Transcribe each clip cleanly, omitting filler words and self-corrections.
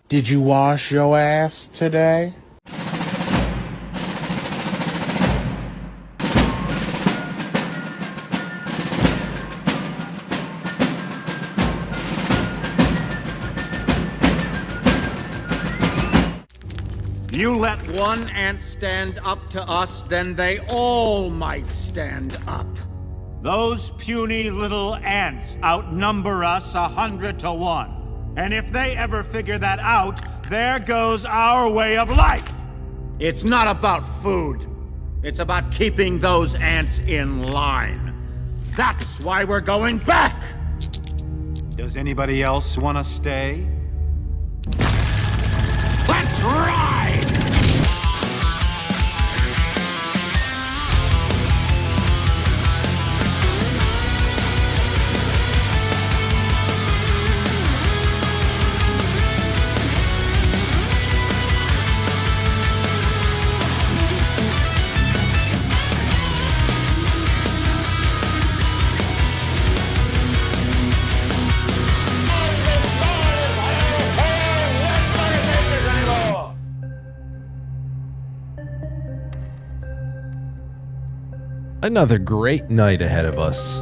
Did you wash your ass today? You let one ant stand up to us, then they all might stand up. Those puny little ants outnumber us 100 to 1. And if they ever figure that out, there goes our way of life. It's not about food. It's about keeping those ants in line. That's why we're going back. Does anybody else want to stay? Let's ride! Another great night ahead of us.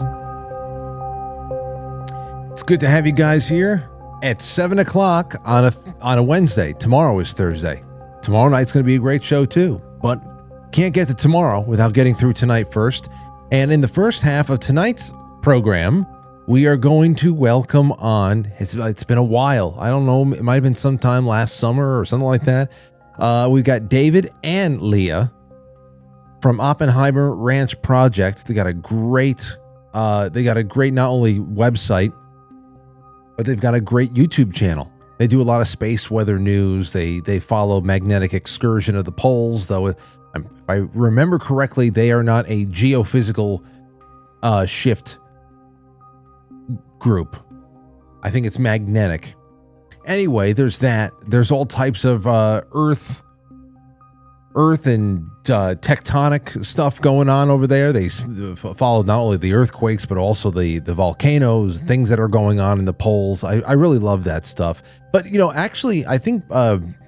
It's good to have you guys here at 7 o'clock on a Wednesday. Tomorrow is Thursday. Tomorrow night's going to be a great show too, but can't get to tomorrow without getting through tonight first. And in the first half of tonight's program, we are going to welcome on, it's been a while. I don't know, it might have been sometime last summer or something like that. We've got David and Leah from Oppenheimer Ranch project. They got a great not only website, but they've got a great YouTube channel. They do a lot of space weather news. They follow magnetic excursion of the poles, though if I remember correctly, they are not a geophysical shift group. I think it's magnetic. Anyway, there's that. There's all types of earth and tectonic stuff going on over there. They follow not only the earthquakes, but also the volcanoes, things that are going on in the poles. I really love that stuff. But, actually, I think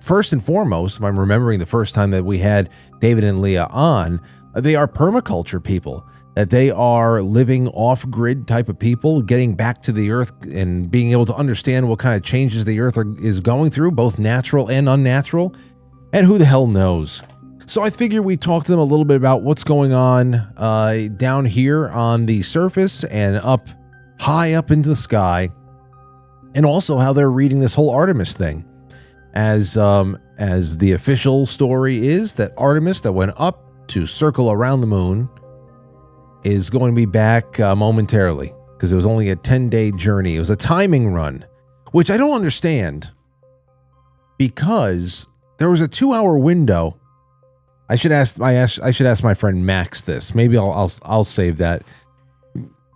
first and foremost, if I'm remembering the first time that we had David and Leah on, they are permaculture people. that they are living off-grid type of people, getting back to the earth and being able to understand what kind of changes the earth is going through, both natural and unnatural, and who the hell knows. So I figure we talk to them a little bit about what's going on down here on the surface and up high up into the sky, and also how they're reading this whole Artemis thing. As the official story is that Artemis, that went up to circle around the moon, is going to be back momentarily, because it was only a 10-day journey. It was a timing run, which I don't understand, because there was a 2-hour window. I should ask my friend Max this. Maybe I'll save that.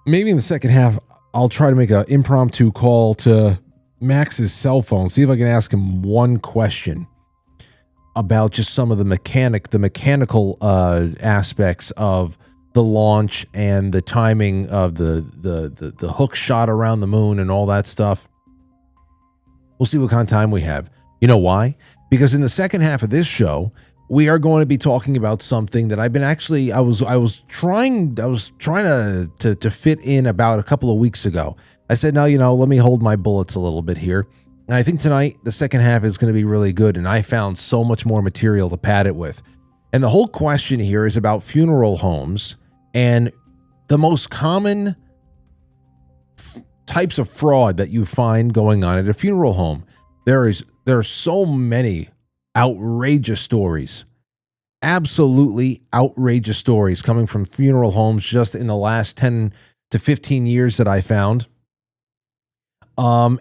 Maybe in the second half I'll try to make an impromptu call to Max's cell phone, see if I can ask him one question about just some of the mechanical aspects of the launch and the timing of the hook shot around the moon and all that stuff. We'll see what kind of time we have. You know why? Because in the second half of this show, we are going to be talking about something that I've been I was trying to fit in about a couple of weeks ago. I said, no, let me hold my bullets a little bit here. And I think tonight, the second half is going to be really good. And I found so much more material to pad it with. And the whole question here is about funeral homes and the most common types of fraud that you find going on at a funeral home. There are so many outrageous stories, absolutely outrageous stories coming from funeral homes just in the last 10 to 15 years that I found. And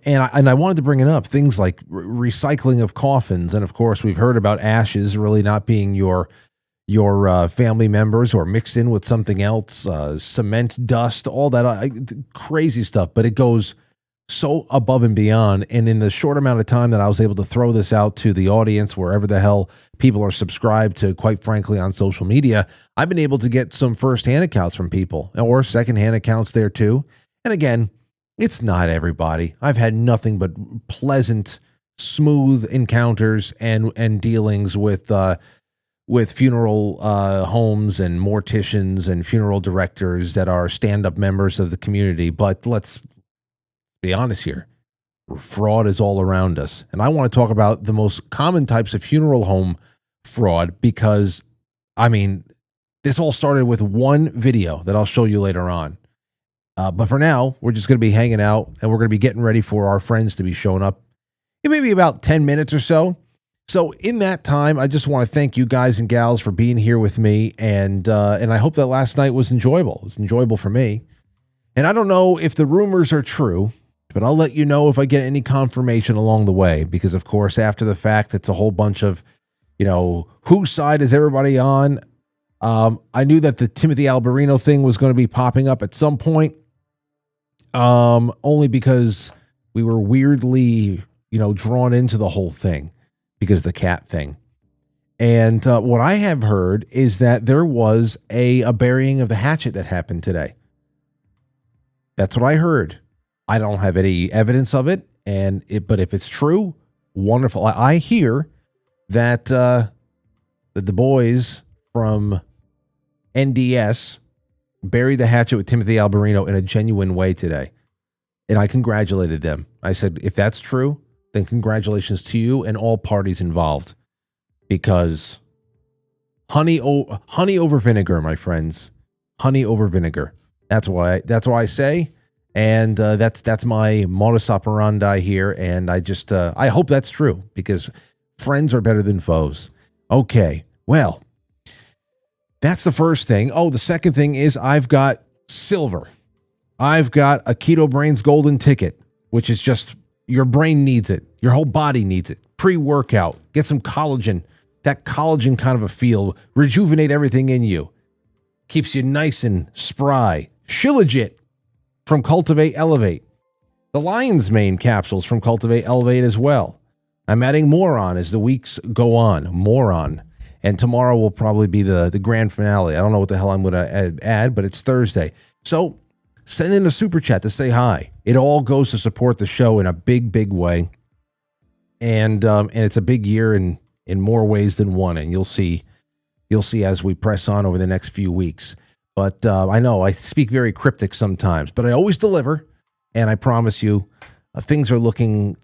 I wanted to bring it up, things like recycling of coffins. And of course, we've heard about ashes really not being your family members or mixed in with something else, cement dust, all that crazy stuff. But it goes so above and beyond. And in the short amount of time that I was able to throw this out to the audience, wherever the hell people are subscribed to, Quite Frankly, on social media, I've been able to get some firsthand accounts from people, or secondhand accounts there too. And again, it's not everybody. I've had nothing but pleasant, smooth encounters and dealings with funeral homes and morticians and funeral directors that are stand-up members of the community. But let's be honest here. Fraud is all around us. And I want to talk about the most common types of funeral home fraud because, this all started with one video that I'll show you later on. But for now, we're just going to be hanging out and we're going to be getting ready for our friends to be showing up in maybe about 10 minutes or so. So in that time, I just want to thank you guys and gals for being here with me. And I hope that last night was enjoyable. It was enjoyable for me. And I don't know if the rumors are true, but I'll let you know if I get any confirmation along the way. Because, of course, after the fact, it's a whole bunch of, whose side is everybody on? I knew that the Timothy Alberino thing was going to be popping up at some point. Only because we were weirdly, drawn into the whole thing because the cat thing. And what I have heard is that there was a burying of the hatchet that happened today. That's what I heard. I don't have any evidence of it, but if it's true, wonderful. I hear that the boys from NDS buried the hatchet with Timothy Alberino in a genuine way today. And I congratulated them. I said, if that's true, then congratulations to you and all parties involved. Because honey over vinegar, my friends. Honey over vinegar. That's why I say. And that's my modus operandi here. And I hope that's true because friends are better than foes. Okay, well, that's the first thing. Oh, the second thing is I've got silver. I've got a Keto Brainz golden ticket, which is just your brain needs it. Your whole body needs it. Pre-workout. Get some collagen. That collagen kind of a feel. Rejuvenate everything in you. Keeps you nice and spry. Shilajit from Cultivate Elevate. The Lion's Mane capsules from Cultivate Elevate as well. I'm adding more on as the weeks go on. More on. And tomorrow will probably be the grand finale. I don't know what the hell I'm going to add, but it's Thursday. So send in a super chat to say hi. It all goes to support the show in a big, big way. And it's a big year in more ways than one. And you'll see as we press on over the next few weeks. But I know I speak very cryptic sometimes, but I always deliver, and I promise you, things are looking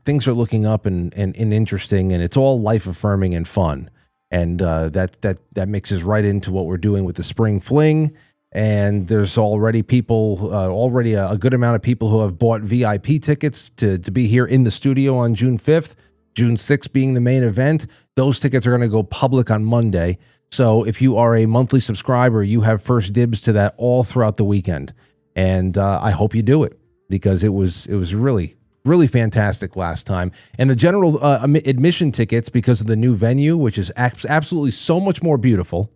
up and interesting, and it's all life affirming and fun, and that mixes right into what we're doing with the Spring Fling. And there's already people, a good amount of people who have bought VIP tickets to be here in the studio on June 5th, June 6th being the main event. Those tickets are going to go public on Monday. So if you are a monthly subscriber, you have first dibs to that all throughout the weekend. And I hope you do it, because it was really, really fantastic last time. And the general admission tickets, because of the new venue, which is absolutely so much more beautiful,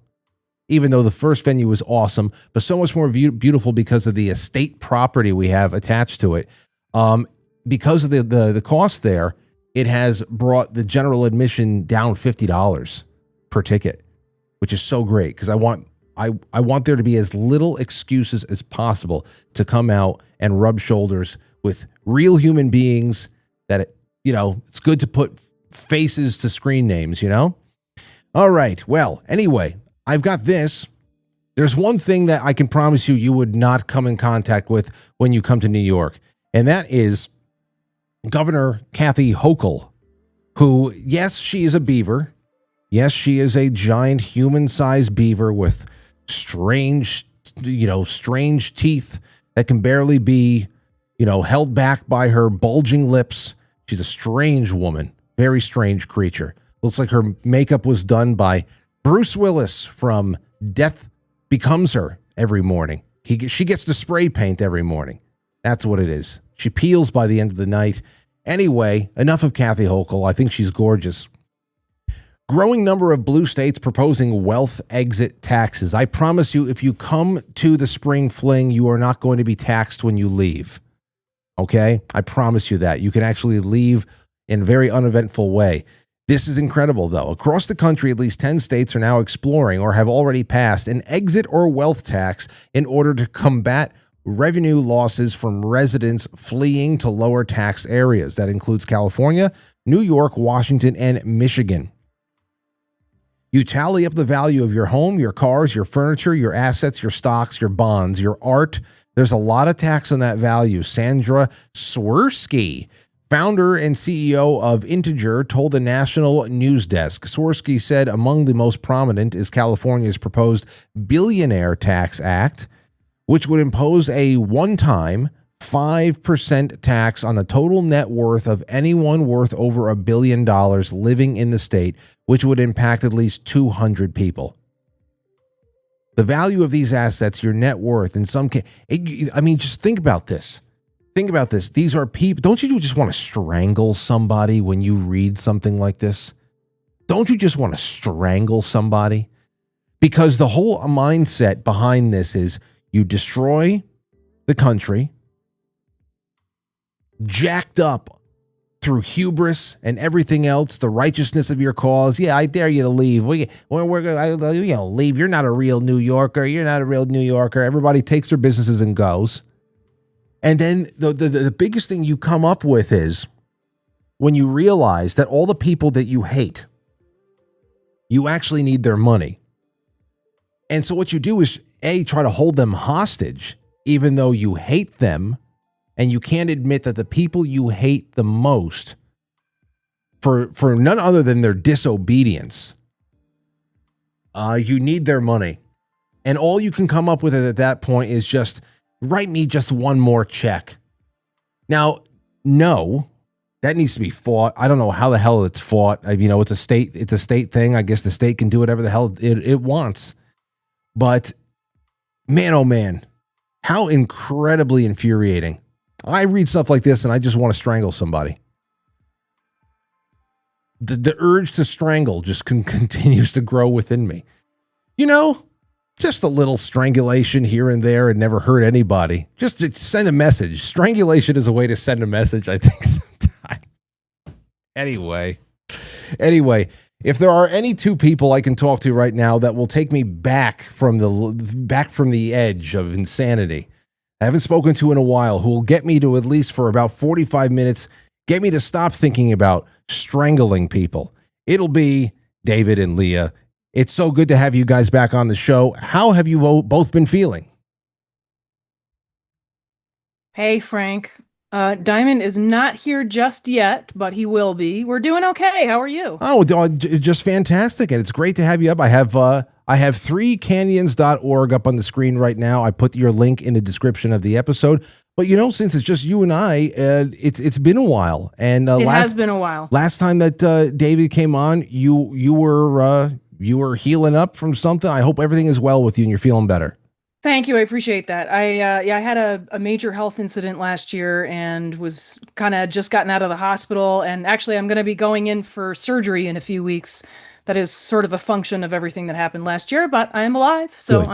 even though the first venue was awesome, but so much more beautiful because of the estate property we have attached to it. Because of the cost there, it has brought the general admission down $50 per ticket, which is so great, because I want there to be as little excuses as possible to come out and rub shoulders with real human beings that, it's good to put faces to screen names, All right. Well, anyway, I've got this. There's one thing that I can promise you would not come in contact with when you come to New York, and that is Governor Kathy Hochul, who, yes, she is a beaver. Yes, she is a giant human-sized beaver with strange teeth that can barely be, held back by her bulging lips. She's a strange woman, very strange creature. Looks like her makeup was done by Bruce Willis from Death Becomes Her every morning. She gets to spray paint every morning. That's what it is. She peels by the end of the night. Anyway, enough of Kathy Hochul. I think she's gorgeous. Growing number of blue states proposing wealth exit taxes. I promise you, if you come to the Spring Fling, you are not going to be taxed when you leave. Okay? I promise you that. You can actually leave in a very uneventful way. This is incredible, though. Across the country, at least 10 states are now exploring or have already passed an exit or wealth tax in order to combat revenue losses from residents fleeing to lower tax areas. That includes California, New York, Washington, and Michigan. You tally up the value of your home, your cars, your furniture, your assets, your stocks, your bonds, your art. There's a lot of tax on that value. Sandra Swirsky, founder and CEO of Integer, told the National News Desk. Swirsky said among the most prominent is California's proposed Billionaire Tax Act, which would impose a one-time 5% tax on the total net worth of anyone worth over $1 billion living in the state, which would impact at least 200 people. The value of these assets, your net worth, in some case, just think about this. Think about this. These are people. Don't you just want to strangle somebody when you read something like this? Don't you just want to strangle somebody? Because the whole mindset behind this is you destroy the country, jacked up through hubris and everything else, the righteousness of your cause. Yeah, I dare you to leave. We're going to leave. You're not a real New Yorker. You're not a real New Yorker. Everybody takes their businesses and goes. And then the biggest thing you come up with is when you realize that all the people that you hate, you actually need their money. And so what you do is, A, try to hold them hostage, even though you hate them, and you can't admit that the people you hate the most, for none other than their disobedience, you need their money. And all you can come up with at that point is just, write me just one more check. Now, no, that needs to be fought. I don't know how the hell it's fought. It's a state thing. I guess the state can do whatever the hell it wants. But man, oh man, how incredibly infuriating. I read stuff like this and I just want to strangle somebody. The urge to strangle just continues to grow within me. Just a little strangulation here and there and never hurt anybody. Just to send a message. Strangulation is a way to send a message, I think, sometimes. Anyway, if there are any two people I can talk to right now that will take me back from the edge of insanity, I haven't spoken to in a while, who will get me to, at least for about 45 minutes, get me to stop thinking about strangling people, it'll be David and Leah. It's so good to have you guys back on the show. How have you both been feeling? Hey, Frank. Diamond is not here just yet, but he will be. We're doing okay. How are you? Oh, just fantastic. And it's great to have you up. I have 3canyons.org up on the screen right now. I put your link in the description of the episode. But since it's just you and I, it's been a while. And It has been a while. last time that David came on, you were healing up from something. I hope everything is well with you and you're feeling better. Thank you. I appreciate that. I had a major health incident last year and was kind of just gotten out of the hospital. And actually, I'm going to be going in for surgery in a few weeks. That is sort of a function of everything that happened last year, but I am alive, so Good.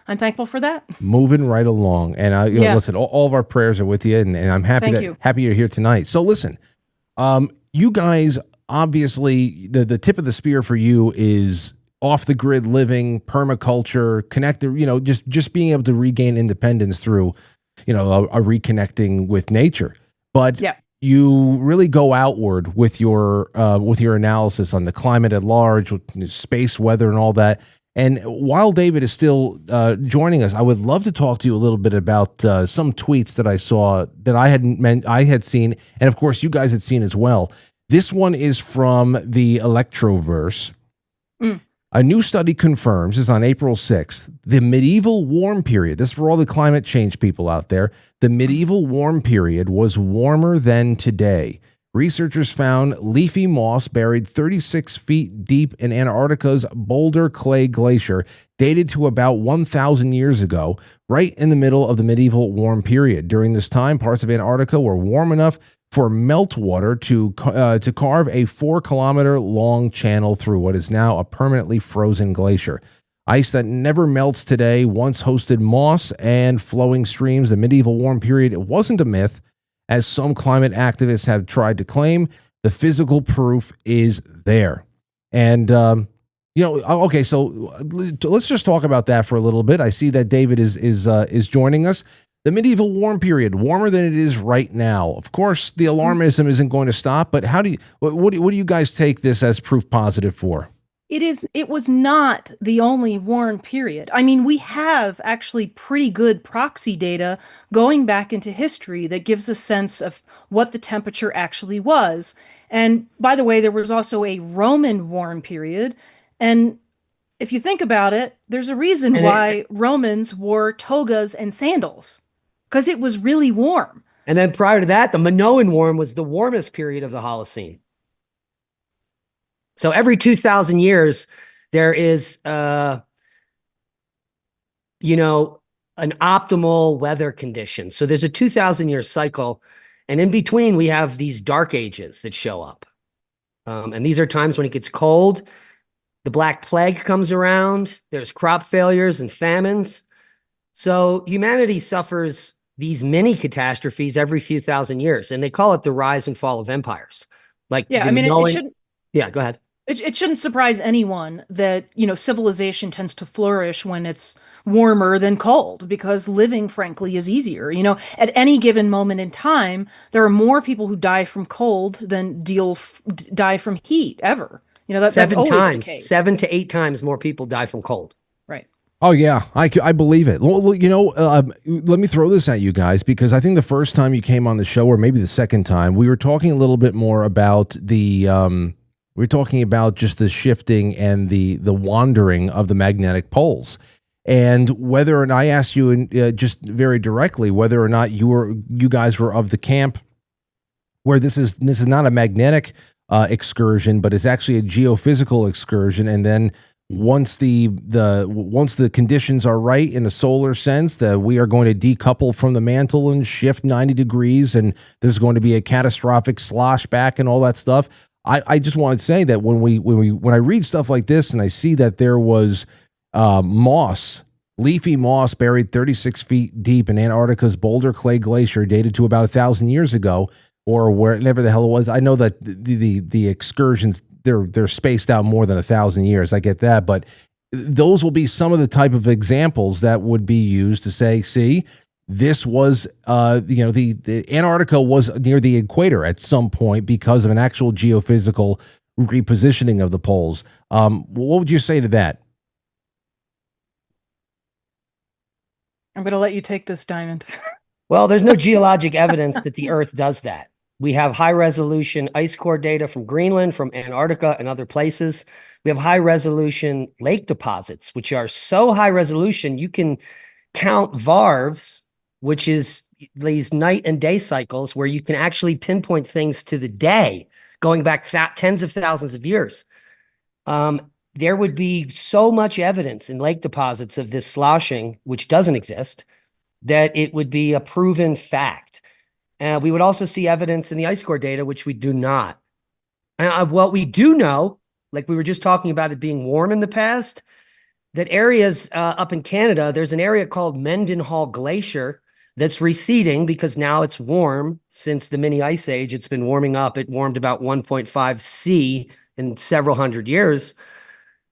I'm thankful for that. Moving right along. And listen, all of our prayers are with you, and I'm happy happy you're here tonight. So listen, you guys, obviously the tip of the spear for you is off the grid living, permaculture, connected, just being able to regain independence through, a reconnecting with nature. But you really go outward with your analysis on the climate at large, with space, weather, and all that. And while David is still joining us, I would love to talk to you a little bit about some tweets that I saw that I had seen, and of course you guys had seen as well. This one is from the Electroverse. A new study confirms, this is on April 6th, the medieval warm period, this is for all the climate change people out there, the medieval warm period was warmer than today. Researchers found leafy moss buried 36 feet deep in Antarctica's Boulder Clay Glacier, dated to about 1,000 years ago, right in the middle of the medieval warm period. During this time, parts of Antarctica were warm enough for meltwater to carve a 4-kilometer-long channel through what is now a permanently frozen glacier. Ice that never melts today once hosted moss and flowing streams. The medieval warm period, it wasn't a myth, as some climate activists have tried to claim. The physical proof is there. And, okay, so let's just talk about that for a little bit. I see that David is joining us. The medieval warm period, warmer than it is right now. Of course, the alarmism isn't going to stop, but what do you guys take this as proof positive for? It was not the only warm period. I mean, we have actually pretty good proxy data going back into history that gives a sense of what the temperature actually was. And by the way, there was also a Roman warm period. And if you think about it, there's a reason why Romans wore togas and sandals, because it was really warm. And then prior to that, the Minoan warm was the warmest period of the Holocene. So every 2,000 years, there is, an optimal weather condition. So there's a 2,000-year cycle. And in between, we have these dark ages that show up. And these are times when it gets cold. The Black Plague comes around. There's crop failures and famines. So humanity suffers these mini catastrophes every few thousand years, and they call it the rise and fall of empires. It shouldn't. Yeah, go ahead. It shouldn't surprise anyone that, civilization tends to flourish when it's warmer than cold, because living, frankly, is easier. At any given moment in time, there are more people who die from cold than die from heat ever. That's always the case. 7 to 8 times more people die from cold. Right. Oh, yeah, I believe it. Well, let me throw this at you guys, because I think the first time you came on the show, or maybe the second time, we were talking a little bit more about we're talking about just the shifting and the wandering of the magnetic poles, and whether or not I asked you just very directly whether or not you guys were of the camp where this is not a magnetic excursion, but it's actually a geophysical excursion, and then once the conditions are right in a solar sense, that we are going to decouple from the mantle and shift 90 degrees, and there's going to be a catastrophic slosh back and all that stuff. I just want to say that when I read stuff like this and I see that there was leafy moss buried 36 feet deep in Antarctica's Boulder Clay Glacier, dated to about 1,000 years ago, or wherever the hell it was. I know that the excursions, they're spaced out more than 1,000 years. I get that, but those will be some of the type of examples that would be used to say, see, this was, the Antarctica was near the equator at some point because of an actual geophysical repositioning of the poles. What would you say to that? I'm going to let you take this, Diamond. Well, there's no geologic evidence that the Earth does that. We have high-resolution ice core data from Greenland, from Antarctica, and other places. We have high-resolution lake deposits, which are so high-resolution, you can count varves, which is these night and day cycles where you can actually pinpoint things to the day, going back tens of thousands of years. There would be so much evidence in lake deposits of this sloshing, which doesn't exist, that it would be a proven fact. We would also see evidence in the ice core data, which we do not. What we do know, like we were just talking about it being warm in the past, that areas up in Canada, there's an area called Mendenhall Glacier that's receding because now it's warm. Since the mini ice age, it's been warming up. It warmed about 1.5 C in several hundred years.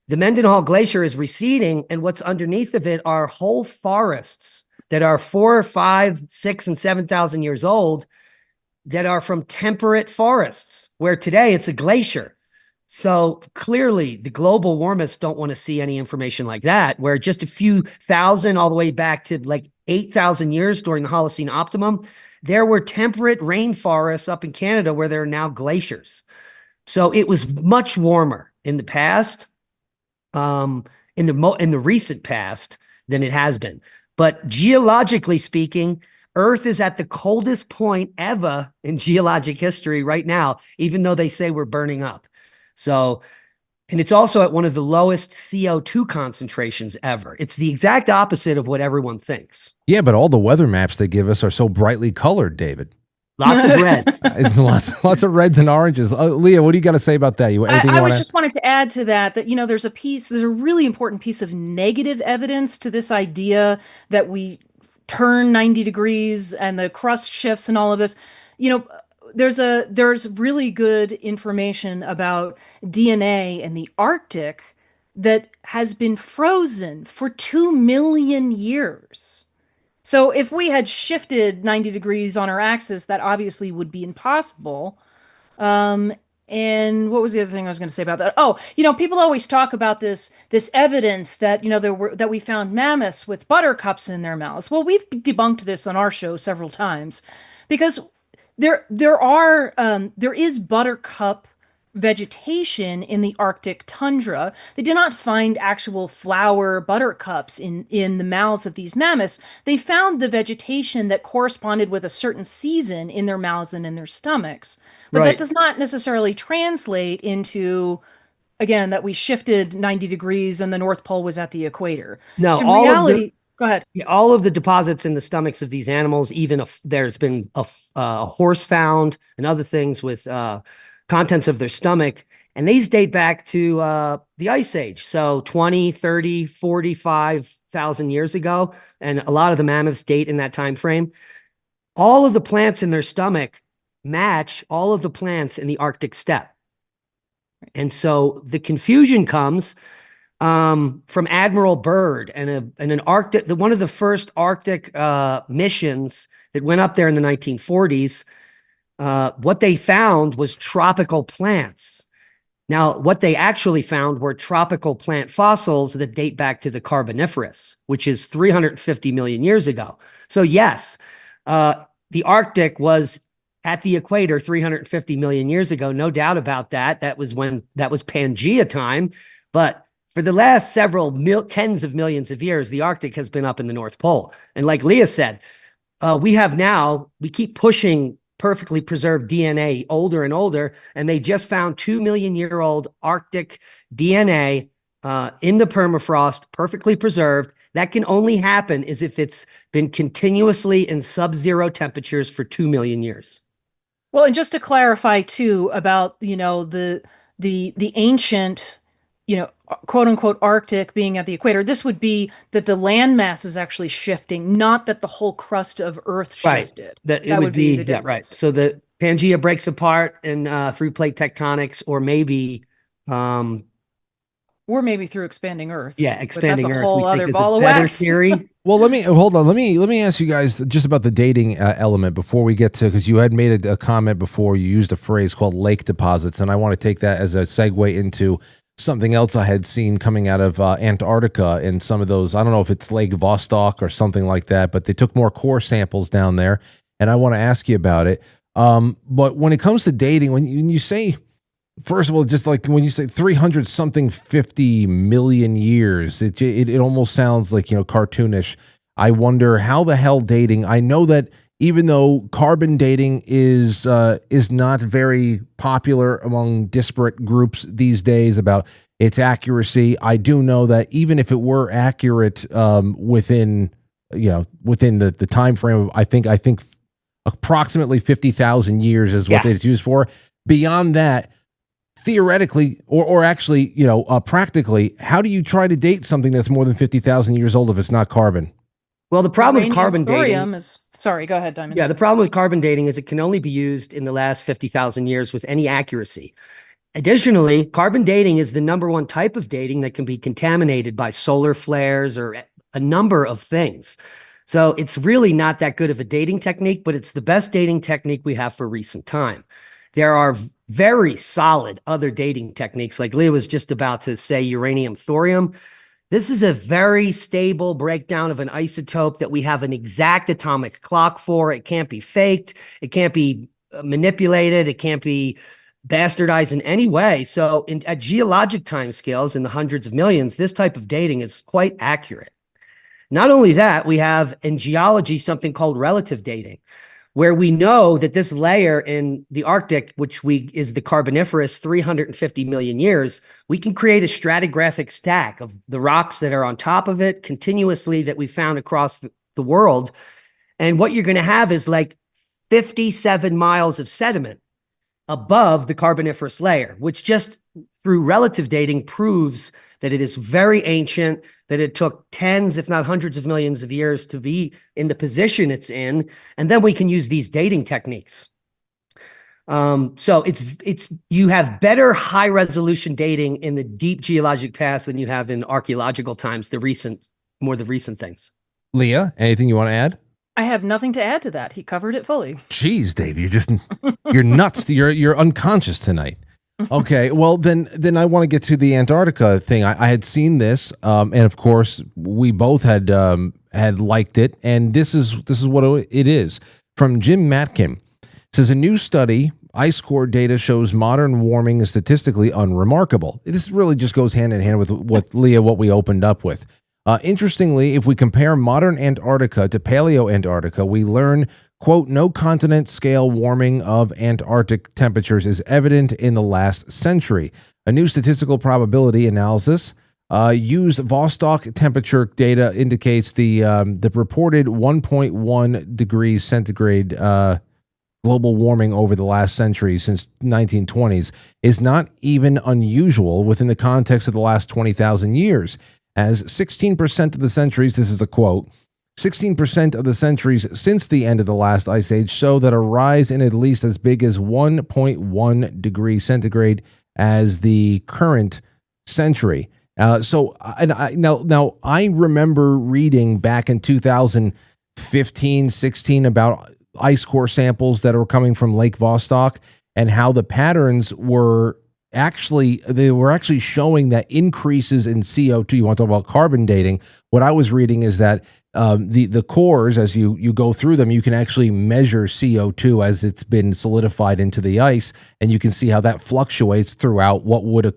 The Mendenhall Glacier is receding, and what's underneath of it are whole forests that are 4, 5, 6, and 7,000 years old that are from temperate forests, where today it's a glacier. So clearly the global warmists don't want to see any information like that, where just a few thousand all the way back to like 8,000 years during the Holocene optimum, there were temperate rainforests up in Canada where there are now glaciers. So it was much warmer in the past, in the recent past, than it has been. But geologically speaking, Earth is at the coldest point ever in geologic history right now, even though they say we're burning up. So, and it's also at one of the lowest CO2 concentrations ever. It's the exact opposite of what everyone thinks. Yeah, but all the weather maps they give us are so brightly colored, David. Lots of reds. lots of reds and oranges. Leah, what do you got to say about that? I just wanted to add to that, there's a really important piece of negative evidence to this idea that we turn 90 degrees and the crust shifts and all of this. There's really good information about DNA in the Arctic that has been frozen for 2 million years. So if we had shifted 90 degrees on our axis, that obviously would be impossible. And what was the other thing I was going to say about that? Oh, people always talk about this evidence that, that we found mammoths with buttercups in their mouths. Well, we've debunked this on our show several times because there is buttercup vegetation in the Arctic tundra. They did not find actual flower buttercups in the mouths of these mammoths. They found the vegetation that corresponded with a certain season in their mouths and in their stomachs. But that does not necessarily translate into, again, that we shifted 90 degrees and the North Pole was at the equator. No, go ahead. All of the deposits in the stomachs of these animals, even if there's been a horse found and other things with contents of their stomach, and these date back to the Ice Age. So 20, 30, 45,000 years ago, and a lot of the mammoths date in that time frame. All of the plants in their stomach match all of the plants in the Arctic steppe. And so the confusion comes from Admiral Byrd and an Arctic, one of the first Arctic missions that went up there in the 1940s. What they found was tropical plants. Now, what they actually found were tropical plant fossils that date back to the Carboniferous, which is 350 million years ago. So yes, the Arctic was at the equator 350 million years ago. No doubt about that. That was Pangea time. But for the last several tens of millions of years, the Arctic has been up in the North Pole. And like Leah said, we keep pushing perfectly preserved DNA older and older, and they just found 2 million year old Arctic DNA in the permafrost, perfectly preserved. That can only happen is if it's been continuously in sub-zero temperatures for 2 million years. Well, and just to clarify too about, the ancient, quote unquote Arctic being at the equator, this would be that the landmass is actually shifting, not that the whole crust of Earth shifted. Right. That would be the difference. Yeah, right. So the Pangea breaks apart in through plate tectonics, or maybe through expanding Earth. Yeah, expanding Earth. That's a whole other ball of wax. Theory. Well, let me ask you guys just about the dating element before we get to, because you had made a comment before, you used a phrase called lake deposits, and I want to take that as a segue into something else I had seen coming out of Antarctica and some of those. I don't know if it's Lake Vostok or something like that, but they took more core samples down there, and I want to ask you about it. But when it comes to dating, when you say, first of all, just like when you say 300 something 50 million years, it almost sounds like, cartoonish. I wonder how the hell dating. I know that even though carbon dating is not very popular among disparate groups these days about its accuracy, I do know that even if it were accurate within the time frame of I think approximately 50,000 years is what it's used for. Beyond that, theoretically or actually, practically, how do you try to date something that's more than 50,000 years old if it's not carbon? Well, the problem with carbon dating is... Sorry, go ahead, Diamond. Yeah, the problem with carbon dating is it can only be used in the last 50,000 years with any accuracy. Additionally, carbon dating is the number one type of dating that can be contaminated by solar flares or a number of things. So it's really not that good of a dating technique, but it's the best dating technique we have for recent time. There are very solid other dating techniques, like Leah was just about to say, uranium, thorium. This is a very stable breakdown of an isotope that we have an exact atomic clock for. It can't be faked. It can't be manipulated. It can't be bastardized in any way. So at geologic timescales in the hundreds of millions, this type of dating is quite accurate. Not only that, we have in geology something called relative dating, where we know that this layer in the Arctic, which is the Carboniferous 350 million years, we can create a stratigraphic stack of the rocks that are on top of it continuously that we found across the world. And what you're going to have is like 57 miles of sediment above the Carboniferous layer, which just through relative dating proves that it is very ancient, that it took tens, if not hundreds of millions of years to be in the position it's in. And then we can use these dating techniques. So you have better high resolution dating in the deep geologic past than you have in archaeological times, the recent things. Leah, anything you want to add? I have nothing to add to that. He covered it fully. Jeez, Dave, you're nuts. You're unconscious tonight. Okay, well then I want to get to the Antarctica thing. I had seen this, and of course we both had liked it. And this is what it is from Jim Matkin. It says a new study, ice core data shows modern warming is statistically unremarkable. This really just goes hand in hand with what we opened up with. Interestingly, if we compare modern Antarctica to Paleo Antarctica, we learn, quote, no continent scale warming of Antarctic temperatures is evident in the last century. A new statistical probability analysis used Vostok temperature data indicates the reported 1.1 degrees centigrade global warming over the last century since 1920s is not even unusual within the context of the last 20,000 years. As 16% of the centuries, this is a quote, 16% of the centuries since the end of the last ice age show that a rise in at least as big as 1.1 degrees centigrade as the current century. Now I remember reading back in 2015, 16 about ice core samples that were coming from Lake Vostok and how the patterns were actually showing that increases in CO2. You want to talk about carbon dating? What I was reading is that the cores, as you go through them, you can actually measure CO2 as it's been solidified into the ice, and you can see how that fluctuates throughout what would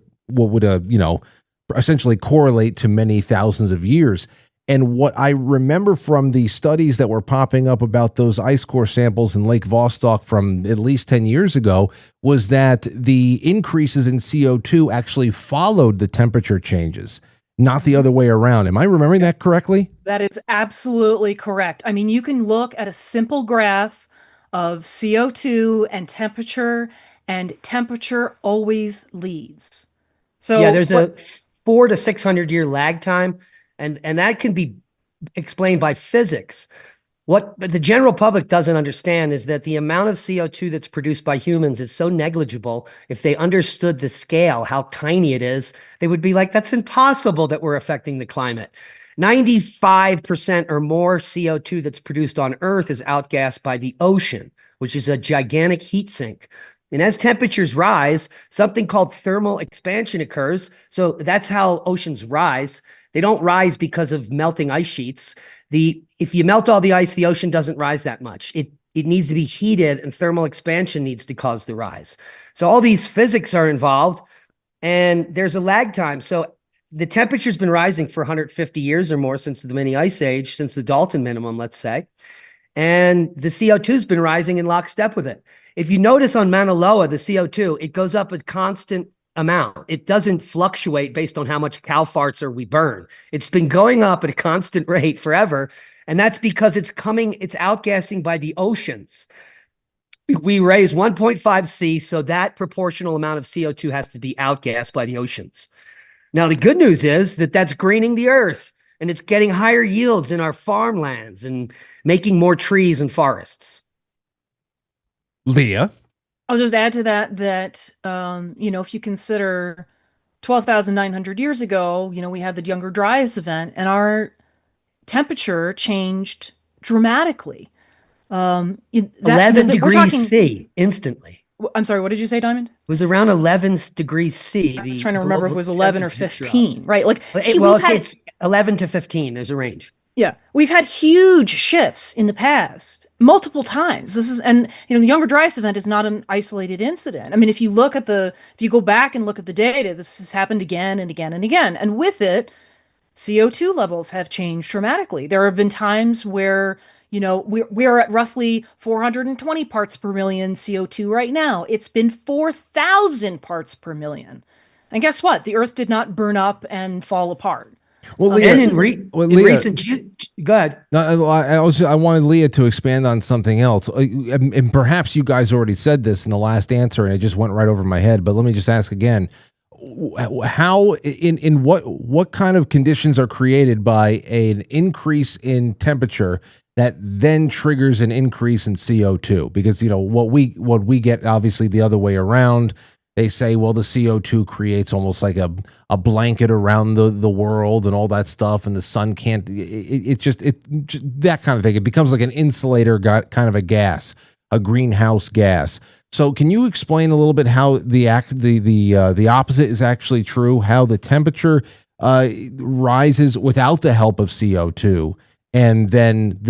essentially correlate to many thousands of years. And what I remember from the studies that were popping up about those ice core samples in Lake Vostok from at least 10 years ago was that the increases in CO2 actually followed the temperature changes, not the other way around. Am I remembering that correctly? That is absolutely correct. I mean, you can look at a simple graph of CO2 and temperature always leads. So yeah, there's a 400 to 600 year lag time. And that can be explained by physics. What the general public doesn't understand is that the amount of CO2 that's produced by humans is so negligible. If they understood the scale, how tiny it is, they would be like, that's impossible that we're affecting the climate. 95% or more CO2 that's produced on Earth is outgassed by the ocean, which is a gigantic heat sink. And as temperatures rise, something called thermal expansion occurs. So that's how oceans rise. They don't rise because of melting ice sheets. If you melt all the ice, the ocean doesn't rise that much. It needs to be heated, and thermal expansion needs to cause the rise. So all these physics are involved, and there's a lag time. So the temperature's been rising for 150 years or more since the mini ice age, since the Dalton minimum, let's say. And the CO2's been rising in lockstep with it. If you notice on Mauna Loa, the CO2, it goes up a constant amount. It doesn't fluctuate based on how much cow farts or we burn. It's been going up at a constant rate forever. And that's because it's outgassing by the oceans. We raise 1.5 C, so that proportional amount of CO2 has to be outgassed by the oceans. Now, the good news is that that's greening the earth, and it's getting higher yields in our farmlands and making more trees and forests. Leah? I'll just add to that, if you consider 12,900 years ago, we had the Younger Dryas event, and our temperature changed dramatically. 11 degrees C instantly. I'm sorry, what did you say, Diamond? It was around 11 degrees C. I was trying to remember if it was 11 or 15, right? It's 11 to 15. There's a range. Yeah, we've had huge shifts in the past, multiple times. The Younger Dryas event is not an isolated incident. I mean, if you go back and look at the data, this has happened again and again and again. And with it, CO2 levels have changed dramatically. There have been times where, we're at roughly 420 parts per million CO2 right now. It's been 4,000 parts per million. And guess what? The Earth did not burn up and fall apart. Well, Leah, go ahead. I wanted Leah to expand on something else, and perhaps you guys already said this in the last answer, and it just went right over my head. But let me just ask again: how, in what kind of conditions are created by an increase in temperature that then triggers an increase in CO2? Because what we get, obviously the other way around. They say, well, the CO2 creates almost like a blanket around the world and all that stuff, and the sun can't. It just that kind of thing. It becomes like an insulator, kind of a gas, a greenhouse gas. So, can you explain a little bit how the opposite is actually true? How the temperature rises without the help of CO2, and then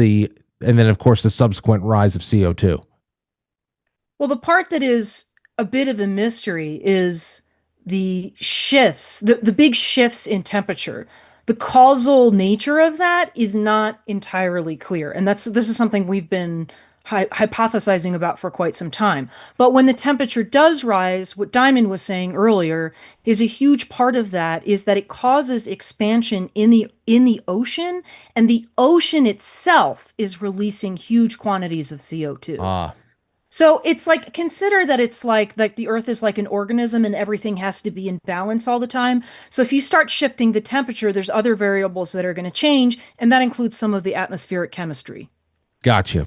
of course the subsequent rise of CO2. Well, the part that is a bit of a mystery is the shifts, the big shifts in temperature. The causal nature of that is not entirely clear. And this is something we've been hypothesizing about for quite some time. But when the temperature does rise, what Diamond was saying earlier is a huge part of that is that it causes expansion in the ocean, and the ocean itself is releasing huge quantities of CO2. So it's like, consider that it's like the Earth is like an organism and everything has to be in balance all the time. So if you start shifting the temperature, there's other variables that are going to change, and that includes some of the atmospheric chemistry. Gotcha.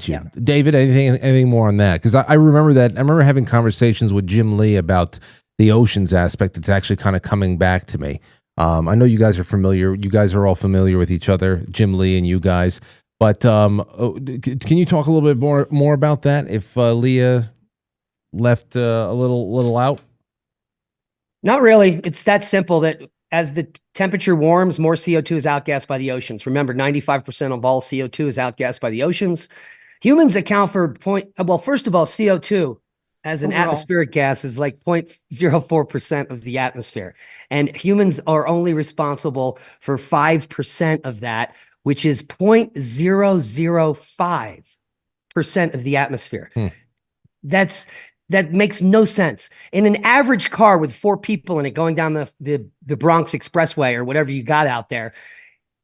Yeah. David, anything more on that? Because I remember having conversations with Jim Lee about the oceans aspect. It's actually kind of coming back to me. I know you guys are familiar. You guys are all familiar with each other, Jim Lee and you guys. But can you talk a little bit more about that? If Leah left a little out? Not really. It's that simple that as the temperature warms, more CO2 is outgassed by the oceans. Remember, 95% of all CO2 is outgassed by the oceans. Humans account for first of all, CO2 as an atmospheric gas is like 0.04% of the atmosphere. And humans are only responsible for 5% of that, which is 0.005% of the atmosphere. That makes no sense. In an average car with 4 people in it going down the Bronx Expressway or whatever you got out there,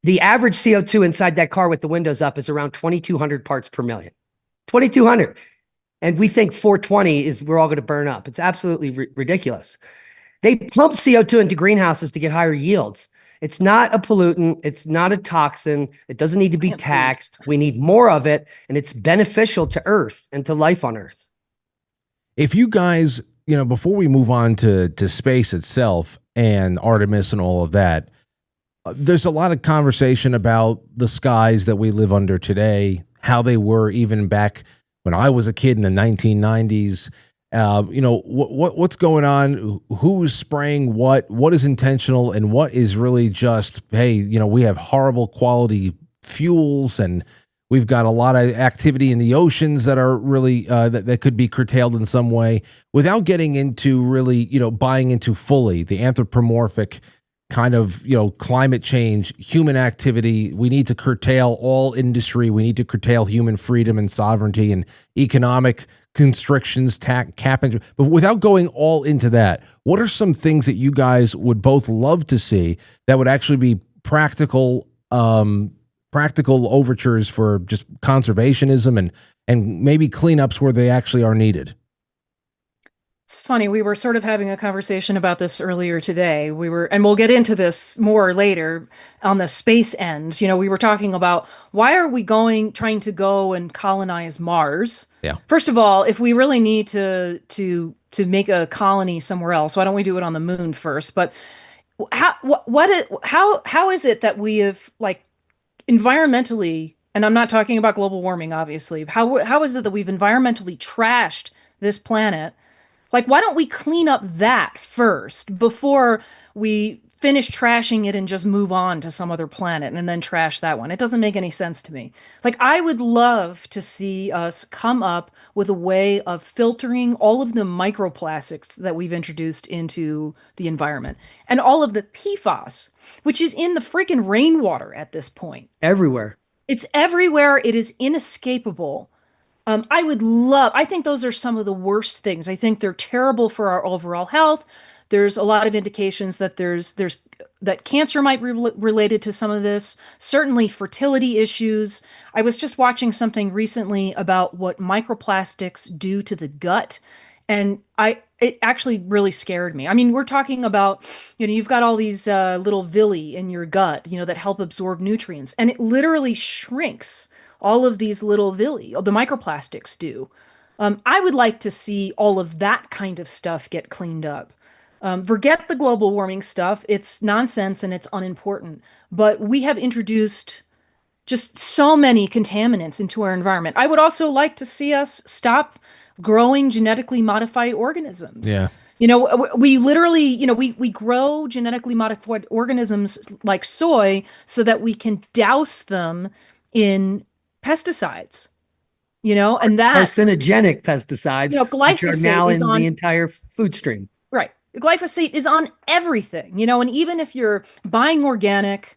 the average CO2 inside that car with the windows up is around 2,200 parts per million. 2,200. And we think 420 we're all going to burn up. It's absolutely ridiculous. They pump CO2 into greenhouses to get higher yields. It's not a pollutant. It's not a toxin. It doesn't need to be taxed. We need more of it, and it's beneficial to Earth and to life on Earth. If you guys, before we move on to space itself and Artemis and all of that, there's a lot of conversation about the skies that we live under today, how they were even back when I was a kid in the 1990s. What's going on? Who's spraying what is intentional and what is really just, hey, we have horrible quality fuels, and we've got a lot of activity in the oceans that are really that could be curtailed in some way, without getting into really, buying into fully the anthropomorphic kind of, climate change, human activity. We need to curtail all industry. We need to curtail human freedom and sovereignty and economic constrictions, cap, but without going all into that, what are some things that you guys would both love to see that would actually be practical overtures for just conservationism and maybe cleanups where they actually are needed? It's funny, we were sort of having a conversation about this earlier today. And we'll get into this more later on the space end. We were talking about, why are we trying to go and colonize Mars? Yeah. First of all, if we really need to make a colony somewhere else, why don't we do it on the moon first? But how is it that we have, like, environmentally, and I'm not talking about global warming, obviously, how is it that we've environmentally trashed this planet? Like, why don't we clean up that first before we finish trashing it and just move on to some other planet and then trash that one? It doesn't make any sense to me. Like, I would love to see us come up with a way of filtering all of the microplastics that we've introduced into the environment, and all of the PFAS, which is in the freaking rainwater at this point. Everywhere. It's everywhere. It is inescapable. I think those are some of the worst things. I think they're terrible for our overall health. There's a lot of indications that that cancer might be related to some of this. Certainly fertility issues. I was just watching something recently about what microplastics do to the gut, and it actually really scared me. I mean, we're talking about, you've got all these little villi in your gut, that help absorb nutrients, and it literally shrinks all of these little villi. The microplastics do. I would like to see all of that kind of stuff get cleaned up. Forget the global warming stuff. It's nonsense and it's unimportant. But we have introduced just so many contaminants into our environment. I would also like to see us stop growing genetically modified organisms. Yeah. We literally, we grow genetically modified organisms like soy so that we can douse them in pesticides, and that carcinogenic pesticides, which are now in the entire food stream. Right. Glyphosate is on everything, and even if you're buying organic,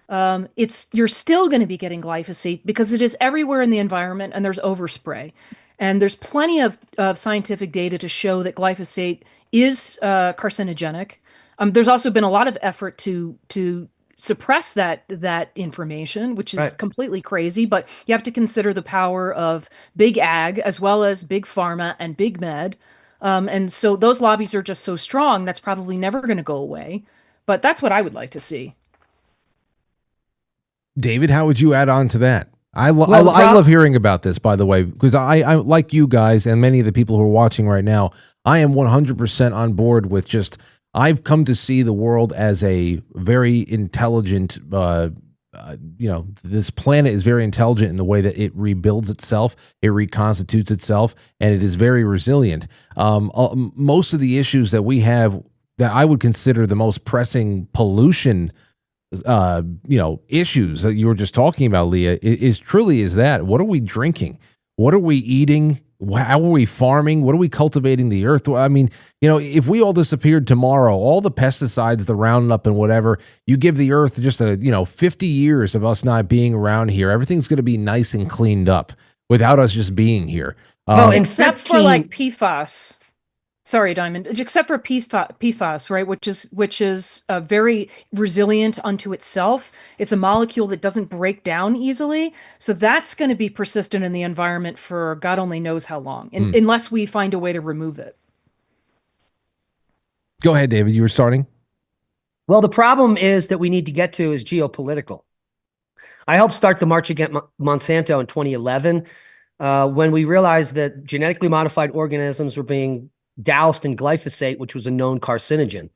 you're still going to be getting glyphosate because it is everywhere in the environment, and there's overspray. And there's plenty of scientific data to show that glyphosate is carcinogenic. There's also been a lot of effort to suppress that information, which is right. Completely crazy, but you have to consider the power of big ag as well as big pharma and big med. And so those lobbies are just so strong, that's probably never going to go away. But that's what I would like to see. David, how would you add on to that? I love hearing about this, by the way, because I like you guys and many of the people who are watching right now, I am 100% on board with just, I've come to see the world as a very intelligent, this planet is very intelligent in the way that it rebuilds itself, it reconstitutes itself, and it is very resilient. Most of the issues that we have that I would consider the most pressing pollution issues that you were just talking about, Leah, is that. What are we drinking? What are we eating? How are we farming? What are we cultivating the earth? I mean, if we all disappeared tomorrow, all the pesticides, the Roundup and whatever, you give the earth just 50 years of us not being around here, everything's going to be nice and cleaned up without us just being here. Except for like PFAS. Sorry, Diamond. Except for PFAS, right? Which is very resilient unto itself. It's a molecule that doesn't break down easily, so that's going to be persistent in the environment for God only knows how long, unless we find a way to remove it. Go ahead, David. You were starting. Well, the problem is that we need to get to is geopolitical. I helped start the march against Monsanto in 2011 when we realized that genetically modified organisms were being doused in glyphosate, which was a known carcinogen,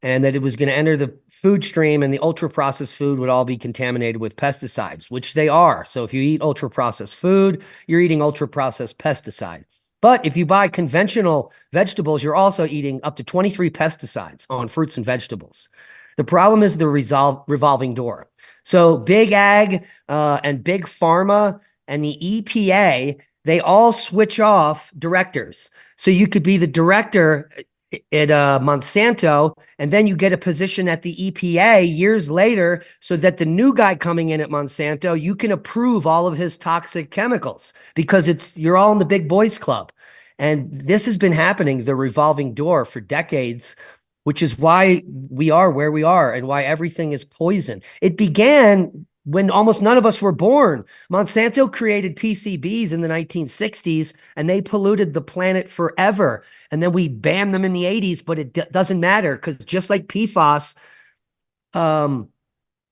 and that it was going to enter the food stream, and the ultra-processed food would all be contaminated with pesticides, which they are. So if you eat ultra-processed food, you're eating ultra-processed pesticide. But if you buy conventional vegetables, you're also eating up to 23 pesticides on fruits and vegetables. The problem is the revolving door. So big ag and big pharma and the EPA, they all switch off directors. So you could be the director at Monsanto, and then you get a position at the EPA years later so that the new guy coming in at Monsanto, you can approve all of his toxic chemicals because you're all in the big boys club. And this has been happening, the revolving door, for decades, which is why we are where we are and why everything is poison. It began when almost none of us were born. Monsanto created PCBs in the 1960s, and they polluted the planet forever. And then we banned them in the 80s, but it doesn't matter because just like PFAS,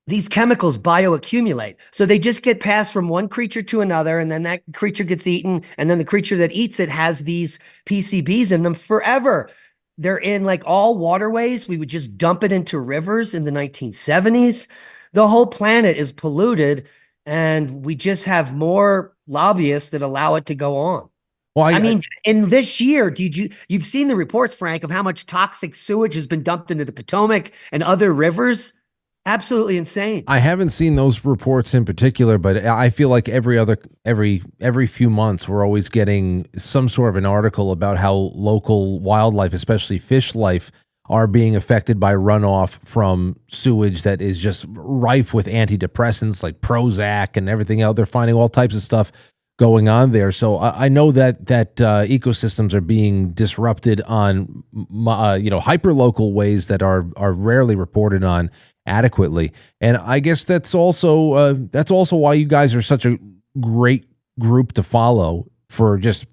these chemicals bioaccumulate. So they just get passed from one creature to another, and then that creature gets eaten, and then the creature that eats it has these PCBs in them forever. They're in like all waterways. We would just dump it into rivers in the 1970s. The whole planet is polluted, and we just have more lobbyists that allow it to go on. Well, I mean, in this year, you've seen the reports, Frank, of how much toxic sewage has been dumped into the Potomac and other rivers? Absolutely insane. I haven't seen those reports in particular, but I feel like every few months we're always getting some sort of an article about how local wildlife, especially fish life, are being affected by runoff from sewage that is just rife with antidepressants like Prozac and everything else. They're finding all types of stuff going on there. So I know that ecosystems are being disrupted on hyperlocal ways that are rarely reported on adequately. And I guess that's also why you guys are such a great group to follow for just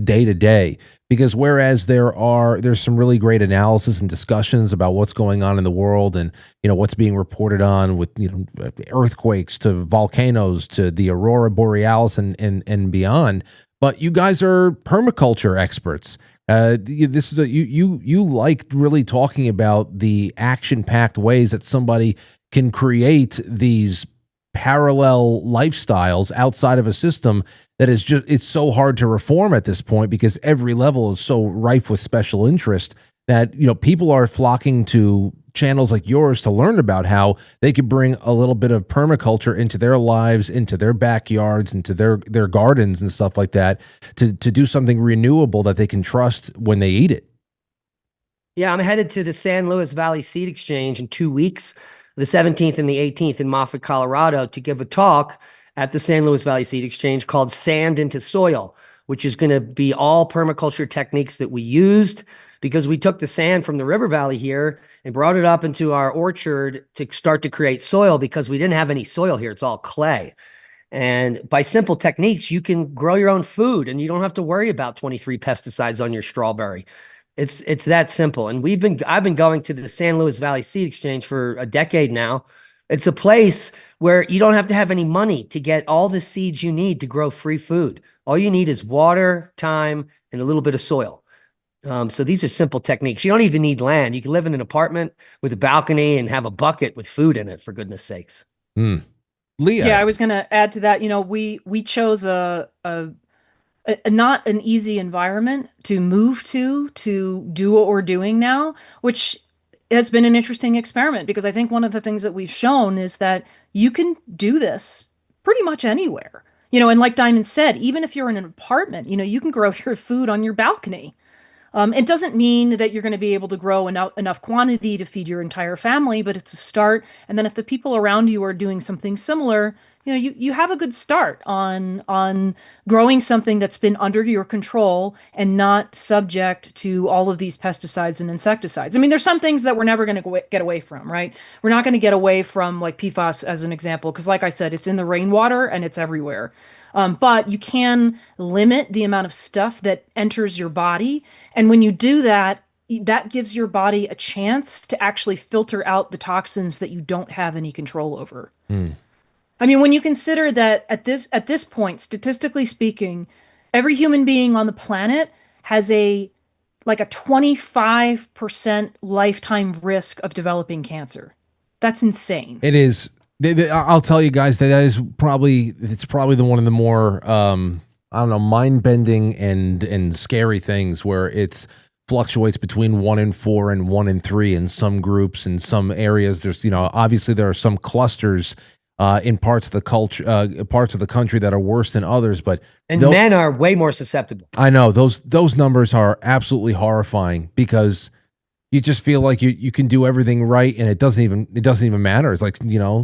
day to day, because whereas there's some really great analysis and discussions about what's going on in the world and what's being reported on with earthquakes to volcanoes to the aurora borealis and beyond, but you guys are permaculture experts. This is you like really talking about the action-packed ways that somebody can create these parallel lifestyles outside of a system that is it's so hard to reform at this point because every level is so rife with special interest that people are flocking to channels like yours to learn about how they could bring a little bit of permaculture into their lives, into their backyards, into their gardens and stuff like that to do something renewable that they can trust when they eat it. Yeah, I'm headed to the San Luis Valley Seed Exchange in 2 weeks, the 17th and the 18th in Moffett, Colorado, to give a talk at the San Luis Valley Seed Exchange called Sand into Soil, which is going to be all permaculture techniques that we used because we took the sand from the river valley here and brought it up into our orchard to start to create soil because we didn't have any soil here. It's all clay. And by simple techniques, you can grow your own food and you don't have to worry about 23 pesticides on your strawberry. It's that simple. And I've been going to the San Luis Valley Seed Exchange for a decade now. It's a place where you don't have to have any money to get all the seeds you need to grow free food. All you need is water, time, and a little bit of soil. So these are simple techniques. You don't even need land. You can live in an apartment with a balcony and have a bucket with food in it, for goodness sakes. Leah. Yeah, I was going to add to that. We chose a not an easy environment to move to do what we're doing now, which has been an interesting experiment because I think one of the things that we've shown is that you can do this pretty much anywhere, and like Diamond said, even if you're in an apartment, you can grow your food on your balcony. It doesn't mean that you're going to be able to grow enough quantity to feed your entire family, but it's a start. And then if the people around you are doing something similar, you have a good start on growing something that's been under your control and not subject to all of these pesticides and insecticides. I mean, there's some things that we're never going to get away from, right? We're not going to get away from like PFAS as an example, because like I said, it's in the rainwater and it's everywhere. But you can limit the amount of stuff that enters your body. And when you do that, that gives your body a chance to actually filter out the toxins that you don't have any control over. I mean, when you consider that at this point, statistically speaking, every human being on the planet has a 25% lifetime risk of developing cancer. That's insane. It is. I'll tell you guys that it's probably the one of the more I don't know, mind-bending and scary things where it's fluctuates between 1 and 4 and 1 and 3 in some groups, in some areas. There's, obviously there are some clusters in parts of the culture, parts of the country that are worse than others, but men are way more susceptible. I know those numbers are absolutely horrifying because you just feel like you can do everything right and it doesn't even matter. It's like,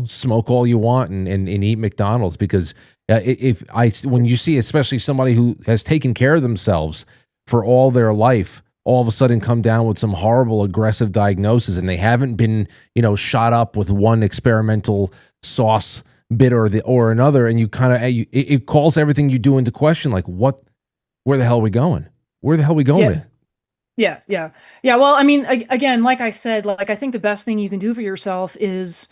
smoke all you want and eat McDonald's because when you see especially somebody who has taken care of themselves for all their life, all of a sudden come down with some horrible aggressive diagnosis and they haven't been, shot up with one experimental sauce bit or another, and you kind of it calls everything you do into question. Like, where the hell are we going? Where the hell are we going? Yeah. Well, I mean, again, like I said, I think the best thing you can do for yourself is,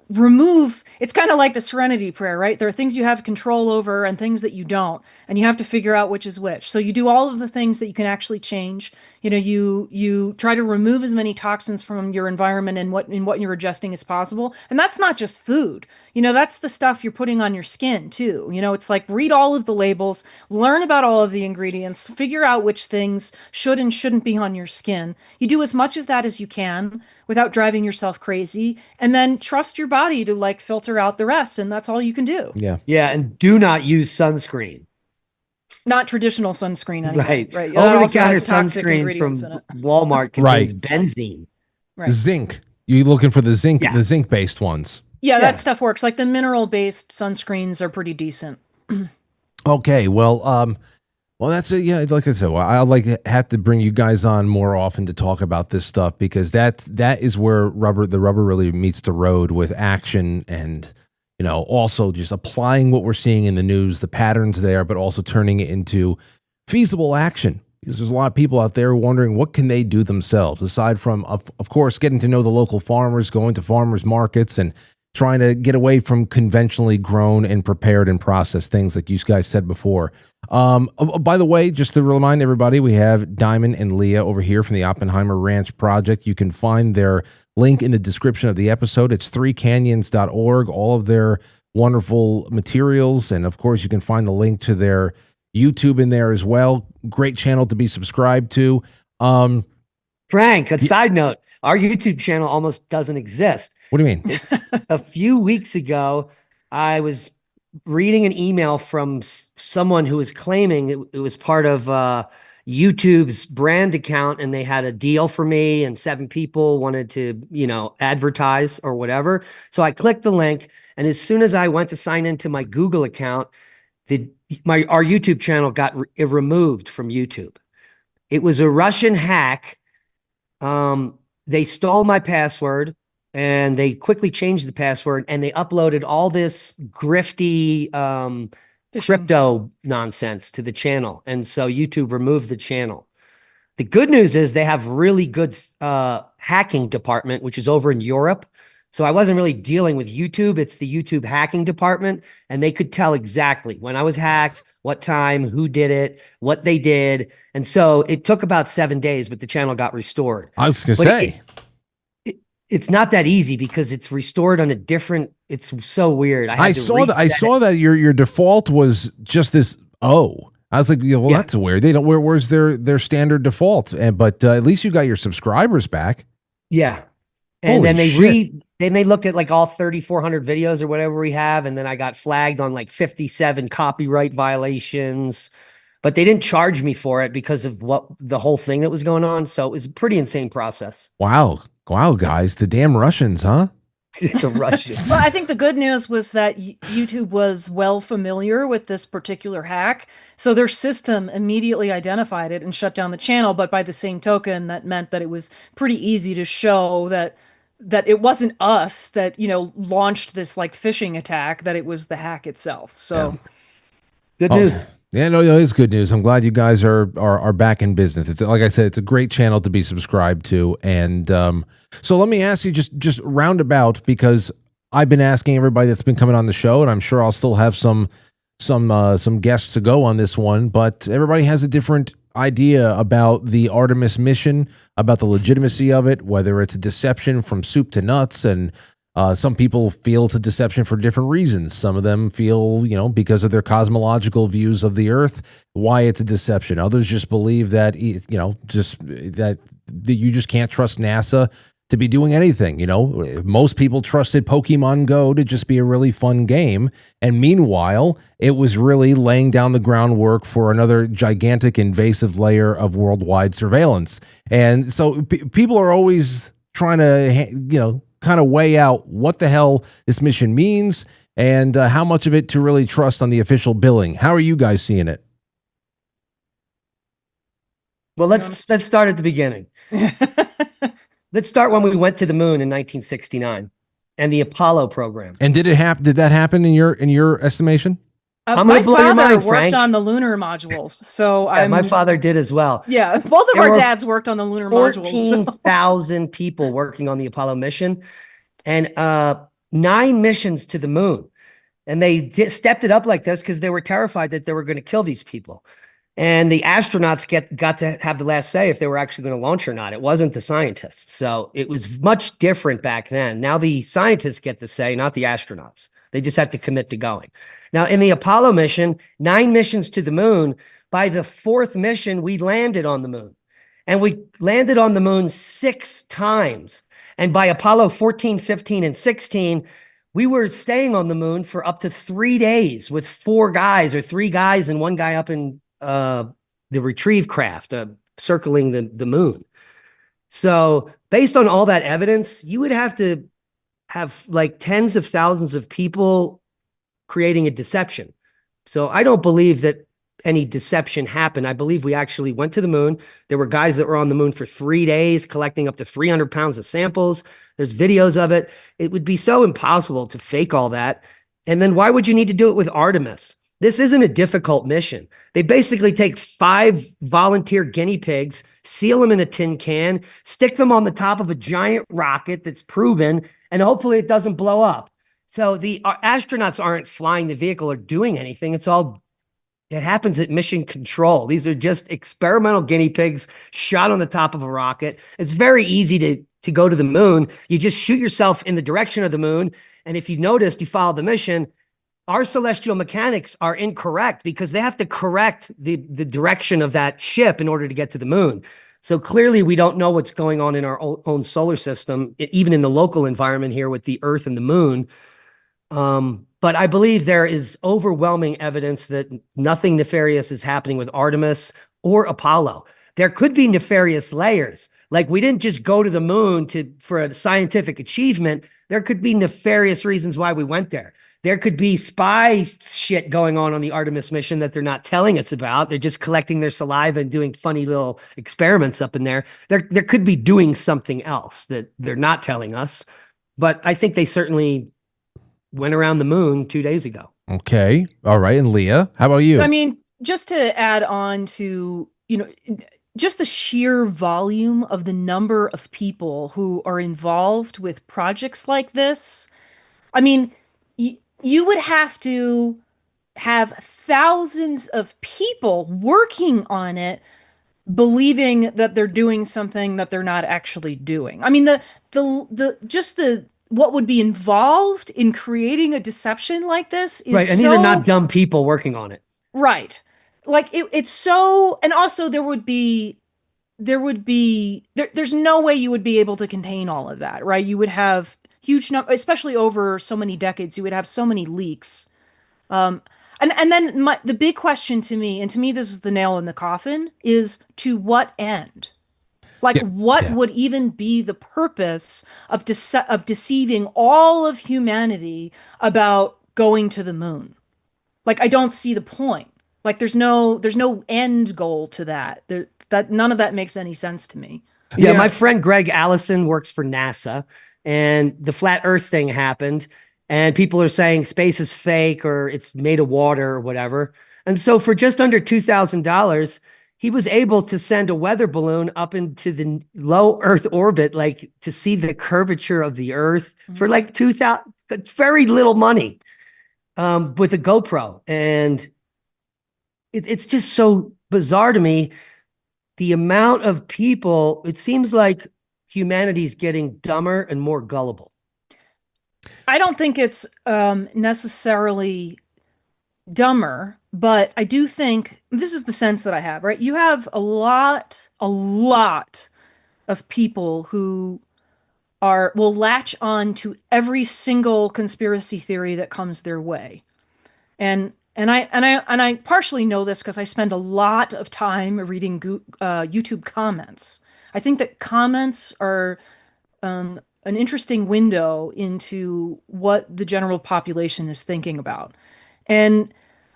remove. It's kind of like the serenity prayer, right? There are things you have control over and things that you don't, and you have to figure out which is which. So you do all of the things that you can actually change. You try to remove as many toxins from your environment and what you're ingesting as possible. And that's not just food. That's the stuff you're putting on your skin too. It's like read all of the labels, learn about all of the ingredients, figure out which things should and shouldn't be on your skin. You do as much of that as you can without driving yourself crazy, and then trust your body to filter out the rest, and that's all you can do. Yeah, and do not use sunscreen. Not traditional sunscreen anyway. Right. Over-the-counter sunscreen from Walmart contains benzene. Right. Zinc. You're looking for the zinc-based ones. Yeah, that stuff works. Like the mineral-based sunscreens are pretty decent. Okay, well, that's it. Yeah, like I said, I'd have to bring you guys on more often to talk about this stuff because that is where the rubber really meets the road with action and, also just applying what we're seeing in the news, the patterns there, but also turning it into feasible action. Because there's a lot of people out there wondering what can they do themselves, aside from, of course, getting to know the local farmers, going to farmers markets, and trying to get away from conventionally grown and prepared and processed things like you guys said before. By the way, just to remind everybody, we have Diamond and Leah over here from the Oppenheimer Ranch project. You can find their link in the description of the episode. It's 3canyons.org, all of their wonderful materials. And of course, you can find the link to their YouTube in there as well. Great channel to be subscribed to. Frank, a side note, our YouTube channel almost doesn't exist. What do you mean? A few weeks ago, I was reading an email from someone who was claiming it was part of YouTube's brand account, and they had a deal for me, and 7 people wanted to, advertise or whatever. So I clicked the link, and as soon as I went to sign into my Google account, our YouTube channel got removed from YouTube. It was a Russian hack. They stole my password. And they quickly changed the password, and they uploaded all this grifty crypto nonsense to the channel. And so YouTube removed the channel. The good news is they have really good hacking department, which is over in Europe. So I wasn't really dealing with YouTube. It's the YouTube hacking department, and they could tell exactly when I was hacked, what time, who did it, what they did. And so it took about 7 days, but the channel got restored. I was going to say. It's not that easy because it's restored on a different. It's so weird. I saw that your default was just this. Oh, I was like, that's weird. They don't. Where's their standard default? But at least you got your subscribers back. Yeah, and then they looked at like all 3,400 videos or whatever we have, and then I got flagged on like 57 copyright violations. But they didn't charge me for it because of the whole thing that was going on. So it was a pretty insane process. Wow, guys, the damn Russians, huh? The Russians. Well, I think the good news was that YouTube was well familiar with this particular hack. So their system immediately identified it and shut down the channel. But by the same token, that meant that it was pretty easy to show that it wasn't us that, launched this phishing attack, that it was the hack itself. So good news. Yeah, no, it's good news. I'm glad you guys are back in business. It's like I said, it's a great channel to be subscribed to. And so let me ask you just roundabout, because I've been asking everybody that's been coming on the show, and I'm sure I'll still have some guests to go on this one, but everybody has a different idea about the Artemis mission, about the legitimacy of it, whether it's a deception from soup to nuts, and Some people feel it's a deception for different reasons. Some of them feel, because of their cosmological views of the Earth, why it's a deception. Others just believe that, that you just can't trust NASA to be doing anything. Most people trusted Pokemon Go to just be a really fun game. And meanwhile, it was really laying down the groundwork for another gigantic invasive layer of worldwide surveillance. And so people are always trying to, kind of weigh out what the hell this mission means and how much of it to really trust on the official billing. How are you guys seeing it? Well, let's start at the beginning. Let's start when we went to the moon in 1969 and the Apollo program. And did that happen in your estimation? I'm going to blow your mind, Frank. My father worked on the lunar modules, so my father did as well. Yeah, both of our dads worked on the lunar modules. 14,000 people working on the Apollo mission, and 9 missions to the moon. And they stepped it up like this because they were terrified that they were going to kill these people. And the astronauts got to have the last say if they were actually going to launch or not. It wasn't the scientists. So it was much different back then. Now the scientists get the say, not the astronauts. They just have to commit to going. Now, in the Apollo mission, 9 missions to the moon. By the 4th mission, we landed on the moon. And we landed on the moon 6 times. And by Apollo 14, 15, and 16, we were staying on the moon for up to 3 days with 4 guys or 3 guys and 1 guy up in the retrieve craft circling the moon. So based on all that evidence, you would have to have like tens of thousands of people creating a deception. So I don't believe that any deception happened. I believe we actually went to the moon. There were guys that were on the moon for 3 days collecting up to 300 pounds of samples. There's videos of it. It would be so impossible to fake all that. And then why would you need to do it with Artemis? This isn't a difficult mission. They basically take 5 volunteer guinea pigs, seal them in a tin can, stick them on the top of a giant rocket that's proven, and hopefully it doesn't blow up. So the astronauts aren't flying the vehicle or doing anything. It happens at mission control. These are just experimental guinea pigs shot on the top of a rocket. It's very easy to go to the moon. You just shoot yourself in the direction of the moon. And if you noticed, you follow the mission. Our celestial mechanics are incorrect because they have to correct the direction of that ship in order to get to the moon. So clearly we don't know what's going on in our own solar system, even in the local environment here with the Earth and the moon. But I believe there is overwhelming evidence that nothing nefarious is happening with Artemis or Apollo. There could be nefarious layers. Like we didn't just go to the moon for a scientific achievement. There could be nefarious reasons why we went there. There could be spy shit going on the Artemis mission that they're not telling us about. They're just collecting their saliva and doing funny little experiments up in there. There could be doing something else that they're not telling us. But I think they certainly went around the moon 2 days ago. Okay. All right. And Leah, how about you? I mean, just to add on to, just the sheer volume of the number of people who are involved with projects like this. I mean, you would have to have thousands of people working on it, believing that they're doing something that they're not actually doing. I mean, what would be involved in creating a deception like this is right. And these are not dumb people working on it. Right. Like it's so, and also there's no way you would be able to contain all of that, right? You would have huge number, especially over so many decades, you would have so many leaks. And then the big question to me, and to me, this is the nail in the coffin, is to what end? Like, what would even be the purpose of deceiving all of humanity about going to the moon? Like, I don't see the point. Like, there's no end goal to that. None of that makes any sense to me. Yeah, my friend Greg Allison works for NASA, and the flat Earth thing happened, and people are saying space is fake or it's made of water or whatever. And so for just under $2,000, he was able to send a weather balloon up into the low Earth orbit, like to see the curvature of the Earth for like $2,000, very little money, with a GoPro. And it's just so bizarre to me. The amount of people, it seems like humanity's getting dumber and more gullible. I don't think it's necessarily dumber, but I do think this is the sense that I have, right? You have a lot of people who will latch on to every single conspiracy theory that comes their way. And I partially know this because I spend a lot of time reading YouTube comments. I think that comments are an interesting window into what the general population is thinking about. And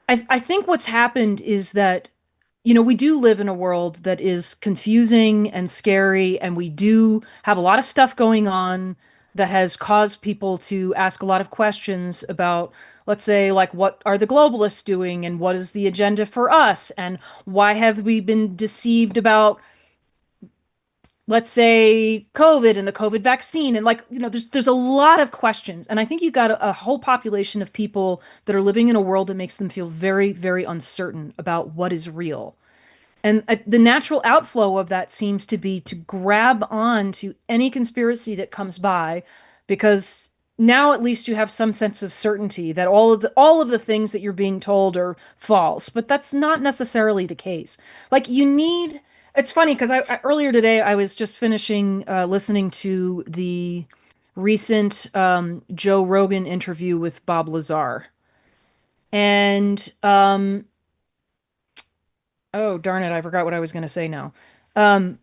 I think what's happened is that, we do live in a world that is confusing and scary, and we do have a lot of stuff going on that has caused people to ask a lot of questions about, let's say, like, what are the globalists doing, and what is the agenda for us, and why have we been deceived about, let's say, COVID and the COVID vaccine. And, like, there's a lot of questions. And I think you got a whole population of people that are living in a world that makes them feel very, very uncertain about what is real. And the natural outflow of that seems to be to grab on to any conspiracy that comes by, because now at least you have some sense of certainty that all of the things that you're being told are false. But that's not necessarily the case. Like, it's funny because earlier today I was just finishing listening to the recent Joe Rogan interview with Bob Lazar. And oh, darn it, I forgot what I was going to say now. Um,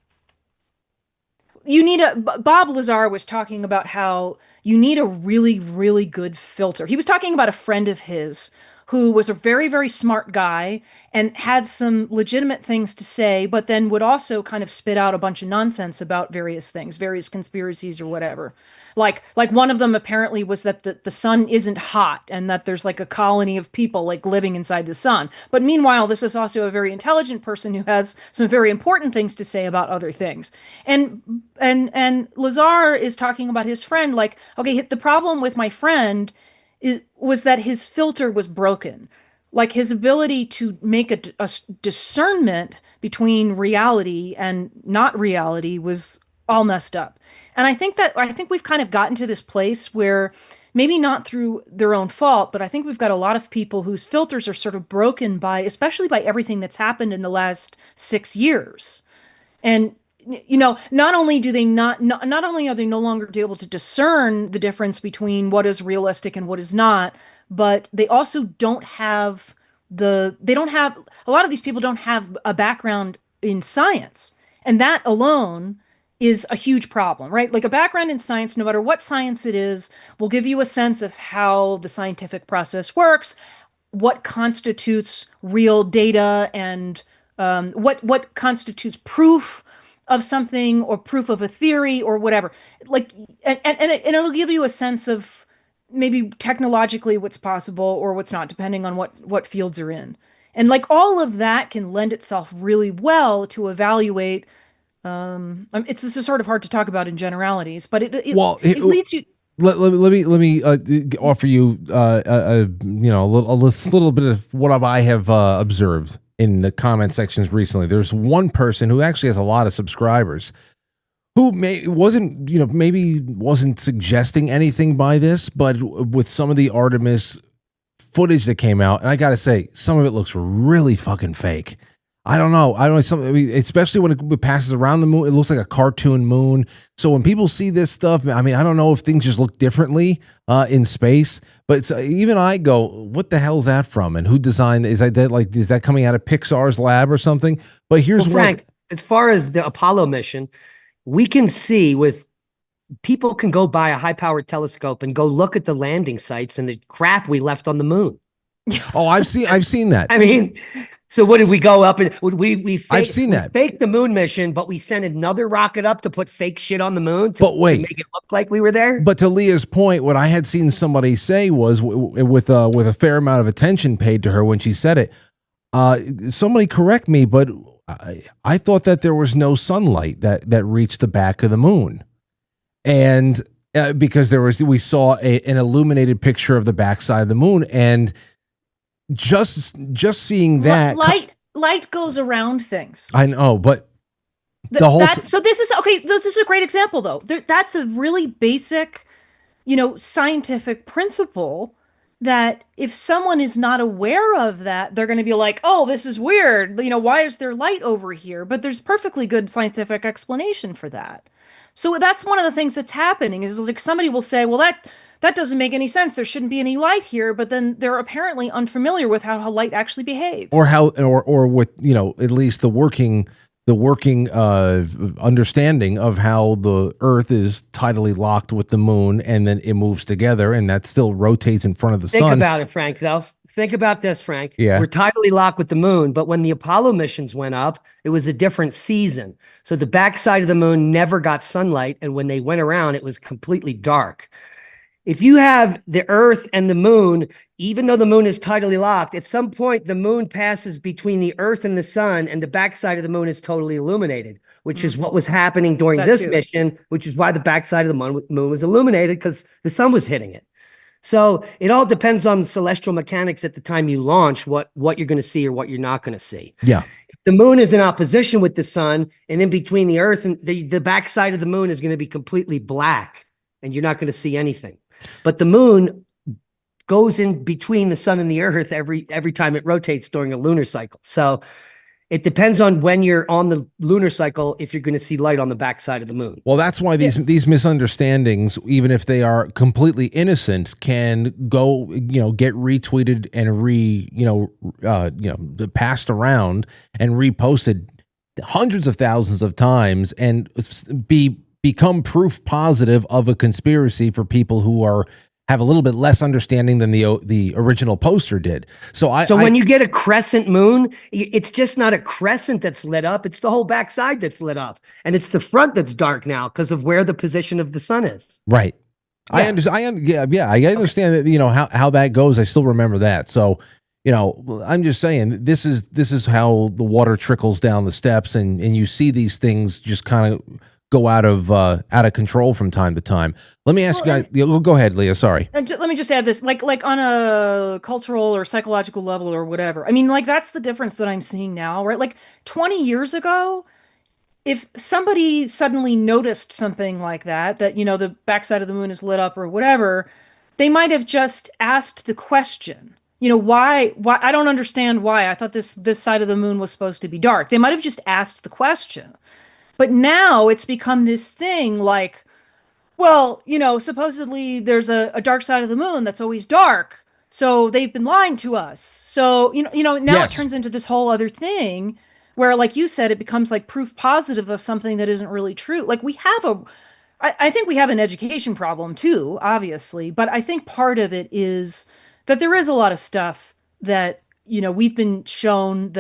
Bob Lazar was talking about how you need a really, really good filter. He was talking about a friend of his who was a very, very smart guy and had some legitimate things to say, but then would also kind of spit out a bunch of nonsense about various things, various conspiracies or whatever. Like one of them apparently was that the sun isn't hot and that there's like a colony of people like living inside the sun. But meanwhile, this is also a very intelligent person who has some very important things to say about other things. And Lazar is talking about his friend, like, okay, the problem with my friend was that his filter was broken. Like, his ability to make a discernment between reality and not reality was all messed up. And I think we've kind of gotten to this place where, maybe not through their own fault, but I think we've got a lot of people whose filters are sort of broken especially by everything that's happened in the last 6 years. And not only do they not only are they no longer able to discern the difference between what is realistic and what is not, but they also don't have a lot of these people don't have a background in science. And that alone is a huge problem, right? Like, a background in science, no matter what science it is, will give you a sense of how the scientific process works, what constitutes real data, and what constitutes proof of something, or proof of a theory, or whatever. Like, and it'll give you a sense of maybe technologically what's possible or what's not, depending on what fields are in. And, like, all of that can lend itself really well to evaluate. This is sort of hard to talk about in generalities, but it leads you. Let me offer you a little bit of what I have observed in the comment sections recently. There's one person who actually has a lot of subscribers who maybe wasn't suggesting anything by this, but with some of the Artemis footage that came out, and I gotta say, some of it looks really fucking fake. I don't know. Especially when it passes around the moon, it looks like a cartoon moon. So when people see this stuff, I don't know if things just look differently in space, but even I go, what the hell's that from? And who designed? Is that coming out of Pixar's lab or something? But here's Frank, as far as the Apollo mission, we can see people can go buy a high-powered telescope and go look at the landing sites and the crap we left on the moon. Oh, I've seen that. I mean, so what did we go up and we I've seen that. Faked the moon mission, but we sent another rocket up to put fake shit on the moon to make it look like we were there. But to Leah's point, what I had seen somebody say was, with a fair amount of attention paid to her when she said it, somebody correct me, but I thought that there was no sunlight that reached the back of the moon. And because we saw an illuminated picture of the backside of the moon, and just seeing that light goes around things. I know, but so this is okay. This is a great example, though. That's a really basic scientific principle that if someone is not aware of that, they're going to be like, oh, this is weird. Why is there light over here? But there's perfectly good scientific explanation for that. So that's one of the things that's happening is like somebody will say, well, that doesn't make any sense. There shouldn't be any light here, but then they're apparently unfamiliar with how light actually behaves. Or how, or with, at least the working understanding of how the Earth is tidally locked with the moon, and then it moves together, and that still rotates in front of the sun. Think about it, Frank, though. Think about this, Frank. Yeah. We're tidally locked with the moon, but when the Apollo missions went up, it was a different season. So the backside of the moon never got sunlight, and when they went around, it was completely dark. If you have the Earth and the moon, even though the moon is tidally locked, at some point the moon passes between the Earth and the sun, and the backside of the moon is totally illuminated, which is what was happening during this mission, which is why the backside of the moon was illuminated, because the sun was hitting it. So it all depends on the celestial mechanics at the time you launch, what you're going to see or what you're not going to see. Yeah. If the moon is in opposition with the sun, and in between the Earth and the backside of the moon is going to be completely black, and you're not going to see anything. But the moon goes in between the sun and the Earth every time it rotates during a lunar cycle. So it depends on when you're on the lunar cycle if you're going to see light on the backside of the moon. Well, that's why these misunderstandings, even if they are completely innocent, can go, get retweeted and passed around and reposted hundreds of thousands of times and become proof positive of a conspiracy for people who have a little bit less understanding than the original poster did. So when you get a crescent moon, it's just not a crescent that's lit up. It's the whole backside that's lit up. And it's the front that's dark now because of where the position of the sun is. Right. Yeah. I understand that, how that goes. I still remember that. So, I'm just saying this is how the water trickles down the steps, and you see these things just kind of go out of control from time to time. Let me ask you guys. Go ahead, Leah. Sorry. Let me just add this, like on a cultural or psychological level or whatever. I mean, like that's the difference that I'm seeing now, right? Like 20 years ago, if somebody suddenly noticed something like that, the backside of the moon is lit up or whatever, they might have just asked the question. Why? I don't understand why. I thought this side of the moon was supposed to be dark. They might have just asked the question. But now it's become this thing like, well, supposedly there's a dark side of the moon that's always dark. So they've been lying to us. So, now It turns into this whole other thing where, like you said, it becomes like proof positive of something that isn't really true. Like I think we have an education problem too, obviously. But I think part of it is that there is a lot of stuff that, we've been shown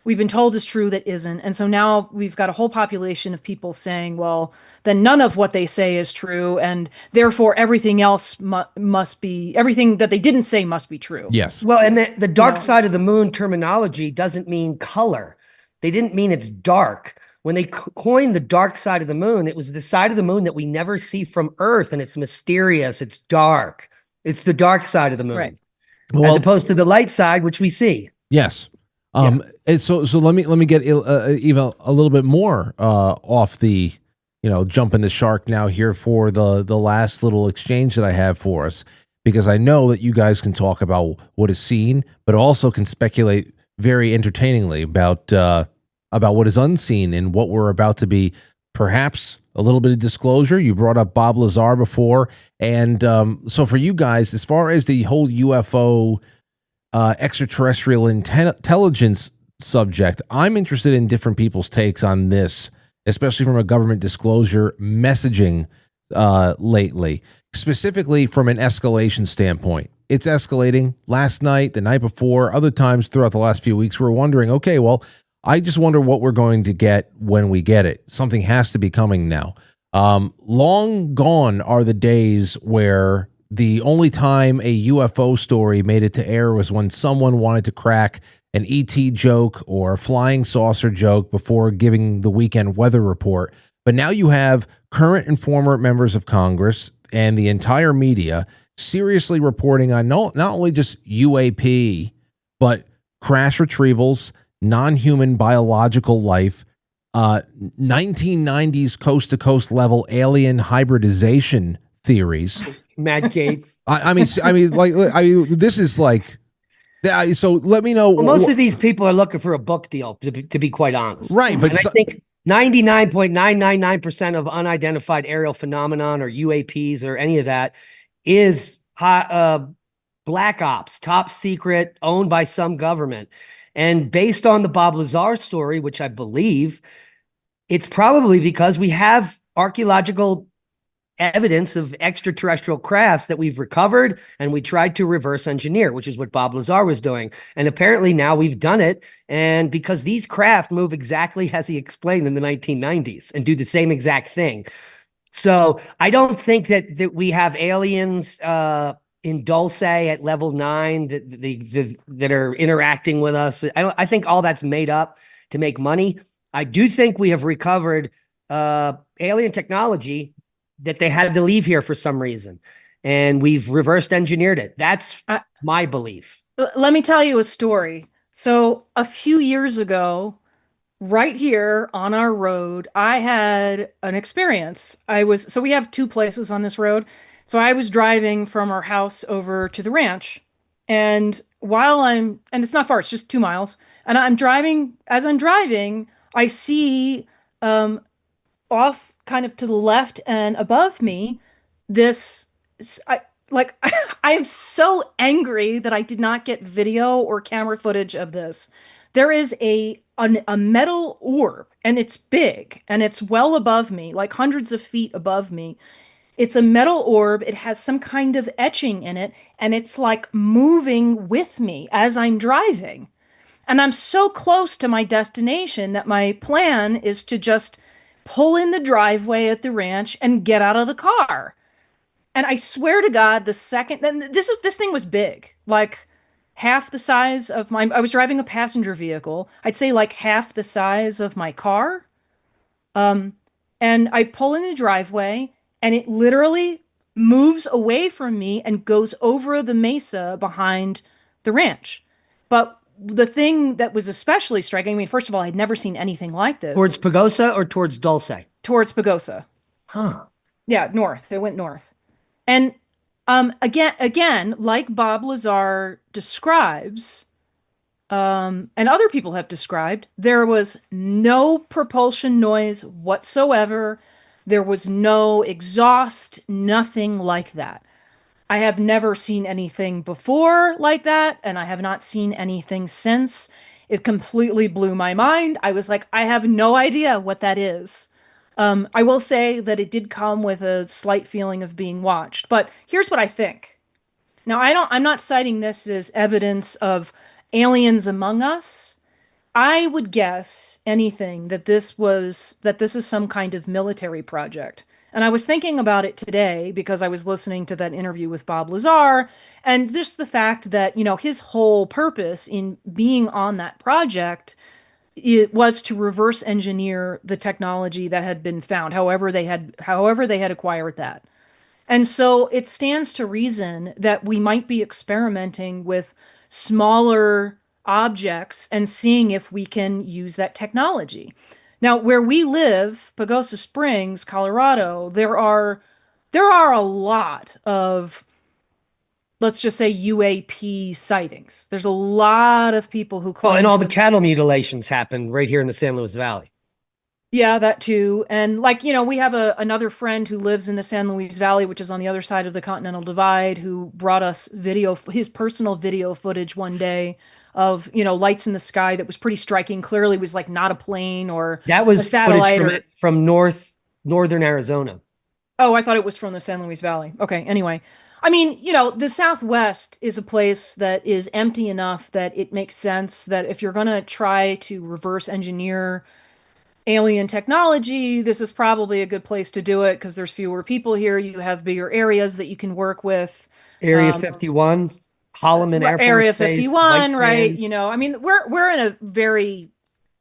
we've been told is true that isn't. And so now we've got a whole population of people saying, well, then none of what they say is true. And therefore everything else must be, everything that they didn't say must be true. Yes. Well, and the dark side of the moon terminology doesn't mean color. They didn't mean it's dark. When they coined the dark side of the moon, it was the side of the moon that we never see from Earth. And it's mysterious. It's dark. It's the dark side of the moon. Right. As opposed to the light side, which we see. Yes. And so let me get even a little bit more off the, jumping the shark now here for the last little exchange that I have for us, because I know that you guys can talk about what is seen, but also can speculate very entertainingly about what is unseen and what we're about to be. Perhaps a little bit of disclosure. You brought up Bob Lazar before, and so for you guys, as far as the whole UFO extraterrestrial intelligence subject, I'm interested in different people's takes on this, especially from a government disclosure messaging lately, specifically from an escalation standpoint. It's escalating. Last night, the night before, other times throughout the last few weeks, we're wondering, okay, well, I just wonder what we're going to get when we get it. Something has to be coming now. Long gone are the days where the only time a UFO story made it to air was when someone wanted to crack an ET joke or a flying saucer joke before giving the weekend weather report. But now you have current and former members of Congress and the entire media seriously reporting on not only just UAP, but crash retrievals, non-human biological life, 1990s coast-to-coast level alien hybridization theories. Matt Gates. This is like, yeah. So let me know. Well, most of these people are looking for a book deal, to be quite honest. Right, but and I think 99.999% of unidentified aerial phenomenon or UAPs or any of that is black ops, top secret, owned by some government. And based on the Bob Lazar story, which I believe, it's probably because we have archaeological evidence of extraterrestrial crafts that we've recovered and we tried to reverse engineer, which is what Bob Lazar was doing. And apparently now we've done it. And because these craft move exactly as he explained in the 1990s and do the same exact thing. So I don't think that we have aliens in Dulce at level 9 that are interacting with us. I think all that's made up to make money. I do think we have recovered alien technology that they had to leave here for some reason, and we've reversed engineered it. That's my belief. Let me tell you a story. So a few years ago, right here on our road, I had an experience. So we have 2 places on this road. So I was driving from our house over to the ranch, and and it's not far, it's just 2 miles. And as I'm driving, I see off kind of to the left and above me, I am so angry that I did not get video or camera footage of this. There is a metal orb, and it's big, and it's well above me, like hundreds of feet above me. It's a metal orb. It has some kind of etching in it, and it's like moving with me as I'm driving. And I'm so close to my destination that my plan is to just pull in the driveway at the ranch and get out of the car. And I swear to God, the second then this thing was big, like half the size of I was driving a passenger vehicle. I'd say like half the size of my car. And I pull in the driveway, and it literally moves away from me and goes over the mesa behind the ranch. But the thing that was especially striking, I mean, first of all, I'd never seen anything like this. Towards Pagosa or towards Dulce? Towards Pagosa. Huh. Yeah, north. It went north. And again, like Bob Lazar describes, and other people have described, there was no propulsion noise whatsoever. There was no exhaust, nothing like that. I have never seen anything before like that, and I have not seen anything since. It completely blew my mind. I was like, I have no idea what that is. I will say that it did come with a slight feeling of being watched, but here's what I think. Now, I'm not citing this as evidence of aliens among us. I would guess anything that this is some kind of military project. And I was thinking about it today because I was listening to that interview with Bob Lazar, and just the fact that, his whole purpose in being on that project, it was to reverse engineer the technology that had been found, however they had acquired that. And so it stands to reason that we might be experimenting with smaller objects and seeing if we can use that technology. Now, where we live, Pagosa Springs, Colorado, there are a lot of, let's just say, UAP sightings. There's a lot of people who claim. Well, and all the cattle mutilations happened right here in the San Luis Valley. Yeah, that too. And we have another friend who lives in the San Luis Valley, which is on the other side of the Continental Divide, who brought us his personal video footage one day of, lights in the sky that was pretty striking. Clearly was like not a plane or that was a satellite footage from northern Arizona. Oh, I thought it was from the San Luis Valley. Okay, anyway. I mean, the Southwest is a place that is empty enough that it makes sense that if you're going to try to reverse engineer alien technology, this is probably a good place to do it because there's fewer people here. You have bigger areas that you can work with. Area 51, Holloman Air Force Area Base, 51, right? I mean, we're in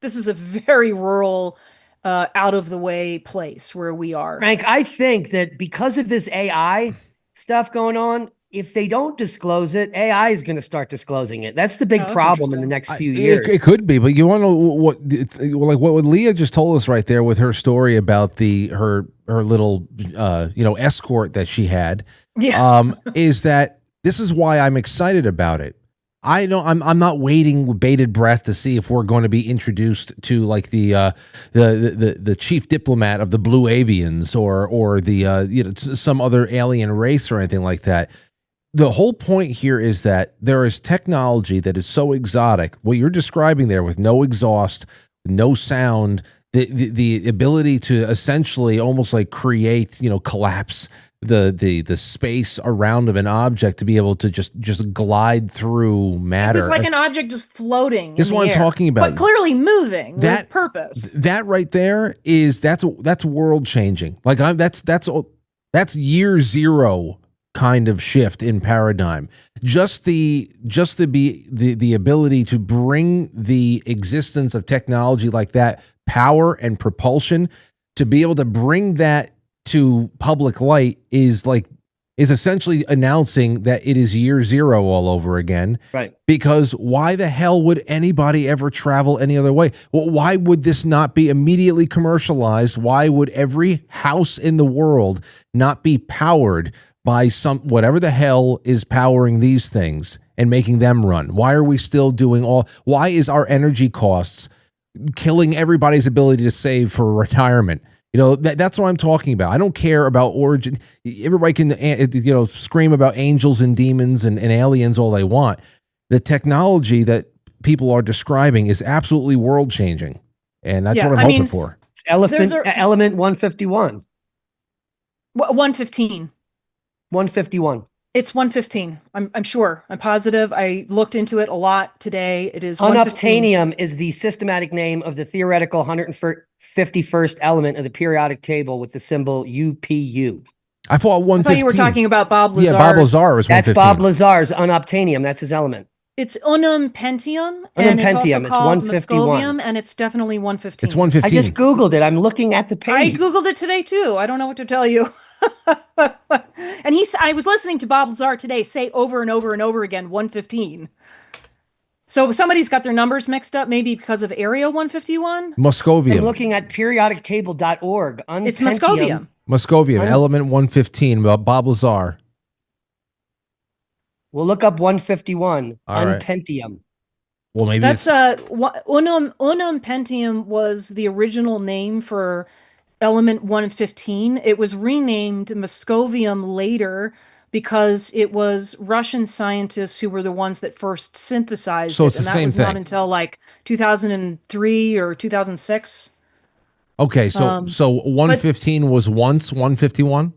this is a very rural, out of the way place where we are. Frank, I think that because of this AI stuff going on, if they don't disclose it, AI is going to start disclosing it. That's the big that's problem in the interesting. next few years. It could be, but you want to know what Leah just told us right there with her story about her little escort that she had. Yeah. Is that this is why I'm excited about it. I know I'm not waiting with bated breath to see if we're going to be introduced to like the chief diplomat of the Blue Avians or the some other alien race or anything like that. The whole point here is that there is technology that is so exotic. What you're describing there with no exhaust, no sound, the ability to essentially almost like create, collapse the space around of an object to be able to just glide through matter. It's like an object just floating. This is what I'm talking about. But clearly moving with purpose. That right there that's world changing. Like that's year zero kind of shift in paradigm. Just the ability to bring the existence of technology like that, power and propulsion, to be able to bring that to public light is essentially announcing that it is year zero all over again. Right. Because why the hell would anybody ever travel any other way? Well, why would this not be immediately commercialized? Why would every house in the world not be powered by whatever the hell is powering these things and making them run? Why are we still doing why is our energy costs killing everybody's ability to save for retirement? That's what I'm talking about. I don't care about origin. Everybody can, scream about angels and demons and aliens all they want. The technology that people are describing is absolutely world changing. And that's what I'm hoping for. It's element 151. 115. 151. It's 115. I'm sure. I'm positive. I looked into it a lot today. It is Unobtainium is the systematic name of the theoretical 151st element of the periodic table with the symbol UPU. I thought 115. I thought you were talking about Bob Lazar's. Yeah, Bob Lazar is 115. That's Bob Lazar's unobtainium. That's his element. It's unum pentium, and it's also it's called 151. Moscovium, and it's definitely 115. It's 115. I just Googled it. I'm looking at the page. I Googled it today too. I don't know what to tell you. And I was listening to Bob Lazar today say over and over and over again 115. So somebody's got their numbers mixed up, maybe because of Area 151. Moscovium. I'm looking at periodictable.org. It's Moscovium. Moscovium, element 115, Bob Lazar. We'll look up 151. All right. Unpentium. Well, maybe that's unum pentium was the original name for element 115. It was renamed Moscovium later because it was Russian scientists who were the ones that first synthesized so it. It's and the that same was thing. Not until like 2003 or 2006. Okay, so 115 was once 151?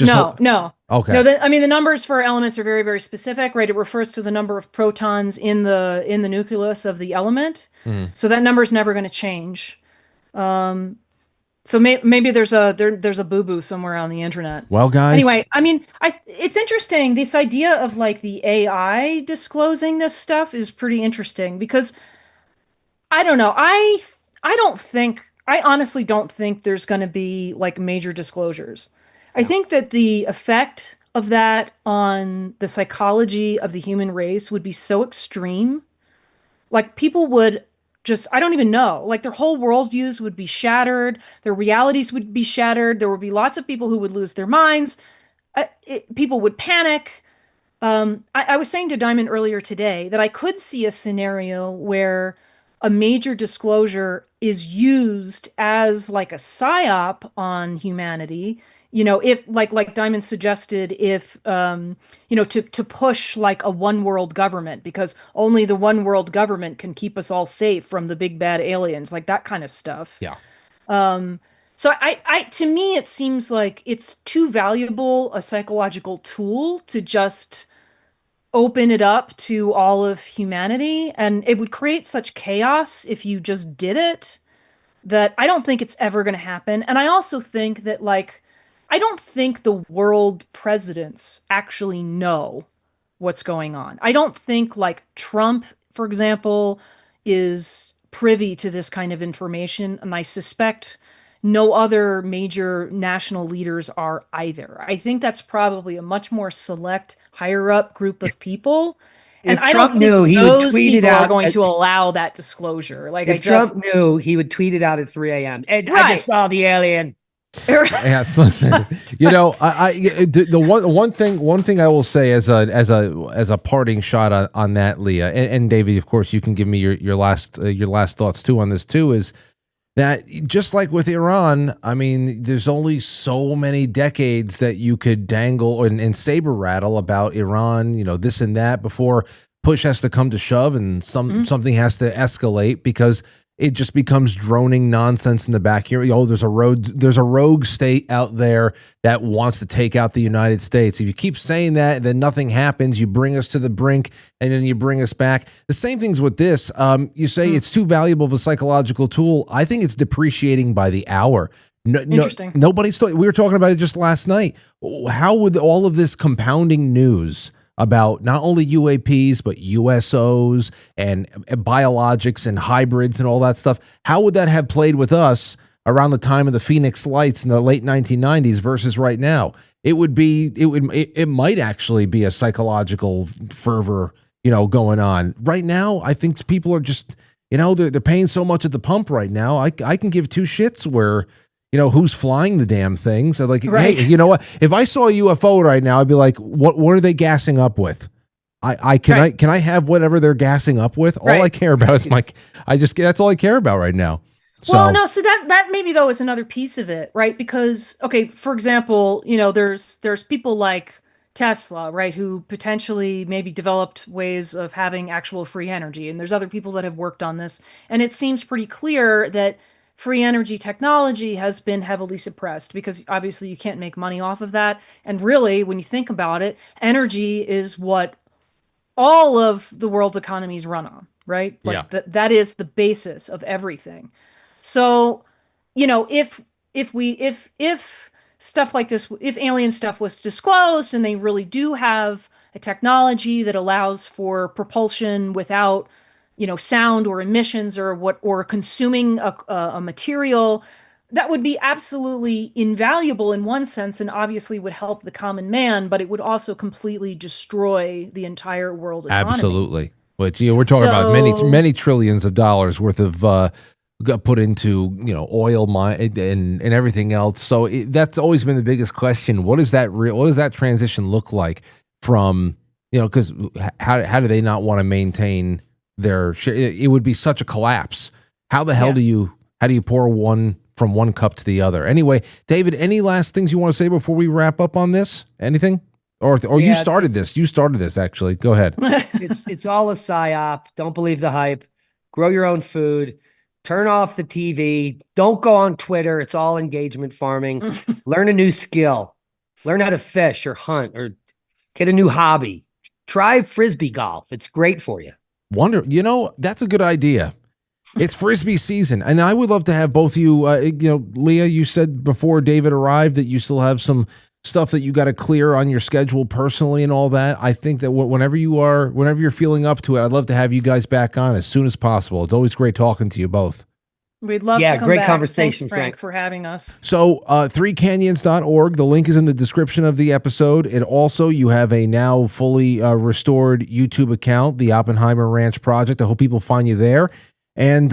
No. Okay. No, the numbers for elements are very, very specific, right? It refers to the number of protons in the nucleus of the element. So that number is never going to change. So maybe there's a boo-boo somewhere on the internet. Well, guys. Anyway, it's interesting. This idea of like the AI disclosing this stuff is pretty interesting because I don't know. I honestly don't think there's going to be like major disclosures. I think that the effect of that on the psychology of the human race would be so extreme. Like people would I don't even know, like their whole worldviews would be shattered. Their realities would be shattered. There would be lots of people who would lose their minds. People would panic. I was saying to Diamond earlier today that I could see a scenario where a major disclosure is used as like a psyop on humanity. If like Diamond suggested, if to push like a one world government, because only the one world government can keep us all safe from the big bad aliens, like that kind of stuff. Yeah. So I to me it seems like it's too valuable a psychological tool to just open it up to all of humanity, and it would create such chaos if you just did it that I don't think it's ever going to happen. And I also think that I don't think the world presidents actually know what's going on. I don't think Trump, for example, is privy to this kind of information. And I suspect no other major national leaders are either. I think that's probably a much more select, higher up group of people. And If I don't Trump knew, think he would those tweet it people are out. going to allow that disclosure. Like, If Trump knew, he would tweet it out at 3 a.m. And I Right. just saw the alien. Yes, listen. You know, the one thing I will say as a parting shot on that, Leah, and David, of course, you can give me your last thoughts too on this too, is that just like with Iran, I mean, there's only so many decades that you could dangle and saber rattle about Iran, you know, this and that before push has to come to shove and something has to escalate, because it just becomes droning nonsense in the back here. Oh, there's a rogue state out there that wants to take out the United States. If you keep saying that, and then nothing happens, you bring us to the brink, and then you bring us back. The same thing's with this. You say it's too valuable of a psychological tool. I think it's depreciating by the hour. Interesting. Nobody's we were talking about it just last night. How would all of this compounding news about not only UAPs, but USOs and biologics and hybrids and all that stuff, how would that have played with us around the time of the Phoenix Lights in the late 1990s versus right now? It might actually be a psychological fervor, you know, going on right now. I think people are just, you know, they're paying so much at the pump right now. I can give two shits where, you know, who's flying the damn things. So like, Right. Hey, you know what? If I saw a UFO right now, I'd be like, what are they gassing up with? Can I have whatever they're gassing up with? All I care about is that's all I care about right now. Well, no, so that maybe though is another piece of it, right? Because, okay, for example, you know, there's people like Tesla, right, who potentially maybe developed ways of having actual free energy. And there's other people that have worked on this. And it seems pretty clear that free energy technology has been heavily suppressed because obviously you can't make money off of that. And really, when you think about it, energy is what all of the world's economies run on, right? Like that is the basis of everything. So, you know, if stuff like this, if alien stuff was disclosed and they really do have a technology that allows for propulsion without, you know, sound or emissions or consuming a material, that would be absolutely invaluable in one sense and obviously would help the common man, but it would also completely destroy the entire world economy. Absolutely. But you know, we're talking about many trillions of dollars worth of got put into, you know, oil mine and everything else. So that's always been the biggest question. What does that transition look like from, you know, because how do they not want to maintain their share? It would be such a collapse. How the hell how do you pour one from one cup to the other? Anyway, David, any last things you want to say before we wrap up on this? Anything? Or you started this. You started this, actually. Go ahead. It's all a psyop. Don't believe the hype. Grow your own food. Turn off the TV. Don't go on Twitter. It's all engagement farming. Learn a new skill. Learn how to fish or hunt or get a new hobby. Try Frisbee golf. It's great for you. You know, that's a good idea. It's Frisbee season. And I would love to have both of you, you know, Leah, you said before David arrived that you still have some stuff that you got to clear on your schedule personally and all that. I think that whenever you're feeling up to it, I'd love to have you guys back on as soon as possible. It's always great talking to you both. We'd love to come great back. Conversation, Thanks, Frank, for having us. So 3canyons.org. The link is in the description of the episode. And also you have a now fully restored YouTube account, the Oppenheimer Ranch Project. I hope people find you there. And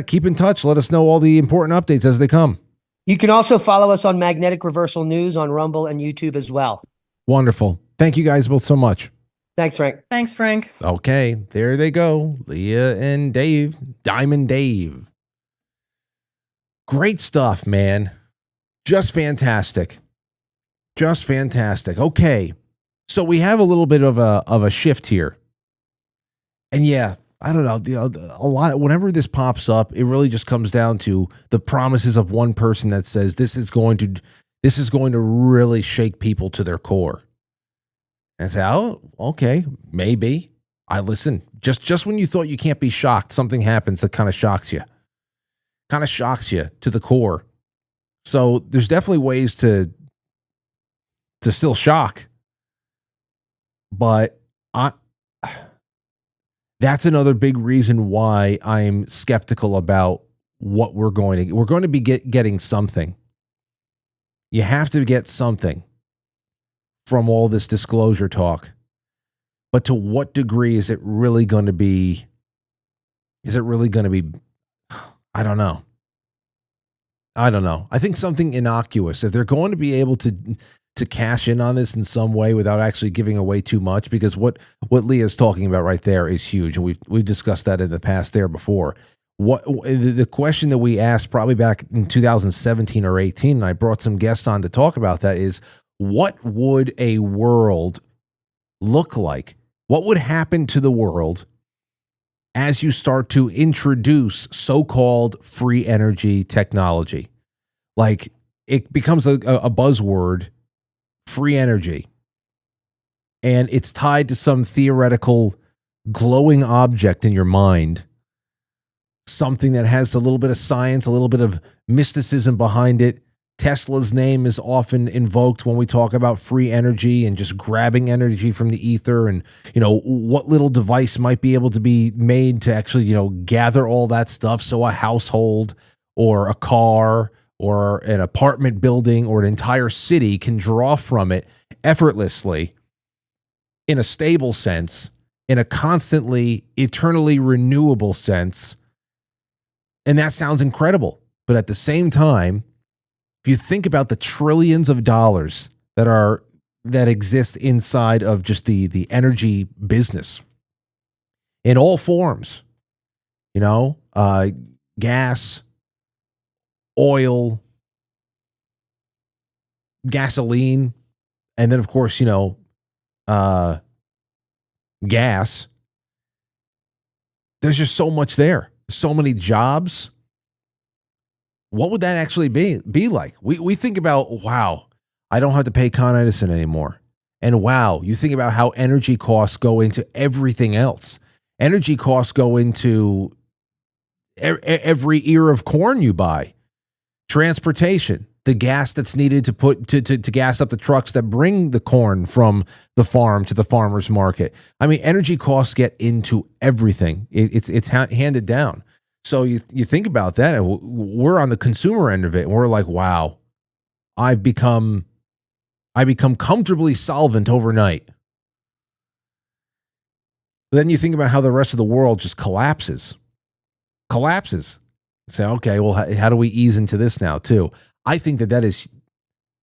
keep in touch. Let us know all the important updates as they come. You can also follow us on Magnetic Reversal News on Rumble and YouTube as well. Wonderful. Thank you guys both so much. Thanks, Frank. Thanks, Frank. Okay, there they go. Leah and Dave. Diamond Dave. Great stuff, man. Just fantastic. Just fantastic. Okay, so we have a little bit of a shift here. And yeah, I don't know, a lot. Whenever this pops up, it really just comes down to the promises of one person that says this is going to really shake people to their core. And I say, oh, okay, maybe. I listen. Just when you thought you can't be shocked, something happens that kind of shocks you to the core. So there's definitely ways to still shock, but that's another big reason why I'm skeptical about what we're going to be getting something. You have to get something from all this disclosure talk. But to what degree is it really going to be? Is it really going to be? I don't know. I think something innocuous. If they're going to be able to cash in on this in some way without actually giving away too much, because what Leah's talking about right there is huge, and we've discussed that in the past there before. What the question that we asked probably back in 2017 or 18, and I brought some guests on to talk about that, is what would a world look like? What would happen to the world as you start to introduce so-called free energy technology? Like, it becomes a buzzword, free energy, and it's tied to some theoretical glowing object in your mind, something that has a little bit of science, a little bit of mysticism behind it. Tesla's name is often invoked when we talk about free energy and just grabbing energy from the ether, and, you know, what little device might be able to be made to actually, you know, gather all that stuff so a household or a car or an apartment building or an entire city can draw from it effortlessly in a stable sense, in a constantly, eternally renewable sense. And that sounds incredible. But at the same time, if you think about the trillions of dollars that exist inside of just the energy business in all forms, you know, gas, oil, gasoline, and then of course, you know, gas. There's just so much there. So many jobs. What would that actually be like? We think about, wow, I don't have to pay Con Edison anymore. And wow, you think about how energy costs go into everything else. Energy costs go into every ear of corn you buy. Transportation, the gas that's needed to put to gas up the trucks that bring the corn from the farm to the farmer's market. I mean, energy costs get into everything. It's handed down. So you think about that, and we're on the consumer end of it, and we're like, wow, I become comfortably solvent overnight. But then you think about how the rest of the world just collapses. Say, okay, well, how do we ease into this now too? I think that is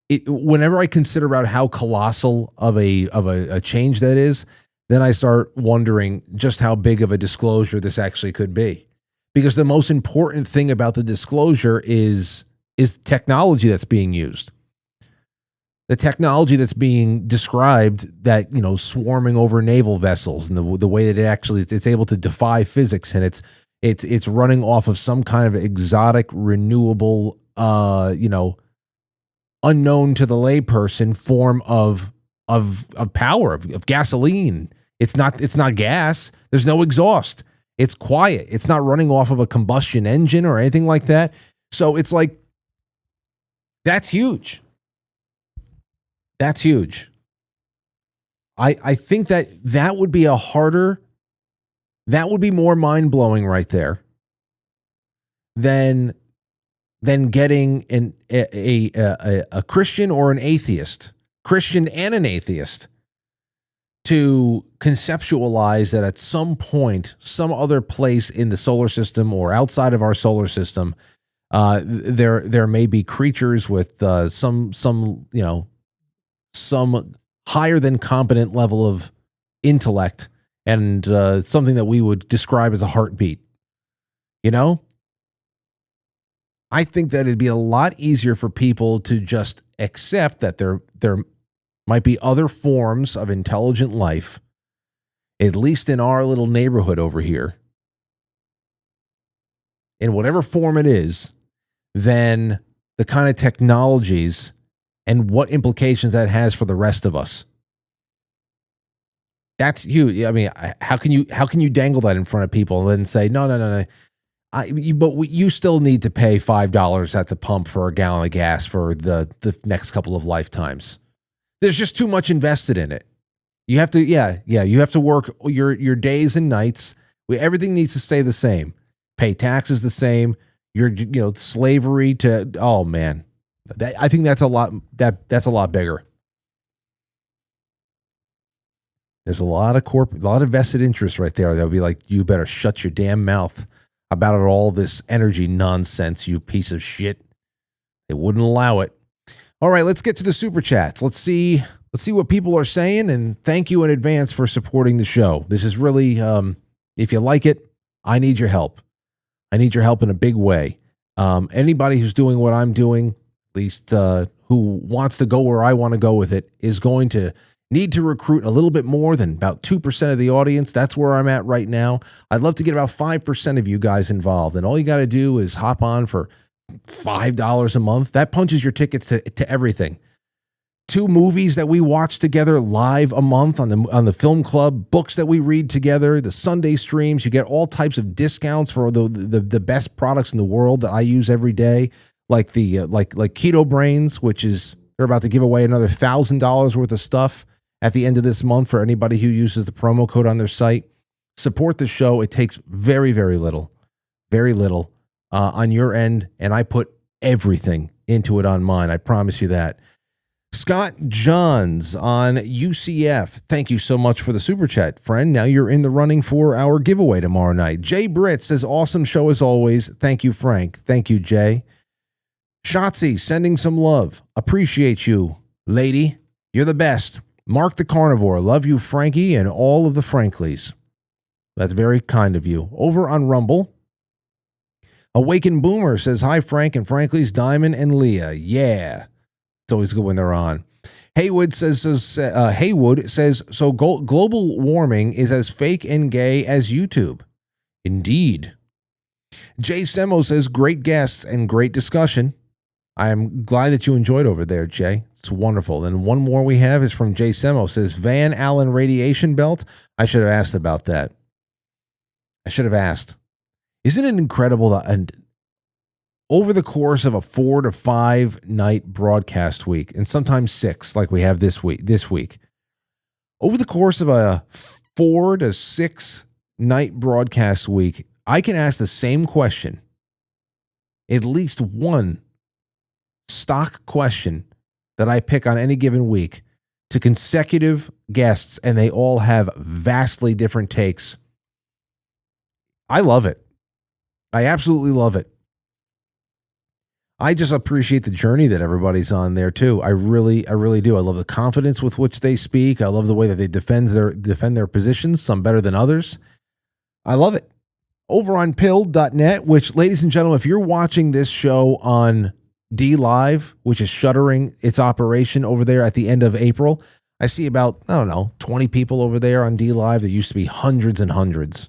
it. Whenever I consider about how colossal of a change that is, then I start wondering just how big of a disclosure this actually could be. Because the most important thing about the disclosure is technology that's being used. The technology that's being described, that, you know, swarming over naval vessels, and the way that it's able to defy physics, and it's running off of some kind of exotic, renewable, you know, unknown to the layperson form of power, of gasoline. It's not gas. There's no exhaust. It's quiet. It's not running off of a combustion engine or anything like that. So it's like, that's huge. That's huge. I think that would be that would be more mind-blowing right there than getting a Christian or an atheist, Christian and an atheist, to conceptualize that at some point, some other place in the solar system or outside of our solar system, there may be creatures with some you know, some higher than competent level of intellect, and something that we would describe as a heartbeat. You know, I think that it'd be a lot easier for people to just accept that there might be other forms of intelligent life, at least in our little neighborhood over here, in whatever form it is, than the kind of technologies and what implications that has for the rest of us. That's huge. I mean, how can you dangle that in front of people and then say, no. But you still need to pay $5 at the pump for a gallon of gas for the next couple of lifetimes. There's just too much invested in it. You have to, you have to work your days and nights. Everything needs to stay the same. Pay taxes the same. slavery to, oh man, I think that's a lot, that's a lot bigger. There's a lot of vested interest right there. They'll be like, you better shut your damn mouth about it, all this energy nonsense, you piece of shit. They wouldn't allow it. All right, let's get to the super chats. Let's see what people are saying, and thank you in advance for supporting the show. This is really, if you like it, I need your help. I need your help in a big way. Anybody who's doing what I'm doing, at least who wants to go where I want to go with it, is going to need to recruit a little bit more than about 2% of the audience. That's where I'm at right now. I'd love to get about 5% of you guys involved, and all you got to do is hop on for $5 a month. That punches your tickets to everything. 2 movies that we watch together live a month on the film club, books that we read together, the Sunday streams. You get all types of discounts for the best products in the world that I use every day, like the like Keto Brainz, which is, they're about to give away another $1,000 worth of stuff at the end of this month for anybody who uses the promo code on their site. Support the show. It takes very, very little on your end, and I put everything into it on mine. I promise you that. Scott Johns on UCF. Thank you so much for the super chat, friend. Now you're in the running for our giveaway tomorrow night. Jay Britt says, awesome show as always. Thank you, Frank. Thank you, Jay. Shotzi sending some love. Appreciate you, lady. You're the best. Mark the Carnivore. Love you, Frankie, and all of the Franklies. That's very kind of you. Over on Rumble, Awakened Boomer says, hi, Frank and Franklies, Diamond and Leah. Yeah. It's always good when they're on. Haywood says, so global warming is as fake and gay as YouTube. Indeed. Jay Semo says, great guests and great discussion. I am glad that you enjoyed over there, Jay. It's wonderful. And one more we have is from Jay Semo, says, Van Allen radiation belt. I should have asked about that. I should have asked. Isn't it incredible that, and over the course of a 4 to 5 night broadcast week, and sometimes 6, like we have this week, over the course of a 4 to 6 night broadcast week, I can ask the same question, at least one stock question that I pick on any given week, to consecutive guests, and they all have vastly different takes. I love it. I absolutely love it. I just appreciate the journey that everybody's on there too. I really do. I love the confidence with which they speak. I love the way that they defend their positions, some better than others. I love it. Over on pilled.net, which, ladies and gentlemen, if you're watching this show on D Live, which is shuttering its operation over there at the end of April, I see about, 20 people over there on D Live. There used to be hundreds and hundreds,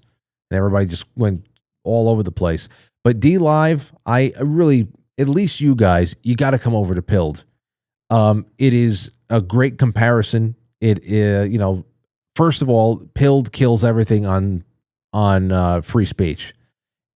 and everybody just went all over the place. But D Live, I really, at least you guys, you got to come over to Pilled. It is a great comparison. It is, first of all, Pilled kills everything on free speech.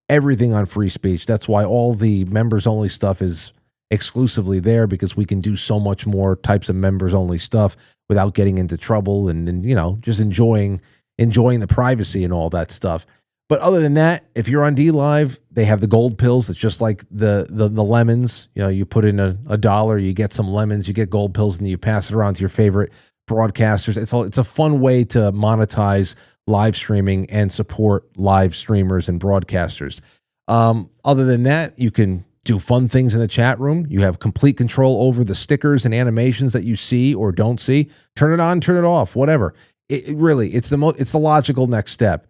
Everything on free speech. That's why all the members only stuff is exclusively there, because we can do so much more types of members only stuff without getting into trouble and just enjoying the privacy and all that stuff. But other than that, if you're on D Live, they have the gold pills. It's just like the lemons. You put in $1, you get some lemons, you get gold pills, and you pass it around to your favorite broadcasters. It's a fun way to monetize live streaming and support live streamers and broadcasters. Other than that, you can do fun things in the chat room. You have complete control over the stickers and animations that you see or don't see. Turn it on, turn it off, whatever. It's the logical next step.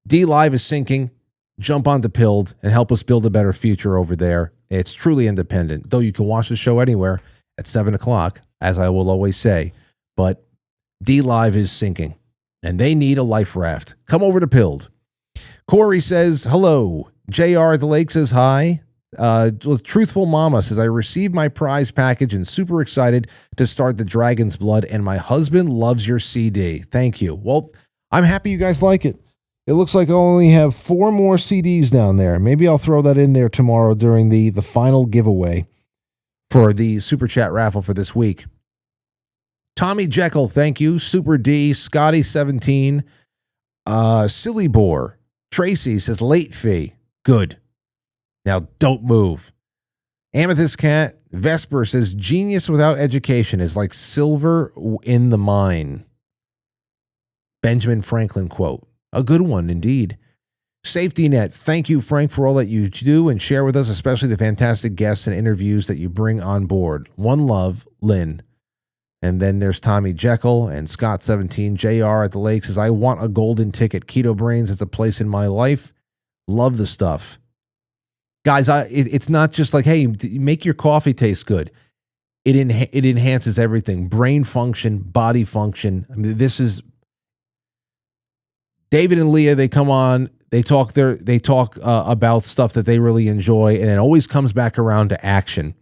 D Live is sinking. Jump onto Pilled and help us build a better future over there. It's truly independent, though you can watch the show anywhere at 7 o'clock, as I will always say. But D Live is sinking, and they need a life raft. Come over to Pilled. Corey says, hello. JR at the Lake says hi. Truthful Mama says, I received my prize package and super excited to start the Dragon's Blood, and my husband loves your CD. Thank you. Well, I'm happy you guys like it. It looks like I only have 4 more CDs down there. Maybe I'll throw that in there tomorrow during the final giveaway for the Super Chat raffle for this week. Tommy Jekyll, thank you. Super D, Scotty17, Silly Boar. Tracy says, late fee. Good. Now, don't move. Amethyst Cat Vesper says, genius without education is like silver in the mine. Benjamin Franklin quote. A good one, indeed. Safety Net, thank you, Frank, for all that you do and share with us, especially the fantastic guests and interviews that you bring on board. One love, Lynn. And then there's Tommy Jekyll and Scott17. JR at the lake says, I want a golden ticket. Keto Brainz is a place in my life. Love the stuff. Guys, it's not just like, hey, make your coffee taste good. It enhances everything. Brain function, body function. I mean, this is David and Leah. They come on. They talk about stuff that they really enjoy, and it always comes back around to action.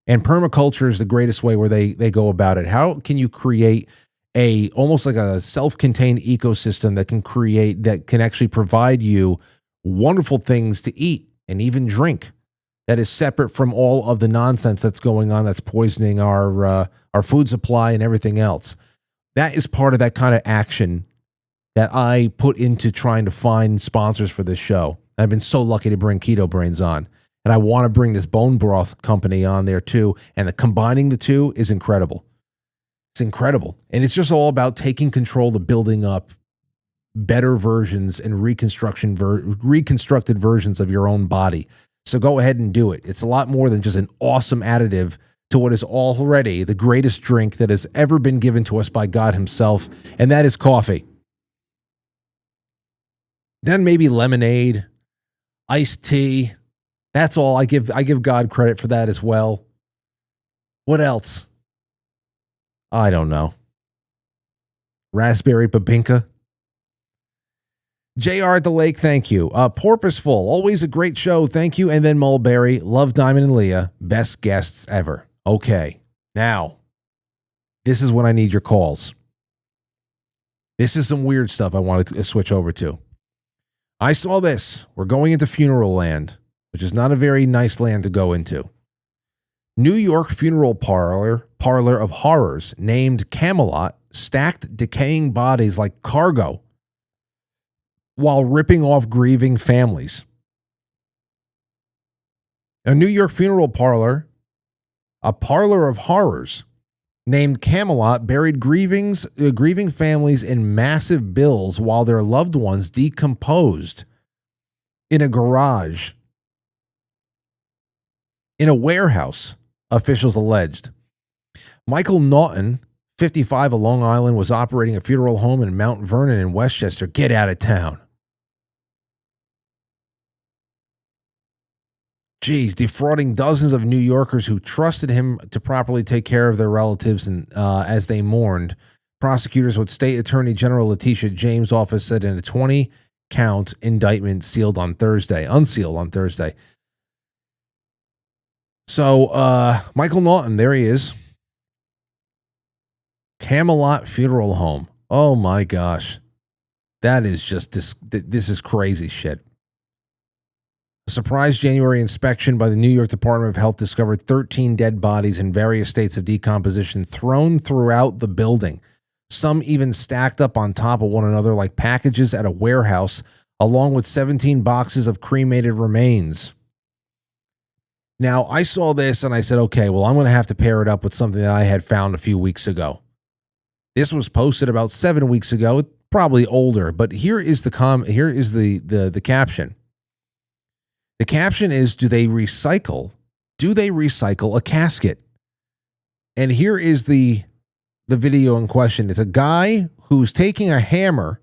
And permaculture is the greatest way where they go about it. How can you create almost like a self-contained ecosystem that can actually provide you wonderful things to eat and even drink that is separate from all of the nonsense that's going on that's poisoning our food supply and everything else? That is part of that kind of action that I put into trying to find sponsors for this show. I've been so lucky to bring Keto Brainz on. And I want to bring this bone broth company on there too. And combining the two is incredible. It's incredible. And it's just all about taking control of building up better versions and reconstructed versions of your own body. So go ahead and do it. It's a lot more than just an awesome additive to what is already the greatest drink that has ever been given to us by God himself. And that is coffee. Then maybe lemonade, iced tea. That's all. I give God credit for that as well. What else? I don't know. Raspberry babinka. JR at the lake, thank you. Porpoiseful, always a great show, thank you. And then Mulberry, love Diamond and Leah, best guests ever. Okay, now, this is when I need your calls. This is some weird stuff I wanted to switch over to. I saw this. We're going into funeral land, which is not a very nice land to go into. New York funeral parlor of horrors named Camelot stacked decaying bodies like cargo while ripping off grieving families. A New York funeral parlor, a parlor of horrors named Camelot, buried grieving families in massive bills while their loved ones decomposed in a garage, in a warehouse, officials alleged. Michael Naughton, 55 of Long Island, was operating a funeral home in Mount Vernon in Westchester. Get out of town. Geez, defrauding dozens of New Yorkers who trusted him to properly take care of their relatives and as they mourned. Prosecutors with State Attorney General Letitia James' office said in a 20-count indictment unsealed on Thursday. So, Michael Naughton, there he is. Camelot Funeral Home. Oh my gosh. That is just, this is crazy shit. A surprise January inspection by the New York Department of Health discovered 13 dead bodies in various states of decomposition thrown throughout the building. Some even stacked up on top of one another like packages at a warehouse, along with 17 boxes of cremated remains. Now, I saw this and I said, okay, well, I'm going to have to pair it up with something that I had found a few weeks ago. This was posted about 7 weeks ago, probably older, but here is the caption. The caption is, do they recycle a casket? And here is the video in question. It's a guy who's taking a hammer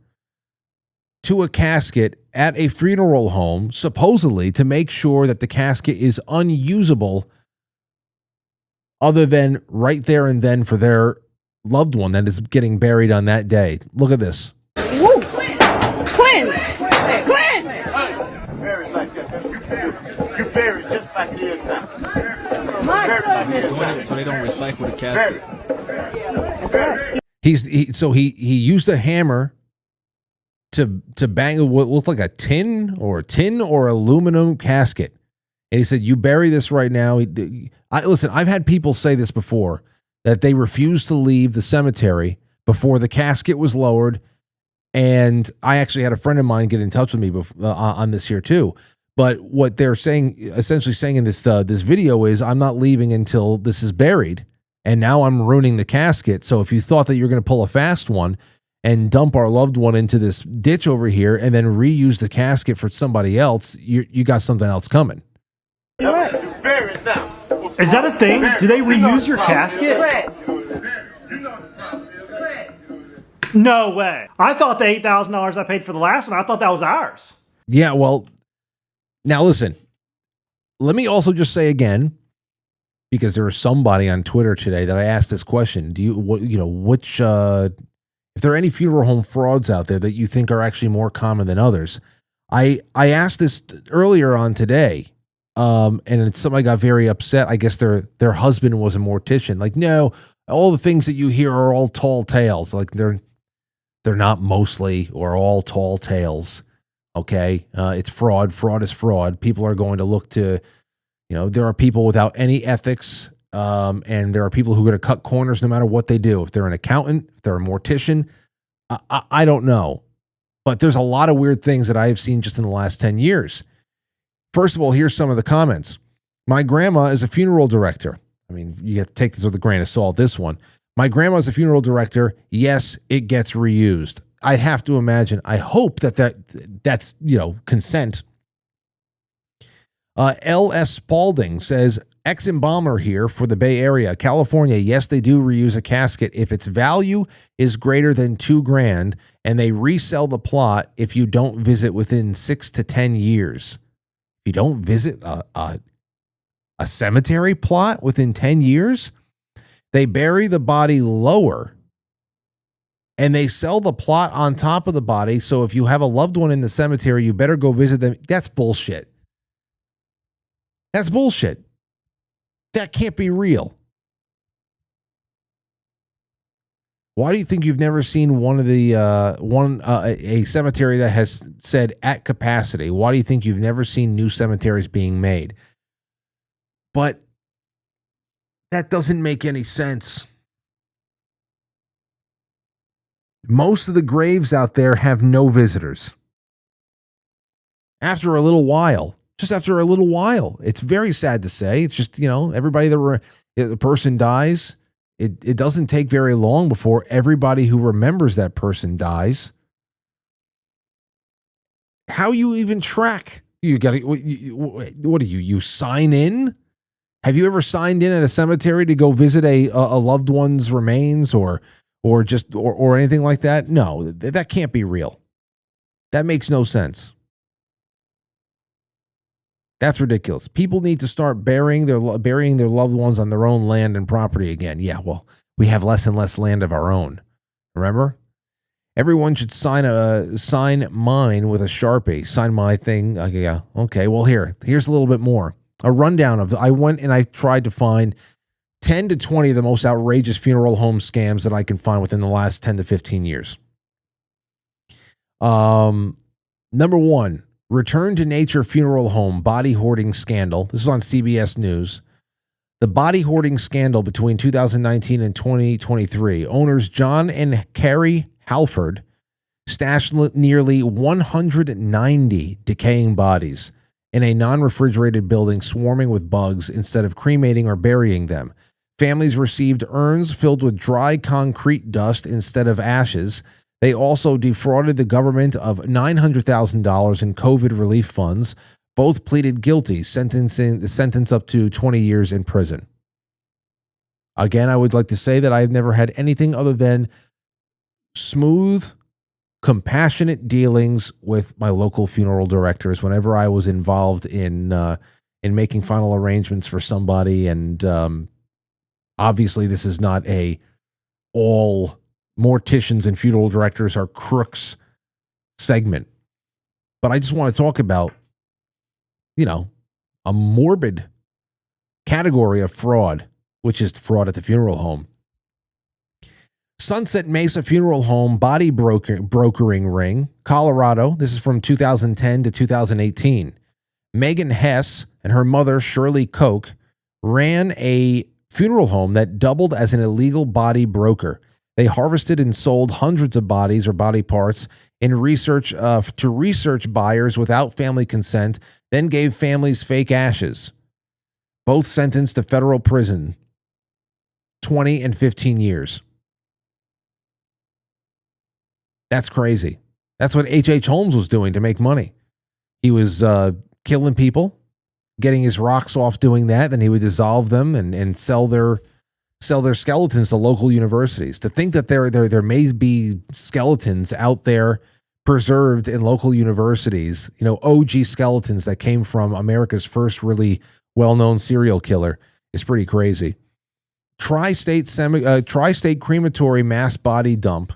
to a casket at a funeral home, supposedly to make sure that the casket is unusable other than right there and then for their loved one that is getting buried on that day. Look at this. Woo! Quinn! You buried just like it is now. So they don't recycle the casket. He used a hammer to bang what looked like a tin or aluminum casket, and he said, "You bury this right now." Listen, I've had people say this before, that they refused to leave the cemetery before the casket was lowered, and I actually had a friend of mine get in touch with me on this here too. But what they're saying, essentially saying in this video is, I'm not leaving until this is buried, and now I'm ruining the casket. So if you thought that you're going to pull a fast one and dump our loved one into this ditch over here and then reuse the casket for somebody else, you got something else coming. You bury it now. Is that a thing? Do they reuse your casket? No way. I thought the $8,000 I paid for the last one, I thought that was ours. Yeah, well, now listen. Let me also just say again, because there was somebody on Twitter today that I asked this question: if there are any funeral home frauds out there that you think are actually more common than others? I asked this earlier on today, and somebody got very upset. I guess their husband was a mortician. Like, no, all the things that you hear are all tall tales. Like they're not mostly or all tall tales. Okay, it's fraud. Fraud is fraud. People are going to look to, there are people without any ethics, and there are people who are going to cut corners no matter what they do. If they're an accountant, if they're a mortician, I don't know. But there's a lot of weird things that I have seen just in the last 10 years. First of all, here's some of the comments. My grandma is a funeral director. I mean, you have to take this with a grain of salt, this one. My grandma is a funeral director. Yes, it gets reused. I'd have to imagine. I hope that's consent. L.S. Spalding says, ex-embalmer here for the Bay Area, California. Yes, they do reuse a casket if its value is greater than $2,000, and they resell the plot if you don't visit within 6 to 10 years. If you don't visit a cemetery plot within 10 years, they bury the body lower and they sell the plot on top of the body. So if you have a loved one in the cemetery, you better go visit them. That's bullshit. That's bullshit. That can't be real. Why do you think you've never seen one of the a cemetery that has said at capacity? Why do you think you've never seen new cemeteries being made? But that doesn't make any sense. Most of the graves out there have no visitors. After a little while, it's very sad to say. It's just, everybody the person dies. It doesn't take very long before everybody who remembers that person dies. How you even track? You got to, what do you sign in? Have you ever signed in at a cemetery to go visit a loved one's remains or anything like that? No, that can't be real. That makes no sense. That's ridiculous. People need to start burying their loved ones on their own land and property again. Yeah, well, we have less and less land of our own. Remember? Everyone should sign mine with a Sharpie. Sign my thing. Yeah. Okay. Well, here's a little bit more. A rundown of I went and I tried to find 10 to 20 of the most outrageous funeral home scams that I can find within the last 10 to 15 years. Number one, Return to Nature Funeral Home Body Hoarding Scandal. This is on CBS News. The body hoarding scandal between 2019 and 2023. Owners John and Carrie Halford stashed nearly 190 decaying bodies in a non-refrigerated building swarming with bugs instead of cremating or burying them. Families received urns filled with dry concrete dust instead of ashes. They also defrauded the government of $900,000 in COVID relief funds. Both pleaded guilty, sentence up to 20 years in prison. Again, I would like to say that I've never had anything other than smooth, compassionate dealings with my local funeral directors whenever I was involved in making final arrangements for somebody. And obviously, this is not all morticians and funeral directors are crooks segment. But I just want to talk about, a morbid category of fraud, which is fraud at the funeral home. Sunset Mesa Funeral Home body brokering ring, Colorado. This is from 2010 to 2018. Megan Hess and her mother, Shirley Koch, ran a funeral home that doubled as an illegal body broker. They harvested and sold hundreds of bodies or body parts in research to research buyers without family consent, then gave families fake ashes. Both sentenced to federal prison, 20 and 15 years. That's crazy. That's what H.H. Holmes was doing to make money. He was killing people, getting his rocks off doing that, then he would dissolve them and sell their skeletons to local universities. To think that there may be skeletons out there preserved in local universities, OG skeletons that came from America's first really well-known serial killer, is pretty crazy. Tri-state crematory mass body dump.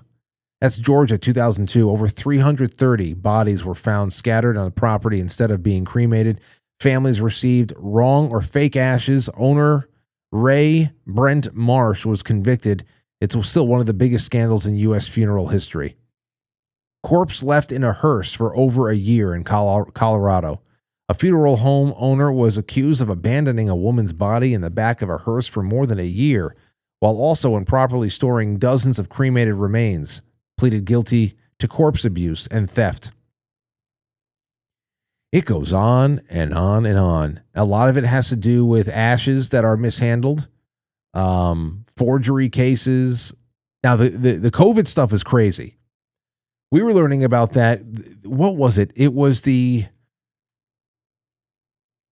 That's Georgia, 2002. Over 330 bodies were found scattered on the property instead of being cremated. Families received wrong or fake ashes. Owner Ray Brent Marsh was convicted. It's still one of the biggest scandals in U.S. funeral history. Corpse left in a hearse for over a year in Colorado. A funeral home owner was accused of abandoning a woman's body in the back of a hearse for more than a year, while also improperly storing dozens of cremated remains. Pleaded guilty to corpse abuse and theft. It goes on and on and on. A lot of it has to do with ashes that are mishandled, forgery cases. Now, the COVID stuff is crazy. We were learning about that. What was it? It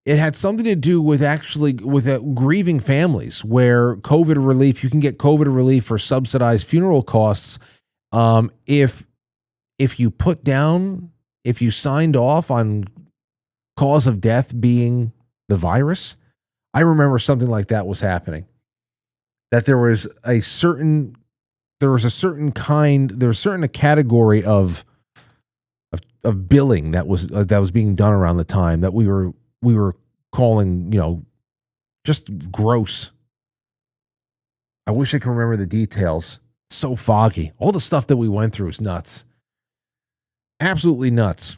had something to do with grieving families, where COVID relief, you can get COVID relief for subsidized funeral costs. If you signed off on cause of death being the virus, I remember something like that was happening. That there was a certain category of billing that was being done around the time that we were calling, just gross. I wish I could remember the details. So foggy. All the stuff that we went through is nuts. Absolutely nuts.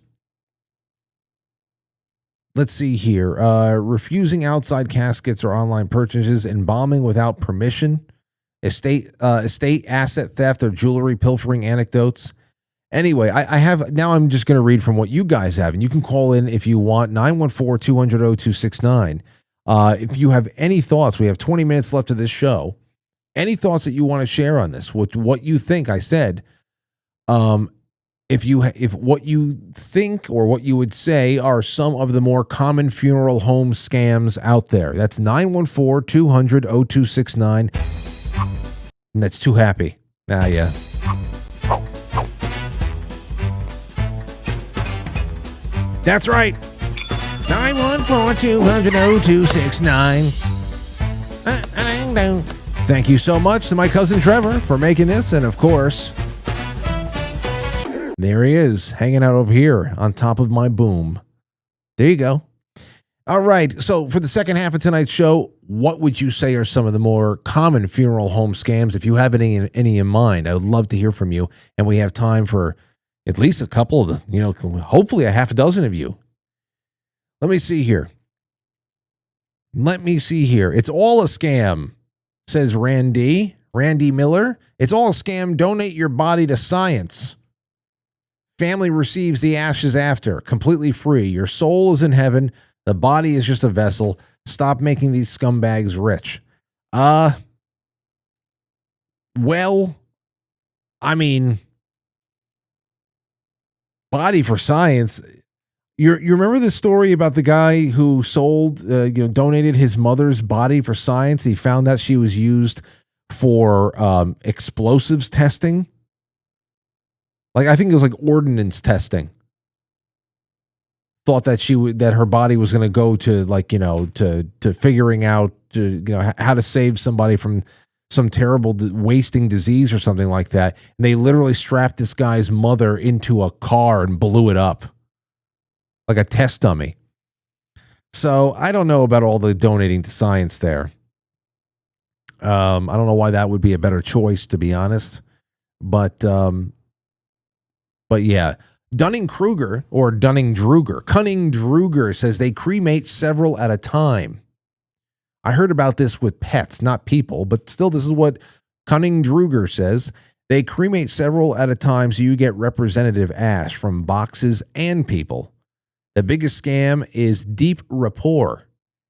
Let's see here. Refusing outside caskets or online purchases, embalming without permission, estate asset theft or jewelry pilfering anecdotes. Anyway, I'm just going to read from what you guys have, and you can call in if you want, 914-200-0269. If you have any thoughts, we have 20 minutes left of this show. Any thoughts that you want to share on this, what you think I said, if what you think or what you would say are some of the more common funeral home scams out there. That's 914-200-0269. And that's too happy. Yeah. That's right. 914-200-0269. Thank you so much to my cousin Trevor for making this. And of course, there he is, hanging out over here on top of my boom. There you go. All right. So for the second half of tonight's show, what would you say are some of the more common funeral home scams? If you have any in mind, I would love to hear from you. And we have time for at least a couple of, hopefully a half a dozen of you. Let me see here. It's all a scam, says Randy Miller. It's all a scam. Donate your body to science. Family receives the ashes after, completely free. Your soul is in heaven. The body is just a vessel. Stop making these scumbags rich. Well, I mean, body for science. You remember the story about the guy who donated his mother's body for science? He found that she was used for explosives testing. Like, I think it was like ordnance testing. Thought that that her body was going to go to to figuring out how to save somebody from some terrible wasting disease or something like that. And they literally strapped this guy's mother into a car and blew it up like a test dummy. So I don't know about all the donating to science there. I don't know why that would be a better choice, to be honest. But yeah. Cunning-Druger says they cremate several at a time. I heard about this with pets, not people, but still, this is what Cunning Druger says, they cremate several at a time so you get representative ash from boxes and people. The biggest scam is deep rapport.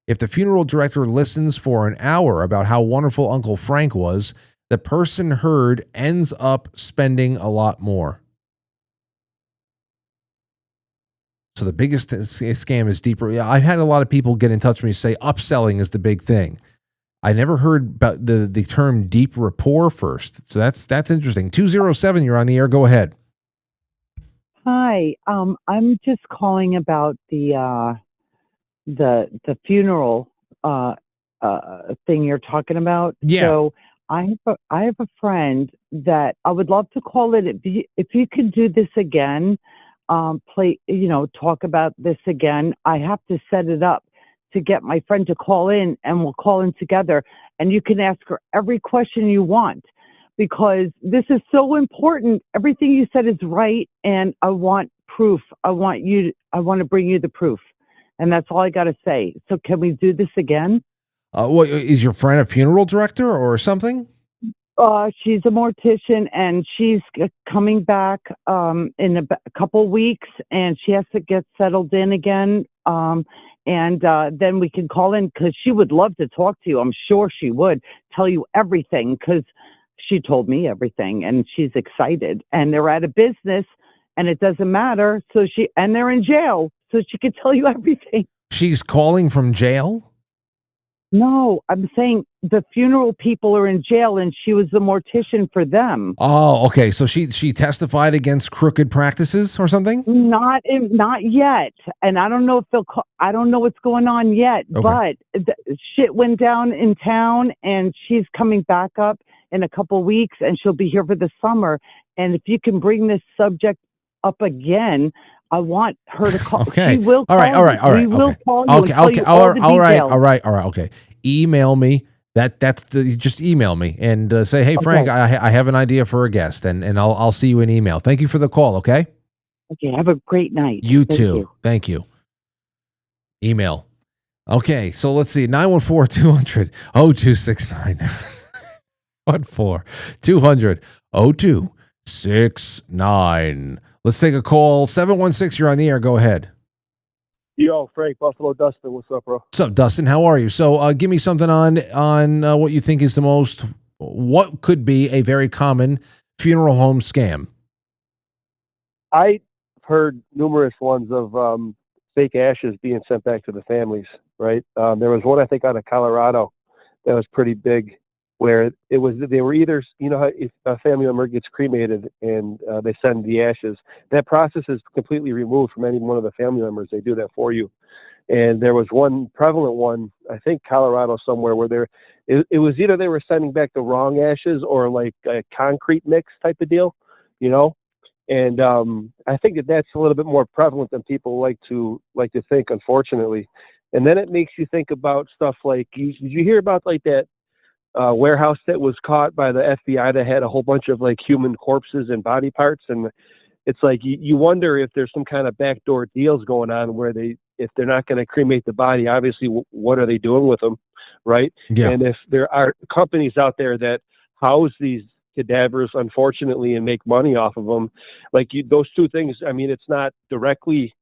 If the funeral director listens for an hour about how wonderful Uncle Frank was, the person heard ends up spending a lot more. So the biggest scam is deeper. I've had a lot of people get in touch with me say upselling is the big thing. I never heard about the term deep rapport first. So that's interesting. 207, you're on the air. Go ahead. Hi. I'm just calling about the funeral thing you're talking about. Yeah. So I have a friend that I would love to call it if you could do this again. Talk about this again. I have to set it up to get my friend to call in, and we'll call in together, and you can ask her every question you want, because this is so important. Everything you said is right, and I want proof. I want to bring you the proof, and that's all I got to say. So can we do this again? What is your friend a funeral director or something? She's a mortician, and she's coming back in a couple weeks, and she has to get settled in again. And then we can call in, because she would love to talk to you. I'm sure she would tell you everything, because she told me everything, and she's excited. And they're out of business, and it doesn't matter. And they're in jail, so she could tell you everything. She's calling from jail? No, I'm saying the funeral people are in jail, and she was the mortician for them. Oh, okay. So she testified against crooked practices or something? Not yet, and I don't know if I don't know what's going on yet. Okay. But shit went down in town, and she's coming back up in a couple weeks, and she'll be here for the summer. And if you can bring this subject up again, I want her to call. Okay. She will call. All right. We will call you. Okay. And tell you all the details. All right. Okay. Email me. Just email me and say, hey, Frank, Okay. I have an idea for a guest, and I'll see you in email. Thank you for the call. Okay. Okay. Have a great night. You Thank too. you. Thank you. Email. Okay. So let's see. 914-200-0269. 200-0269. Let's take a call. 716, you're on the air. Go ahead. Yo, Frank, Buffalo Dustin. What's up, bro? What's up, Dustin? How are you? So give me something on what you think is what could be a very common funeral home scam. I've heard numerous ones of fake ashes being sent back to the families, right? There was one, I think, out of Colorado that was pretty big, where they were either, if a family member gets cremated and they send the ashes, that process is completely removed from any one of the family members. They do that for you. And there was one prevalent one, I think Colorado somewhere, where it was either they were sending back the wrong ashes or like a concrete mix type of deal, And I think that's a little bit more prevalent than people like to think, unfortunately. And then it makes you think about stuff like, did you hear about like that warehouse that was caught by the FBI that had a whole bunch of like human corpses and body parts? And it's like you wonder if there's some kind of backdoor deals going on where if they're not going to cremate the body, obviously what are they doing with them, right? Yeah. And if there are companies out there that house these cadavers, unfortunately, and make money off of them, like those two things, I mean, it's not directly,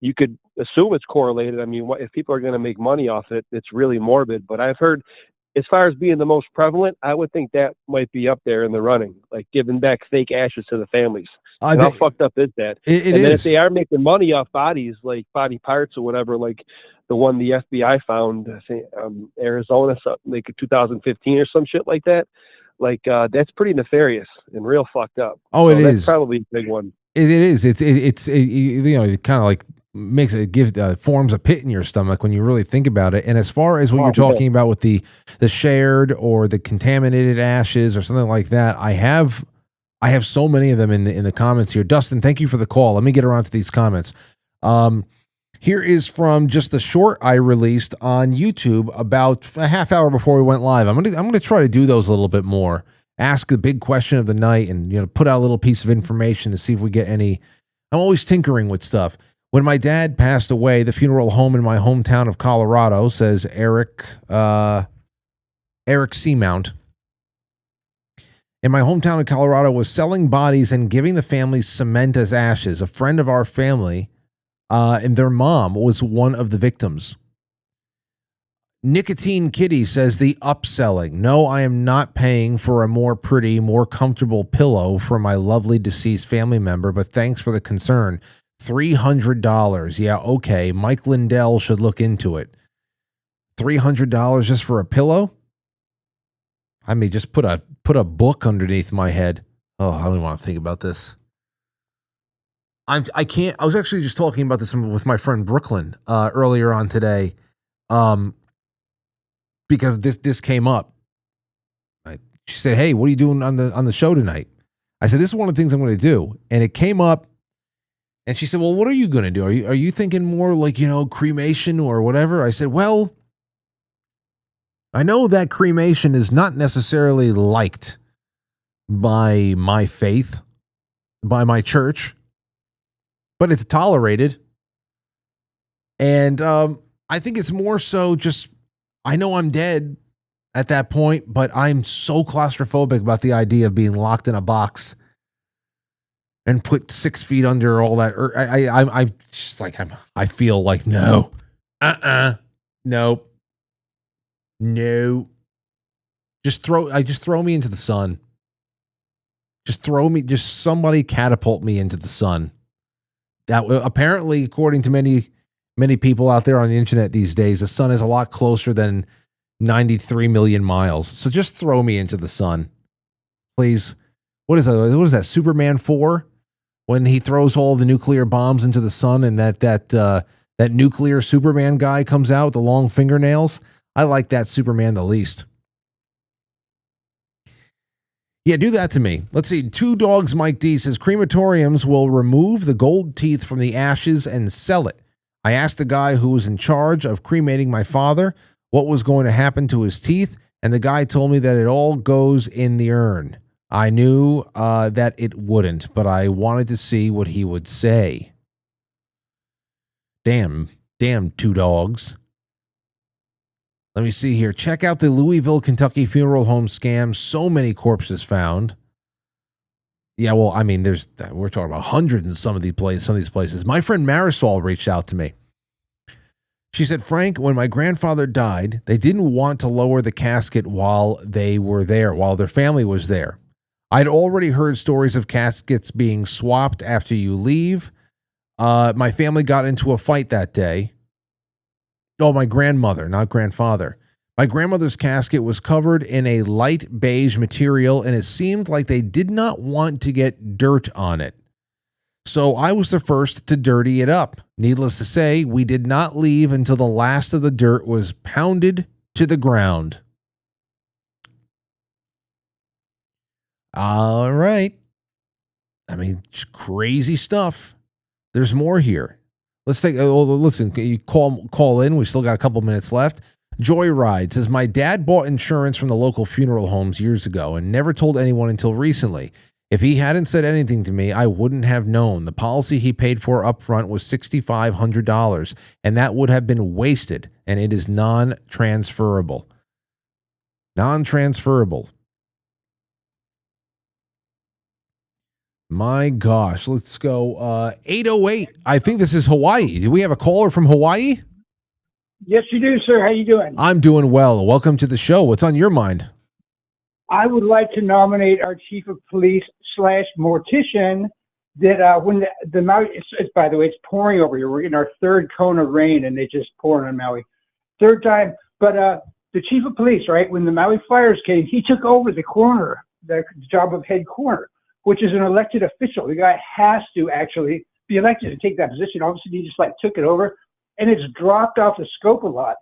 you could assume it's correlated. I mean, if people are going to make money off it, it's really morbid. But I've heard, as far as being the most prevalent, I would think that might be up there in the running, like giving back fake ashes to the families. How fucked up is that? It then is. if they are making money off bodies, like body parts or whatever, like the one the FBI found, I think, Arizona, something like 2015 or some shit like that, like that's pretty nefarious and real fucked up. Oh, so it that's is. probably a big one. It is. It kind of like gives forms a pit in your stomach when you really think about it. And as far as what you're talking about with the shared or the contaminated ashes or something like that, I have so many of them in the comments here. Dustin, thank you for the call. Let me get around to these comments. Here is from just the short I released on YouTube about a half hour before we went live. I'm gonna try to do those a little bit more. Ask the big question of the night and put out a little piece of information to see if we get any. I'm always tinkering with stuff. When my dad passed away, the funeral home in my hometown of Colorado, says Eric Seamount. in my hometown of Colorado was selling bodies and giving the families cement as ashes. A friend of our family and their mom was one of the victims. Nicotine Kitty says the upselling. No, I am not paying for a more pretty, more comfortable pillow for my lovely deceased family member, but thanks for the concern. $300. Yeah, okay. Mike Lindell should look into it. $300 just for a pillow? I mean, just put a book underneath my head. Oh, I don't even want to think about this. I can't. I was actually just talking about this with my friend Brooklyn earlier on today. Because this came up. She said, "Hey, what are you doing on the show tonight?" I said, "This is one of the things I'm going to do." And it came up, and she said, "Well, what are you going to do? Are you thinking more like, cremation or whatever?" I said, "Well, I know that cremation is not necessarily liked by my faith, by my church, but it's tolerated. And I think it's more so just, I know I'm dead at that point, but I'm so claustrophobic about the idea of being locked in a box and put 6 feet under all that. I'm just like, I feel like, no, nope. No. Just throw me into the sun. Just somebody catapult me into the sun. That apparently, according to many people out there on the internet these days, the sun is a lot closer than 93 million miles. So just throw me into the sun, please. What is that? Superman 4, when he throws all the nuclear bombs into the sun, and that nuclear Superman guy comes out with the long fingernails. I like that Superman the least. Yeah, do that to me. Let's see. Two Dogs Mike D says crematoriums will remove the gold teeth from the ashes and sell it. I asked the guy who was in charge of cremating my father what was going to happen to his teeth, and the guy told me that it all goes in the urn. I knew that it wouldn't, but I wanted to see what he would say. Damn, Two Dogs. Let me see here. Check out the Louisville, Kentucky funeral home scam. So many corpses found. Yeah, well, I mean, we're talking about hundreds in some of these places. My friend Marisol reached out to me. She said, "Frank, when my grandfather died, they didn't want to lower the casket while they were there, while their family was there. I'd already heard stories of caskets being swapped after you leave. My family got into a fight that day. Oh, my grandmother, not grandfather. My grandmother's casket was covered in a light beige material, and it seemed like they did not want to get dirt on it. So I was the first to dirty it up. Needless to say, we did not leave until the last of the dirt was pounded to the ground." All right. I mean, crazy stuff. There's more here. Let's take. Listen, you call in. We still got a couple minutes left. Joyride says, "My dad bought insurance from the local funeral homes years ago and never told anyone until recently. If he hadn't said anything to me, I wouldn't have known. The policy he paid for up front was $6,500, and that would have been wasted, and it is non-transferable." Non-transferable. My gosh, let's go. 808. I think this is Hawaii. Do we have a caller from Hawaii? Yes, you do, sir. How you doing? I'm doing well. Welcome to the show. What's on your mind? I would like to nominate our chief of police / mortician that when the Maui, by the way, it's pouring over here. We're getting our third cone of rain, and it's just pouring on Maui. Third time. But the chief of police, right, when the Maui fires came, he took over the coroner, the job of head coroner, which is an elected official. The guy has to actually be elected to take that position. All of a sudden, he just took it over, and it's dropped off the scope a lot.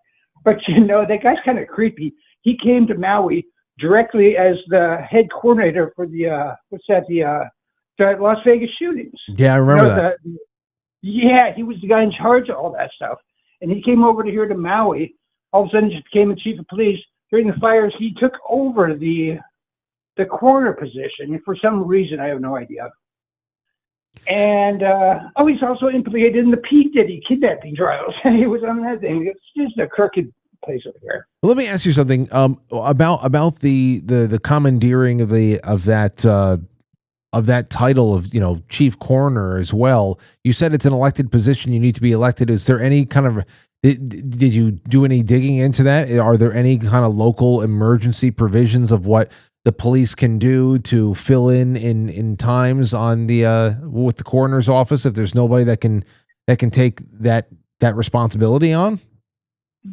But that guy's kind of creepy. He came to Maui directly as the head coordinator for the Las Vegas shootings. Yeah, I remember that. Yeah, he was the guy in charge of all that stuff, and he came over to Maui. All of a sudden, just became the chief of police. During the fires, he took over the coroner position for some reason. I have no idea. And he's also implicated in the P. Diddy kidnapping trials. He was on that thing. It's just a crooked place over there. Well, let me ask you something about the commandeering of that title of, you know, chief coroner as well. You said it's an elected position. You need to be elected. Is there any kind of did you do any digging into that? Are there any kind of local emergency provisions of what the police can do to fill in times on the with the coroner's office if there's nobody that can take that responsibility on?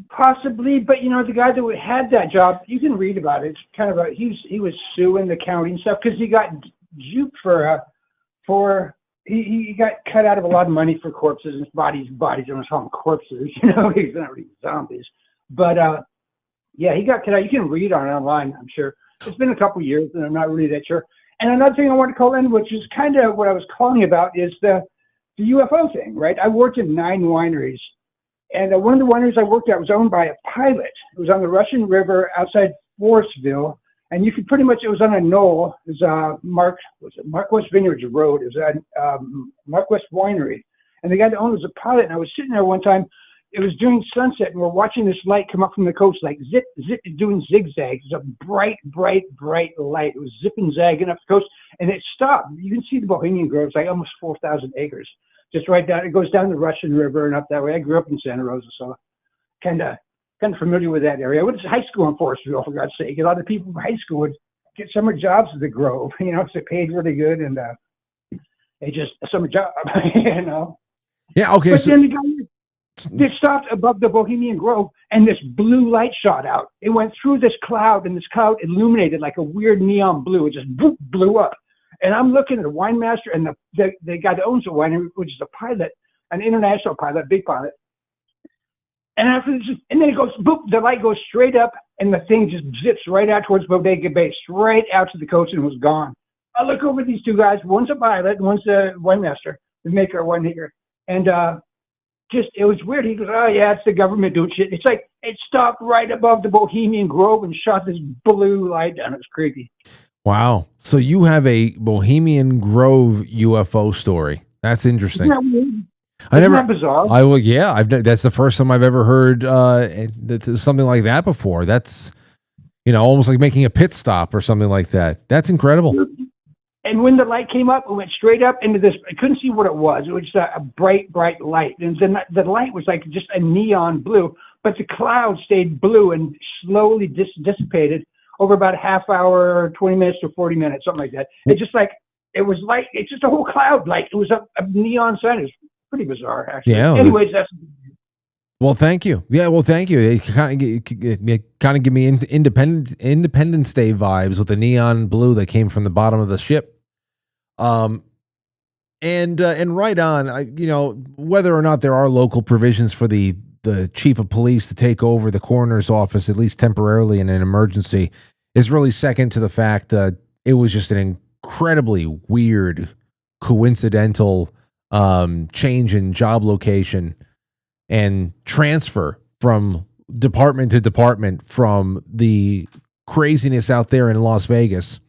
Possibly, but you know, the guy that had that job, you can read about it. It's kind of he was suing the county and stuff because he got duped for he got cut out of a lot of money for corpses and bodies. I'm gonna call them corpses, you know, he's not really zombies. But yeah, he got cut out. You can read on it online, I'm sure. It's been a couple of years, and I'm not really that sure. And another thing I want to call in, which is kind of what I was calling about, is the UFO thing, right? I worked in 9 wineries, and one of the wineries I worked at was owned by a pilot. It was on the Russian River outside Forestville, and you could pretty much, it was on a knoll. It was Mark West Vineyards Road. It was at Mark West Winery, and the guy that owned it was a pilot. And I was sitting there one time. It was during sunset, and we're watching this light come up from the coast, like zip, zip, doing zigzags. It was a bright, bright, bright light. It was zipping, zagging up the coast, and it stopped. You can see the Bohemian Groves, like almost 4,000 acres, just right down. It goes down the Russian River and up that way. I grew up in Santa Rosa, so kind of familiar with that area. I went to high school in Forestville, for God's sake. A lot of people from high school would get summer jobs at the Grove, you know, so they paid really good, and they just a summer job, you know. Yeah, okay. But then the guy, they stopped above the Bohemian Grove, and this blue light shot out. It went through this cloud, and this cloud illuminated like a weird neon blue. It just blew up. And I'm looking at the wine master and the guy that owns the winery, which is a pilot, an international pilot, big pilot. And after this, and then it goes, boop, the light goes straight up, and the thing just zips right out towards Bodega Bay, straight out to the coast, and was gone. I look over at these two guys. One's a pilot, one's a wine master, the maker of winemaker. And just, it was weird. He goes, oh, yeah, it's the government doing shit. It's like it stopped right above the Bohemian Grove and shot this blue light down. It was creepy. Wow. So you have a Bohemian Grove UFO story. That's interesting. Isn't that weird? Isn't that bizarre? That's the first time I've ever heard something like that before. That's, you know, almost like making a pit stop or something like that. That's incredible. And when the light came up, it went straight up into this. I couldn't see what it was. It was just a bright, bright light. And then the light was like just a neon blue, but the cloud stayed blue and slowly dissipated over about a half hour, 20 minutes to 40 minutes, something like that. It just like, it was like, it's just a whole cloud light. It was a neon sign. It was pretty bizarre, actually. Yeah. Anyways, that's... Well, thank you. Yeah, well, thank you. It kind of give me Independence Day vibes with the neon blue that came from the bottom of the ship. And right on, you know, whether or not there are local provisions for the chief of police to take over the coroner's office, at least temporarily in an emergency, is really second to the fact that it was just an incredibly weird, coincidental change in job location and transfer from department to department from the craziness out there in Las Vegas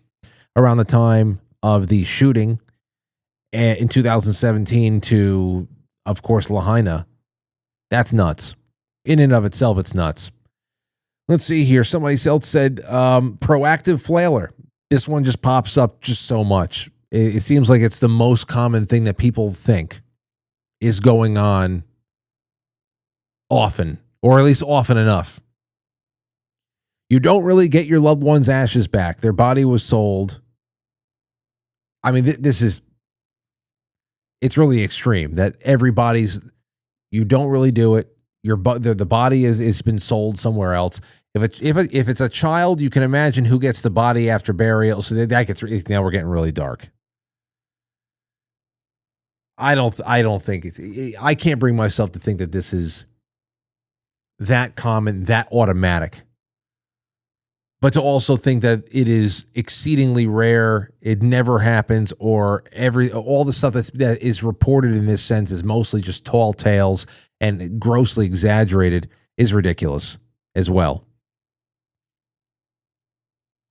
around the time of the shooting in 2017 to, of course, Lahaina. That's nuts. In and of itself, it's nuts. Let's see here. Somebody else said proactive flailer. This one just pops up just so much. It seems like it's the most common thing that people think is going on often, or at least often enough. You don't really get your loved one's ashes back. Their body was sold. I mean, it's really extreme that you don't really do it. The body is been sold somewhere else. If it's a child, you can imagine who gets the body after burial. So that gets, now we're getting really dark. I don't think I can't bring myself to think that this is that common, that automatic. But to also think that it is exceedingly rare, it never happens, or all the stuff that is reported in this sense is mostly just tall tales and grossly exaggerated is ridiculous as well.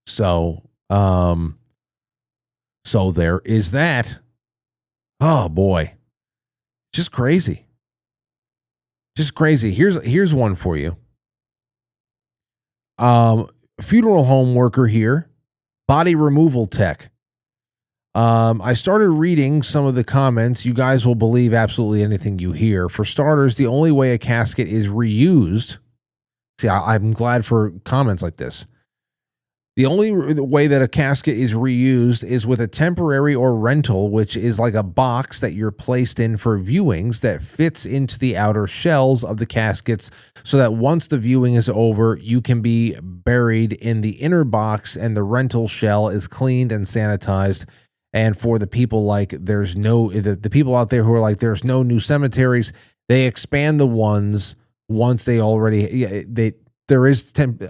So there is that. Oh boy. Just crazy. Just crazy. Here's one for you. Funeral home worker here, body removal tech. I started reading some of the comments. You guys will believe absolutely anything you hear. For starters, the only way a casket is reused. See, I'm glad for comments like this. The only way that a casket is reused is with a temporary or rental, which is like a box that you're placed in for viewings that fits into the outer shells of the caskets so that once the viewing is over, you can be buried in the inner box and the rental shell is cleaned and sanitized. And for the people like the people out there who are like, there's no new cemeteries, they expand the ones once they already,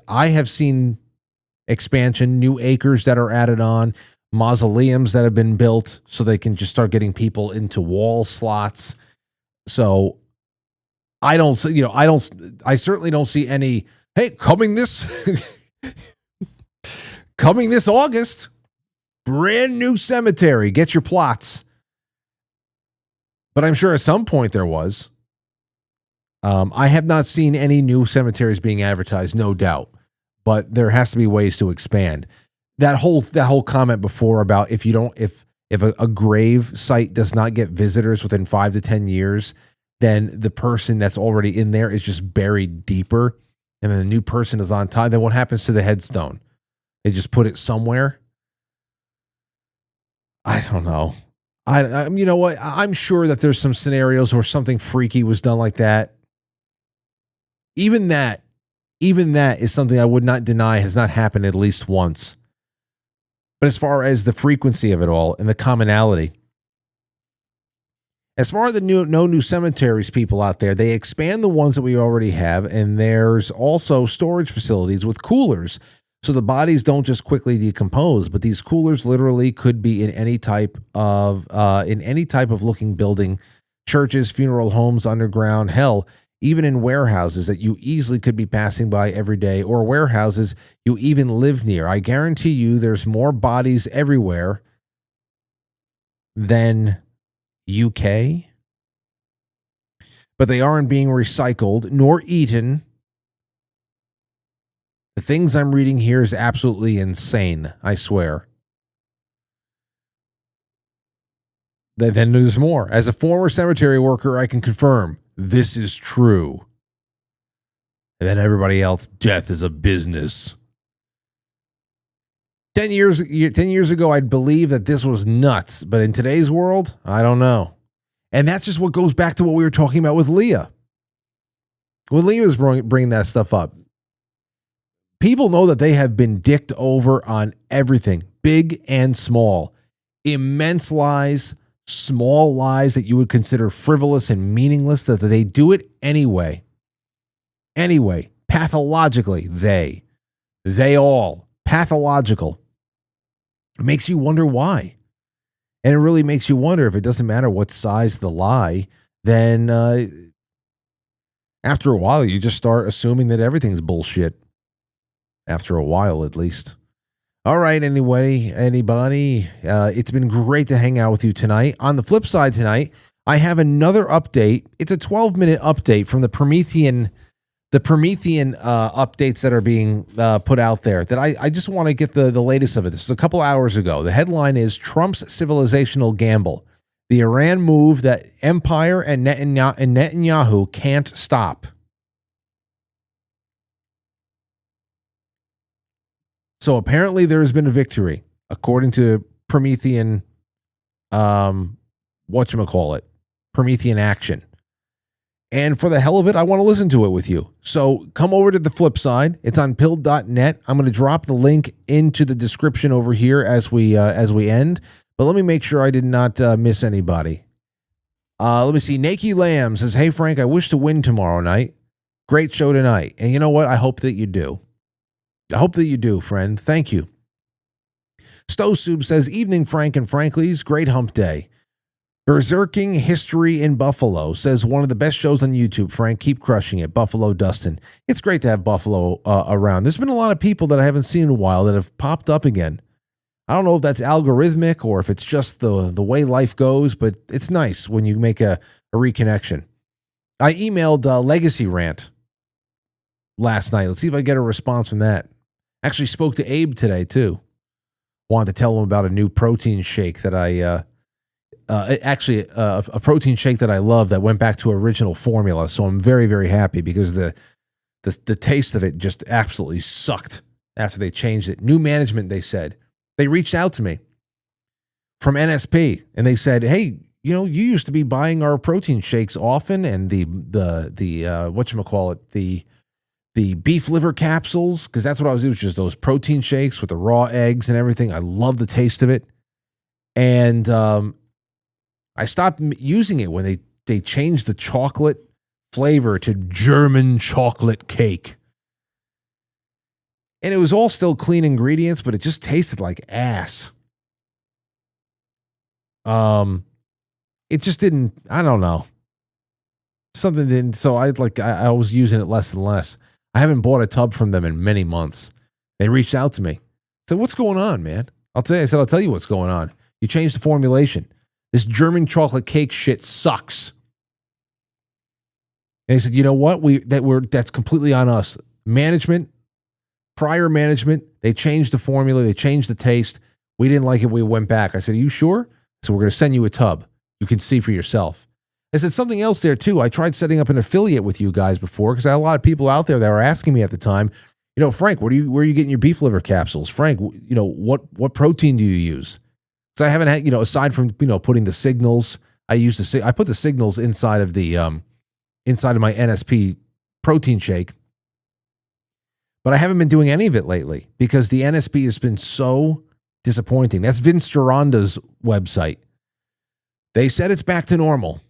I have seen expansion, new acres that are added on, mausoleums that have been built so they can just start getting people into wall slots. So I certainly don't see any, hey, coming this August, brand new cemetery, get your plots. But I'm sure at some point there was. I have not seen any new cemeteries being advertised, no doubt. But there has to be ways to expand. That whole comment before about if a grave site does not get visitors within 5 to 10 years, then the person that's already in there is just buried deeper, and then the new person is on top. Then what happens to the headstone? They just put it somewhere. I don't know. I you know what? I'm sure that there's some scenarios where something freaky was done like that. Even that is something I would not deny has not happened at least once. But as far as the frequency of it all and the commonality, as far as the no new cemeteries people out there, they expand the ones that we already have, and there's also storage facilities with coolers, so the bodies don't just quickly decompose. But these coolers literally could be in any type of looking building, churches, funeral homes, underground, hell, even in warehouses that you easily could be passing by every day, or warehouses you even live near. I guarantee you there's more bodies everywhere than UK, but they aren't being recycled nor eaten. The things I'm reading here is absolutely insane, I swear. Then there's more. As a former cemetery worker, I can confirm this is true. And then everybody else, death is a business. 10 years ago, I'd believe that this was nuts. But in today's world, I don't know. And that's just what goes back to what we were talking about with Leah. When Leah was bringing that stuff up, people know that they have been dicked over on everything, big and small. Immense lies, small lies that you would consider frivolous and meaningless, that they do it anyway. Anyway, pathologically, they all pathological. It makes you wonder why. And it really makes you wonder if it doesn't matter what size the lie, then after a while, you just start assuming that everything's bullshit. After a while, at least. All right, anybody, it's been great to hang out with you tonight. On the flip side tonight, I have another update. It's a 12-minute update from the Promethean updates that are being put out there that I just want to get the latest of it. This was a couple hours ago. The headline is Trump's civilizational gamble. The Iran move that Empire and Netanyahu can't stop. So apparently there has been a victory, according to Promethean, Promethean action. And for the hell of it, I want to listen to it with you. So come over to the flip side. It's on pilled.net. I'm going to drop the link into the description over here as we end. But let me make sure I did not miss anybody. Let me see. Nakey Lamb says, "Hey, Frank, I wish to win tomorrow night. Great show tonight. And you know what? I hope that you do. I hope that you do, friend. Thank you." Stowsoup says, "Evening, Frank and Franklies. Great hump day. Berserking History in Buffalo says, one of the best shows on YouTube, Frank. Keep crushing it. Buffalo Dustin." It's great to have Buffalo around. There's been a lot of people that I haven't seen in a while that have popped up again. I don't know if that's algorithmic or if it's just the way life goes, but it's nice when you make a reconnection. I emailed Legacy Rant last night. Let's see if I get a response from that. Actually spoke to Abe today too. Wanted to tell him about a new protein shake that a protein shake that I love that went back to original formula. So I'm very, very happy because the taste of it just absolutely sucked after they changed it. New management, they said. They reached out to me from NSP and they said, hey, you know, you used to be buying our protein shakes often, and the whatchamacallit, the beef liver capsules, because that's what I was doing, was just those protein shakes with the raw eggs and everything. I love the taste of it. And I stopped using it when they changed the chocolate flavor to German chocolate cake. And it was all still clean ingredients, but it just tasted like ass. It just didn't, I don't know. Something didn't, so I was using it less and less. I haven't bought a tub from them in many months. They reached out to me. I said, what's going on, man? I'll tell you what's going on. You changed the formulation. This German chocolate cake shit sucks. And they said, you know what? That's completely on us. Prior management, they changed the formula, they changed the taste. We didn't like it. We went back. I said, are you sure? So we're going to send you a tub. You can see for yourself. I said something else there too. I tried setting up an affiliate with you guys before because I had a lot of people out there that were asking me at the time, you know, Frank, where are you getting your beef liver capsules? Frank, you know, what protein do you use? So I haven't had, you know, aside from, you know, putting the signals, I put the signals inside of my NSP protein shake, but I haven't been doing any of it lately because the NSP has been so disappointing. That's Vince Gironda's website. They said it's back to normal.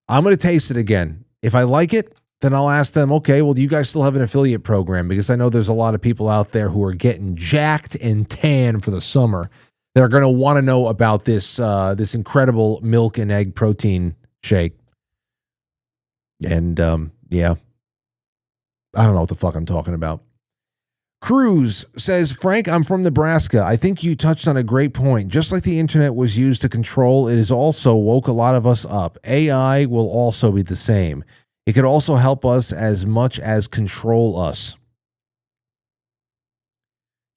I'm going to taste it again. If I like it, then I'll ask them, okay, well, do you guys still have an affiliate program? Because I know there's a lot of people out there who are getting jacked and tan for the summer. They're going to want to know about this incredible milk and egg protein shake. And, yeah, I don't know what the fuck I'm talking about. Cruz says, Frank, I'm from Nebraska. I think you touched on a great point. Just like the internet was used to control, it has also woke a lot of us up. AI will also be the same. It could also help us as much as control us.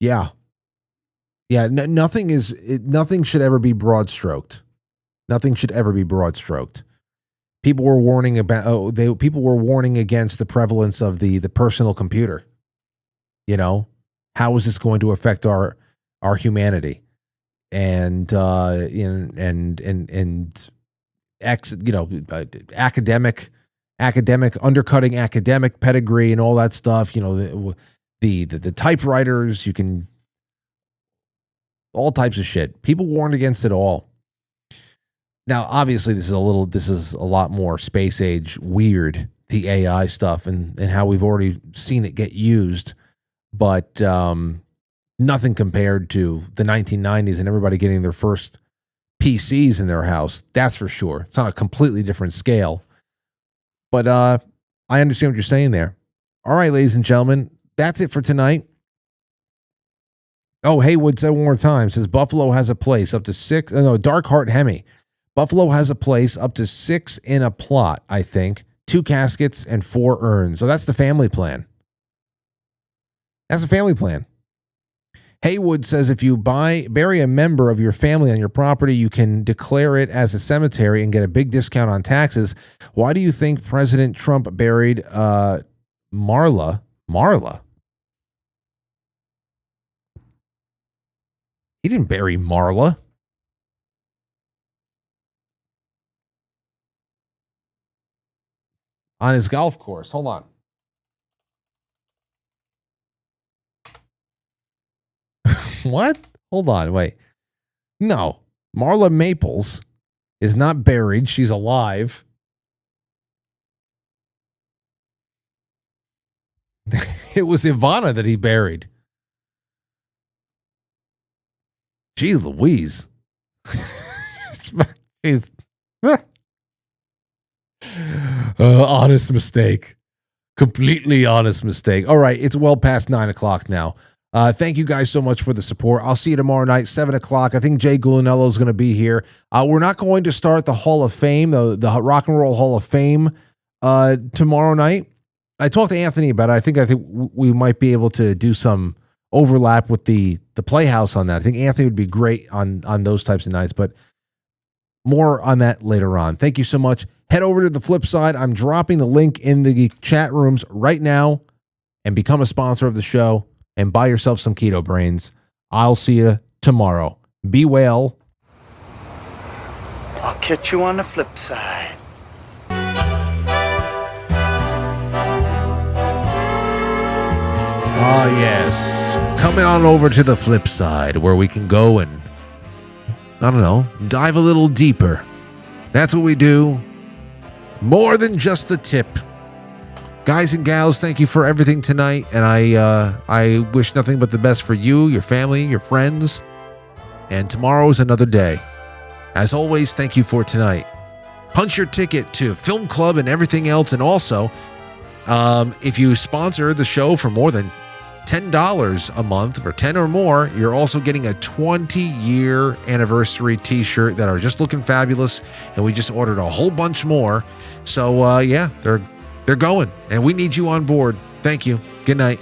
Yeah. Yeah, nothing should ever be broad stroked. Nothing should ever be broad stroked. People were warning against the prevalence of the personal computer. You know, how is this going to affect our humanity? And academic undercutting academic pedigree and all that stuff. You know, the typewriters, you can, all types of shit. People warned against it all. Now, obviously, this is a lot more space age weird, the AI stuff and how we've already seen it get used. But nothing compared to the 1990s and everybody getting their first PCs in their house. That's for sure. It's on a completely different scale. But I understand what you're saying there. All right, ladies and gentlemen, that's it for tonight. Oh, Haywood said one more time. Says Buffalo has a place up to 6. No, Dark Heart Hemi. Buffalo has a place up to 6 in a plot, I think. 2 caskets and 4 urns. So that's the family plan. That's a family plan. Haywood says if you bury a member of your family on your property, you can declare it as a cemetery and get a big discount on taxes. Why do you think President Trump buried Marla? Marla? He didn't bury Marla. On his golf course. Hold on. What? Hold on, wait. No, Marla Maples is not buried. She's alive. It was Ivana that he buried. Jeez Louise. She's honest mistake. Completely honest mistake. All right, it's well past 9 o'clock now. Thank you guys so much for the support. I'll see you tomorrow night, 7 o'clock. I think Jay Gulinello is going to be here. We're not going to start the Hall of Fame, the Rock and Roll Hall of Fame, tomorrow night. I talked to Anthony about it. I think we might be able to do some overlap with the Playhouse on that. I think Anthony would be great on those types of nights, but more on that later on. Thank you so much. Head over to the flip side. I'm dropping the link in the chat rooms right now and become a sponsor of the show and buy yourself some Keto Brains. I'll see you tomorrow. Be well. I'll catch you on the flip side. Ah, yes. Coming on over to the flip side where we can go and, I don't know, dive a little deeper. That's what we do. More than just the tip. Guys and gals, thank you for everything tonight. And I wish nothing but the best for you, your family, your friends. And tomorrow is another day. As always, thank you for tonight. Punch your ticket to Film Club and everything else. And also, if you sponsor the show for more than $10 a month or 10 or more, you're also getting a 20-year anniversary t-shirt that are just looking fabulous, and we just ordered a whole bunch more. So yeah, they're going, and we need you on board. Thank you. Good night.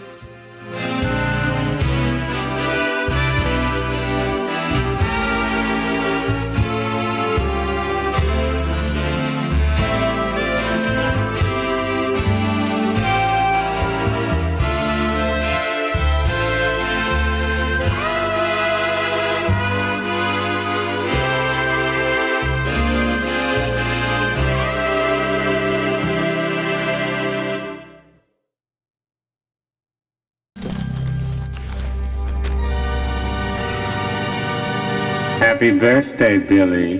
Happy birthday, Billy.